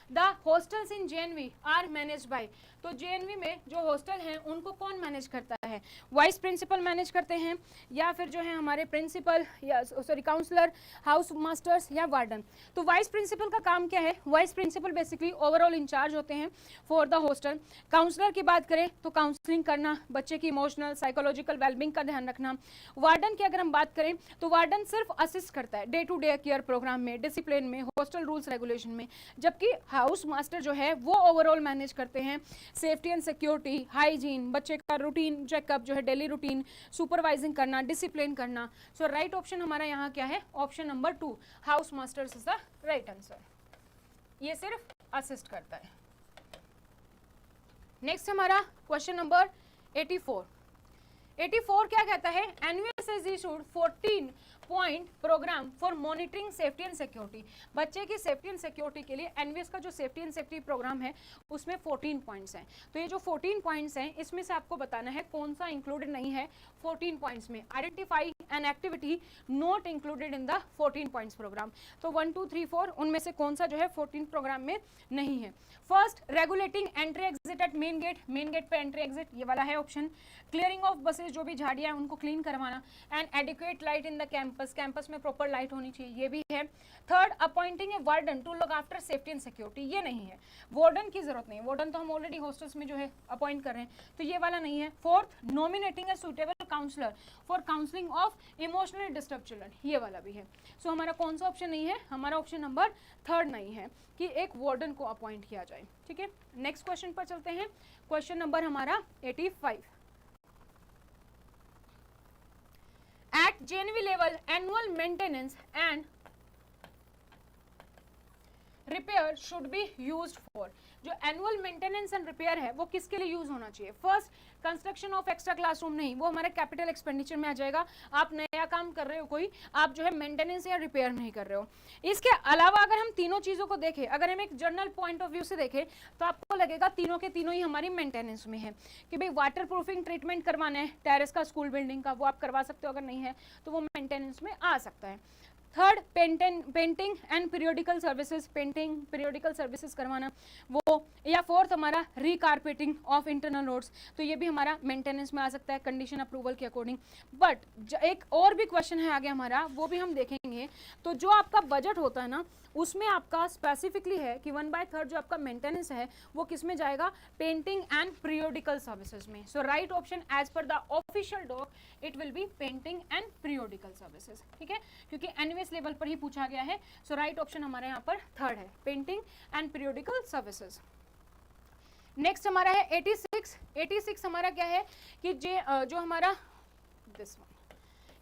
the hostels in JNV are manage by. तो जेएनवी में जो हॉस्टल हैं उनको कौन मैनेज करता है? वाइस प्रिंसिपल मैनेज करते हैं, या फिर जो है हमारे प्रिंसिपल, या सॉरी काउंसलर, हाउस मास्टर्स, या वार्डन। तो वाइस प्रिंसिपल का काम क्या है? Vice principal basically overall incharge होते हैं फॉर द हॉस्टल। काउंसलर की बात करें तो काउंसलिंग करना, बच्चे की इमोशनल साइकोलॉजिकल वेलबींग का ध्यान रखना। वार्डन की अगर हम बात करें तो वार्डन सिर्फ असिस्ट करता है day to day care programme में, डिसिप्लिन में, हॉस्टल रूल्स रेगुलेशन में, जबकि हाउस मास्टर जो है वो ओवरऑल मैनेज करते हैं सेफ्टी एंड सिक्योरिटी, हाइजीन, बच्चे का रूटीन चेकअप जो है, डेली रूटीन, सुपरवाइजिंग करना, डिसिप्लिन करना। सो राइट ऑप्शन हमारा यहाँ क्या है? Option number 2, house masters is the right answer. ये सिर्फ असिस्ट करता है। नेक्स्ट हमारा क्वेश्चन नंबर 84। 84 क्या कहता है? NVS has issued 14 point programme for monitoring safety and security. बच्चे की सेफ्टी एंड सिक्योरिटी के लिए एनवीएस का जो सेफ्टी एंड सेफ्टी प्रोग्राम है उसमें 14 पॉइंट्स हैं। तो ये जो 14 पॉइंट्स हैं इसमें से आपको बताना है कौन सा इंक्लूडेड नहीं है 14 पॉइंट्स में। Identify an activity not included in the 14 points programme. तो 1 2 3 4 उनमें से कौन सा जो है 14 प्रोग्राम में नहीं है? First, regulating entry exit at main gate, main gate पे एंट्री एग्जिट, ये वाला है ऑप्शन। क्लियरिंग ऑफ बसेस, जो भी झाड़ियां हैं उनको क्लीन करवाना। And adequate light in the campus, campus में प्रॉपर लाइट होनी चाहिए, ये भी है। Third, appointing a warden to look after safety and security, ये नहीं है, वार्डन की जरूरत नहीं, वार्डन तो हम ऑलरेडी हॉस्टल्स में जो है अपॉइंट कर रहे हैं, तो ये वाला नहीं है। Fourth, nominating a suitable counsellor for counselling of emotionally disturb children, ये वाला भी है। सो हमारा कौन सा ऑप्शन नहीं है? हमारा ऑप्शन नंबर 3 नहीं है कि एक वार्डन को अपॉइंट किया जाए। ठीक है, नेक्स्ट क्वेश्चन पर चलते हैं। क्वेश्चन नंबर हमारा 85। At JNV level, annual maintenance and repair should be used for। जो एनुअल मेंटेनेंस एंड रिपेयर है वो किसके लिए यूज होना चाहिए? First, construction of extra classroom नहीं, वो हमारे कैपिटल एक्सपेंडिचर में आ जाएगा। आप नया काम कर रहे हो कोई, आप जो है मेंटेनेंस या रिपेयर नहीं कर रहे हो। इसके अलावा अगर हम तीनों चीजों को देखें, अगर हम एक जनरल पॉइंट ऑफ व्यू से देखें तो आपको लगेगा तीनों के तीनों ही हमारी मेंटेनेंस में है कि भाई वाटर प्रूफिंग ट्रीटमेंट करवाना है टेरेस का, स्कूल बिल्डिंग का, वो आप करवा सकते हो, अगर नहीं है तो वो मेंटेनेंस में आ सकता है। Third, painting and periodical services, painting periodical services करवाना वो। या फोर्थ हमारा रीकारपेटिंग ऑफ इंटरनल रोड्स, तो ये भी हमारा मेंटेनेंस में आ सकता है कंडीशन अप्रूवल के अकॉर्डिंग। बट एक और भी क्वेश्चन है आगे हमारा, वो भी हम देखेंगे। तो जो आपका बजट होता है ना उसमें आपका स्पेसिफिकली है कि 1/3 जो आपका मेंटेनेंस है वो किस में जाएगा? पेंटिंग एंड पीरियोडिकल सर्विसेज में। सो राइट ऑप्शन एज पर the official doc it will be painting and periodical services. ठीक है, क्योंकि एनवीएस लेवल पर ही पूछा गया है। सो राइट ऑप्शन हमारे यहाँ पर 3 है, painting and periodical services. Next हमारा है 86। 86 हमारा क्या है कि जो हमारा this one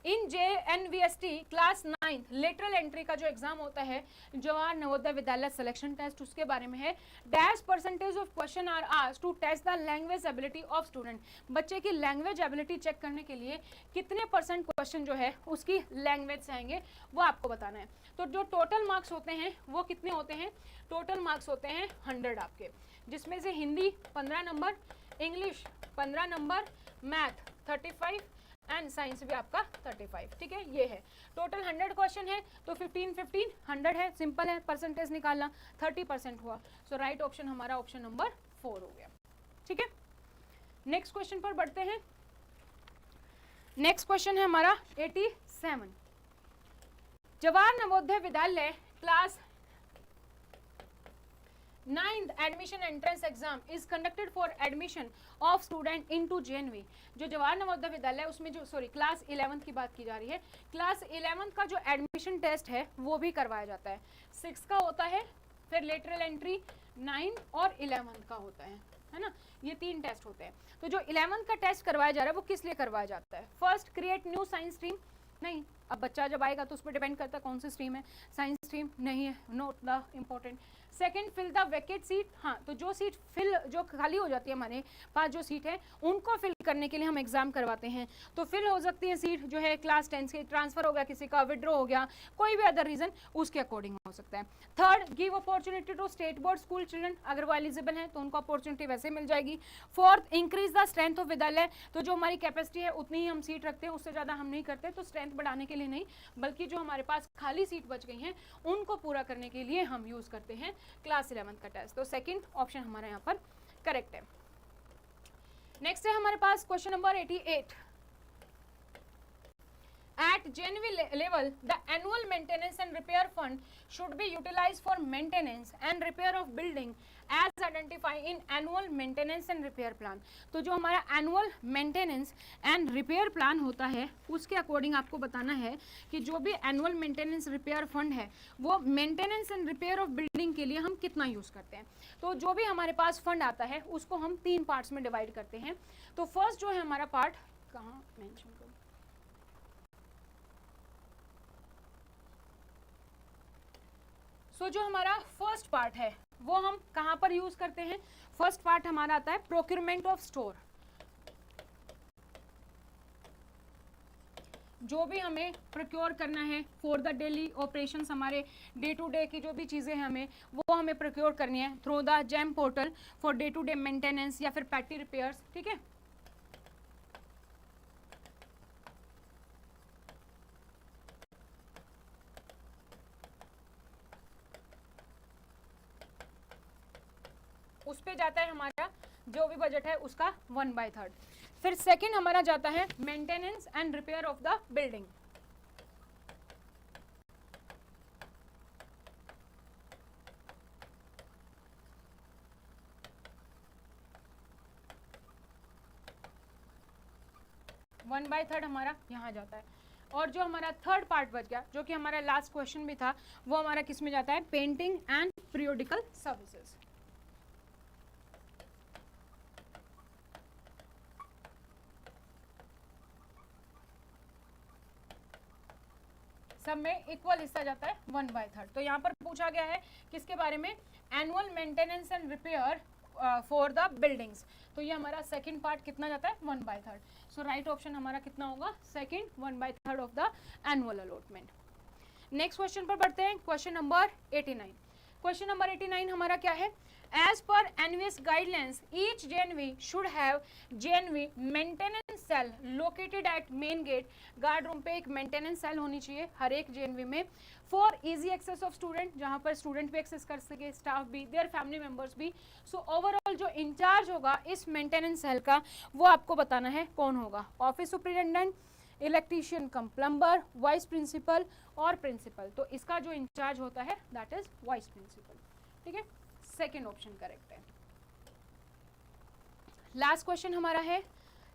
in JNVST class 9 lateral entry का जो एग्जाम होता है जवाहर नवोदय विद्यालय सिलेक्शन टेस्ट, उसके बारे में है। Dash percentage of question are asked to test the language ability of student. बच्चे की लैंग्वेज एबिलिटी चेक करने के लिए कितने % क्वेश्चन जो है उसकी लैंग्वेज से आएंगे वो आपको बताना है। तो जो टोटल मार्क्स होते हैं वो कितने होते हैं? टोटल मार्क्स होते हैं 100 आपके, जिसमें से Hindi 15 number, English 15 number, math 35 and science भी आपका 35। ठीक है, ये है टोटल 100 क्वेश्चन है, तो 15 15 100 है, सिंपल है, परसेंटेज निकालना, 30% हुआ। सो राइट ऑप्शन हमारा ऑप्शन नंबर 4 हो गया। ठीक है, नेक्स्ट क्वेश्चन पर बढ़ते हैं। नेक्स्ट क्वेश्चन है हमारा 87। Jawahar Navodaya Vidyalaya class 9th admission entrance exam is conducted for admission of student into JNV. जो जवाहर नवोदय विद्यालय उसमें जो क्लास 11th की बात की जा रही है, क्लास 11th का जो एडमिशन टेस्ट है वो भी करवाया जाता है। 6 का होता है, फिर लेटरल एंट्री 9 और 11th का होता है ना, ये 3 टेस्ट होते हैं। तो जो 11th का टेस्ट करवाया जा रहा है वो किस लिए करवाया जाता है? First, create new science stream. नहीं, अब बच्चा जब आएगा तो उस पर डिपेंड करता है कौन सी स्ट्रीम है, साइंस स्ट्रीम नहीं है, note the important. Second, fill the vacant seat. हाँ, तो जो सीट फिल जो खाली हो जाती है हमारे पास जो सीट है उनको फिल करने के लिए हम एग्जाम करवाते हैं। तो फिल हो सकती है सीट जो है क्लास 10 के, ट्रांसफर हो गया किसी का, विड्रॉ हो गया, कोई भी अदर रीजन, उसके अकॉर्डिंग हो सकता है। Third, give opportunity to state board school children, अगर वो एलिजिबल हैं तो उनको अपॉर्चुनिटी वैसे मिल जाएगी। Fourth, increase the strength of विद्यालय। तो जो हमारी कैपेसिटी है उतनी ही हम सीट रखते हैं, उससे ज़्यादा हम नहीं करते, तो स्ट्रेंथ बढ़ाने के लिए नहीं, बल्कि जो हमारे पास खाली सीट बच गई हैं उनको पूरा करने के लिए हम यूज़ करते हैं क्लास 11th का टेस्ट। तो सेकंड ऑप्शन हमारा यहाँ पर करेक्ट है। नेक्स्ट है हमारे पास question number 88। At JNV level, the annual maintenance and repair fund should be utilized for maintenance and repair of building as identified in annual maintenance and repair plan। तो जो हमारा annual maintenance and repair plan होता है उसके according आपको बताना है कि जो भी annual maintenance repair fund है वो maintenance and repair of building के लिए हम कितना यूज़ करते हैं। तो जो भी हमारे पास फंड आता है उसको हम 3 पार्ट्स में डिवाइड करते हैं। तो फर्स्ट जो है हमारा पार्ट, कहाँ मेंशन करूँ, जो हमारा फर्स्ट पार्ट है वो हम कहां पर यूज करते हैं? फर्स्ट पार्ट हमारा आता है प्रोक्यूरमेंट ऑफ स्टोर। जो भी हमें प्रोक्योर करना है फॉर द डेली ऑपरेशंस, हमारे डे टू डे की जो भी चीज़ें हैं वो हमें प्रोक्योर करनी है through the GeM portal for day to day maintenance या फिर पैटी रिपेयर्स। ठीक है, उस पे जाता है हमारा जो भी बजट है उसका 1/3। फिर सेकंड हमारा जाता है maintenance and repair of the building. One by third हमारा यहाँ जाता है। और जो हमारा थर्ड पार्ट बच गया जो कि हमारा लास्ट क्वेश्चन भी था वो हमारा किस में जाता है? Painting and periodical services. सब में इक्वल हिस्सा जाता है 1/3। तो यहाँ पर पूछा गया है किसके बारे में? Annual maintenance and repair for the buildings. तो ये हमारा सेकंड पार्ट कितना जाता है? 1/3। सो राइट ऑप्शन हमारा कितना होगा? Second, 1/3 of the annual allotment. Next question पर बढ़ते हैं, क्वेश्चन नंबर 89। क्वेश्चन नंबर 89 हमारा क्या है? As per NVS guidelines, each JNV should have JNV maintenance cell located at main gate। Guard room पे एक मेंटेनेंस सेल होनी चाहिए हर एक JNV में for easy access of student, जहाँ पर स्टूडेंट भी एक्सेस कर सके, स्टाफ भी, देयर फैमिली मेंबर्स भी। सो ओवरऑल जो इंचार्ज होगा इस मेंटेनेंस सेल का वो आपको बताना है कौन होगा। ऑफिस सुपरिटेंडेंट, इलेक्ट्रीशियन कम प्लम्बर, वाइस प्रिंसिपल और प्रिंसिपल। तो इसका जो इंचार्ज होता है दैट इज वाइस प्रिंसिपल। ठीक है, सेकेंड ऑप्शन करेक्ट है। लास्ट क्वेश्चन हमारा है,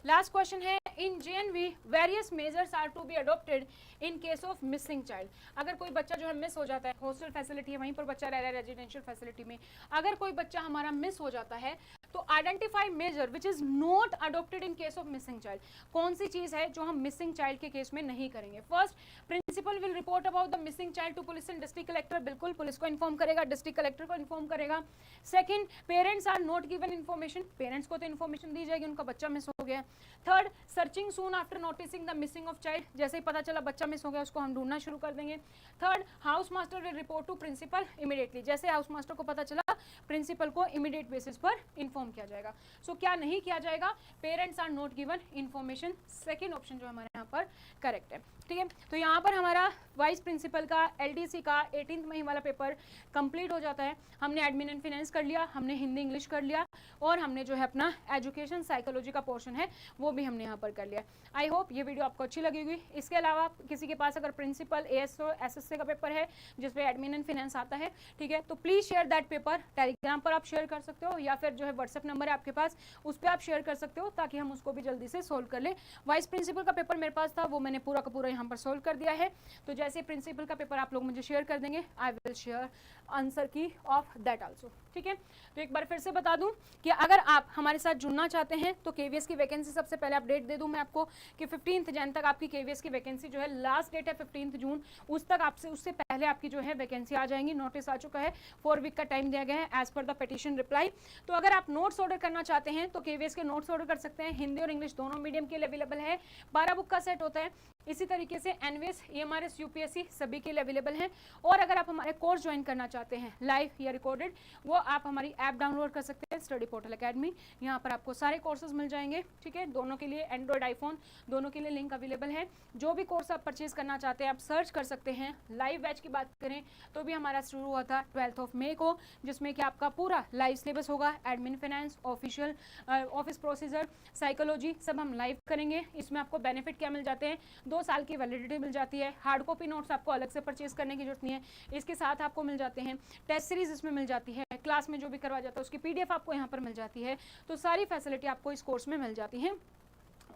लास्ट क्वेश्चन है in JNV various measures are to be adopted in case of missing child. अगर कोई बच्चा जो है मिस हो जाता है, हॉस्टल फैसिलिटी है वहीं पर बच्चा रह रहा है रेजिडेंशियल फैसिलिटी में, अगर कोई बच्चा हमारा मिस हो जाता है तो identify major which is not adopted in case of missing child. कौन सी चीज है जो हम मिसिंग चाइल्ड के केस में नहीं करेंगे? First, principal will report about the missing child to police and district collector. बिल्कुल पुलिस को इन्फॉर्म करेगा, डिस्ट्रिक्ट कलेक्टर को इन्फॉर्म करेगा। Second, parents are not given information. Parents को तो इन्फॉर्मेशन दी जाएगी उनका बच्चा मिस हो गया। Third, searching soon after noticing the missing of child. जैसे ही पता चला बच्चा मिस हो गया उसको हम ढूंढना शुरू कर देंगे। Third, house master will report to principal immediately. जैसे हाउस मास्टर को पता चला प्रिंसिपल को इमीडिएट बेसिस पर इन्फॉर्म किया जाएगा। सो क्या नहीं किया जाएगा? Parents are not given information. Second option जो हमारे यहाँ पर करेक्ट है, ठीक है। तो यहाँ पर हमारा वाइस प्रिंसिपल का LDC का 18th मई वाला पेपर कंप्लीट हो जाता है। हमने एडमिन एंड फाइनेंस कर लिया, हमने हिंदी इंग्लिश कर लिया, और हमने जो है अपना एजुकेशन साइकोलॉजी का पोर्शन है वो भी हमने यहाँ पर कर लिया। आई होप ये वीडियो आपको अच्छी लगी होगी। इसके अलावा किसी के पास अगर प्रिंसिपल ASO SSC का पेपर है जिसपे एडमिन एंड फाइनेंस आता है, ठीक है, तो please share that paper. Telegram पर आप शेयर कर सकते हो, या फिर जो है व्हाट्सएप नंबर है आपके पास, उस पर आप शेयर कर सकते हो, ताकि हम उसको भी जल्दी से सोल्व कर ले। वाइस प्रिंसिपल का पेपर मेरे पास था, वो मैंने पूरा का पूरा यहाँ पर सोल्व कर दिया है। तो जैसे प्रिंसिपल का पेपर आप लोग मुझे शेयर कर देंगे, आई विल शेयर आंसर की ऑफ दैट आल्सो, ठीक है। तो एक बार फिर से बता दूं कि अगर आप हमारे साथ जुड़ना चाहते हैं तो KVS की वैकेंसी सबसे पहले अपडेट दे दूं मैं आपको कि 15 जन तक आपकी KVS की वैकेंसी जो है, लास्ट डेट है 15 जून, उस तक आपसे उससे पहले आपकी जो है वैकेंसी आ जाएंगी। नोटिस आ चुका है, 4 वीक का टाइम दिया गया है एज पर द पिटीशन रिप्लाई। तो अगर आप नोट्स ऑर्डर करना चाहते हैं तो KVS के नोट्स ऑर्डर कर सकते हैं, हिंदी और इंग्लिश दोनों मीडियम के लिए अवेलेबल है। 12 बुक का सेट होता है। इसी तरीके से NVS EMRS UPSC सभी के लिए अवेलेबल है। और अगर आप हमारे कोर्स ज्वाइन करना चाहते हैं लाइव या रिकॉर्डेड, वो आप हमारी ऐप डाउनलोड कर सकते हैं, स्टडी पोर्टल अकेडमी। यहाँ पर आपको सारे कोर्सेज मिल जाएंगे, ठीक है। दोनों के लिए एंड्रॉयड आईफोन दोनों के लिए लिंक अवेलेबल है। जो भी कोर्स आप परचेज करना चाहते हैं आप सर्च कर सकते हैं। लाइव बैच की बात करें तो भी हमारा शुरू हुआ था 12 मई को, जिसमें कि आपका पूरा लाइव सिलेबस होगा। Admin finance, official office procedure, psychology सब हम लाइव करेंगे। इसमें आपको बेनिफिट क्या मिल जाते हैं, 2 साल की वैलिडिटी मिल जाती है। हार्ड कॉपी नोट्स आपको अलग से परचेज करने की जरूरत नहीं है, इसके साथ आपको मिल जाते हैं। टेस्ट सीरीज इसमें मिल जाती है, क्लास में जो भी करवाया जाता है उसकी PDF आपको यहाँ पर मिल जाती है। तो सारी फैसिलिटी आपको इस कोर्स में मिल जाती है।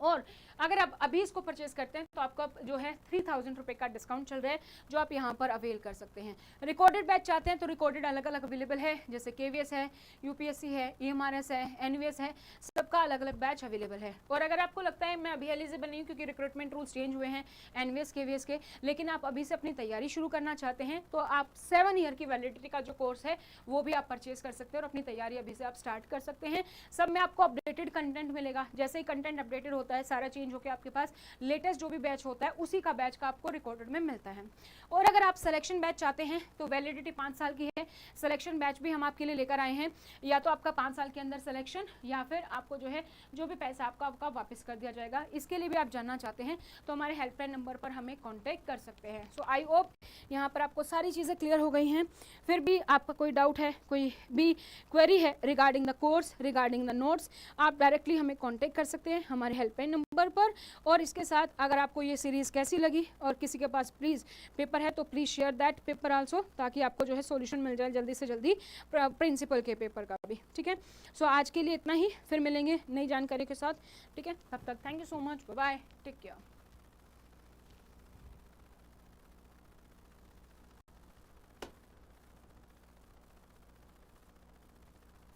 और अगर आप अभी इसको परचेज करते हैं तो आपका जो है 3000 रुपये का डिस्काउंट चल रहा है, जो आप यहाँ पर अवेल कर सकते हैं। रिकॉर्डेड बैच चाहते हैं तो रिकॉर्डेड अलग अलग अवेलेबल है, जैसे KVS है, UPSC है, EMRS है, NVS है, सबका अलग अलग बैच अवेलेबल है। और अगर आपको लगता है मैं अभी एलिजिबल नहीं हूँ क्योंकि रिक्रूटमेंट रूल्स चेंज हुए हैं NVS KVS के, लेकिन आप अभी से अपनी तैयारी शुरू करना चाहते हैं, तो आप 7 ईयर की वैलिडिटी का जो कोर्स है वो भी आप परचेज कर सकते हैं और अपनी तैयारी अभी से आप स्टार्ट कर सकते हैं। सब में आपको अपडेटेड कंटेंट मिलेगा। जैसे ही कंटेंट अपडेटेड होता है, सारा चेंज होकर आपके पास लेटेस्ट जो भी बैच होता है उसी का बैच का आपको रिकॉर्डेड में मिलता है। और अगर आप सिलेक्शन बैच चाहते हैं तो वैलिडिटी 5 साल की है। सिलेक्शन बैच भी हम आपके लिए लेकर आए हैं, या तो आपका 5 साल के अंदर सिलेक्शन, या फिर आपको जो है जो भी पैसा आपका वापस कर दिया जाएगा। इसके लिए भी आप जानना चाहते हैं तो हमारे हेल्पलाइन नंबर पर हमें कॉन्टैक्ट कर सकते हैं। सो आई होप यहाँ पर आपको सारी चीज़ें क्लियर हो गई हैं। फिर भी आपका कोई डाउट है, कोई भी क्वेरी है regarding the course, regarding the notes, आप डायरेक्टली हमें कॉन्टैक्ट कर सकते हैं हमारे हेल्पलाइन नंबर पर। और इसके साथ अगर आपको ये सीरीज़ कैसी लगी और किसी के पास प्लीज़ पेपर है तो please share that paper also, ताकि आपको जो है सॉल्यूशन मिल जाए जल्दी से जल्दी प्रिंसिपल के पेपर का भी, ठीक है। सो आज के लिए इतना ही, फिर मिलेंगे नई जानकारी के साथ, ठीक है। तब तक thank you so much, bye bye, take care.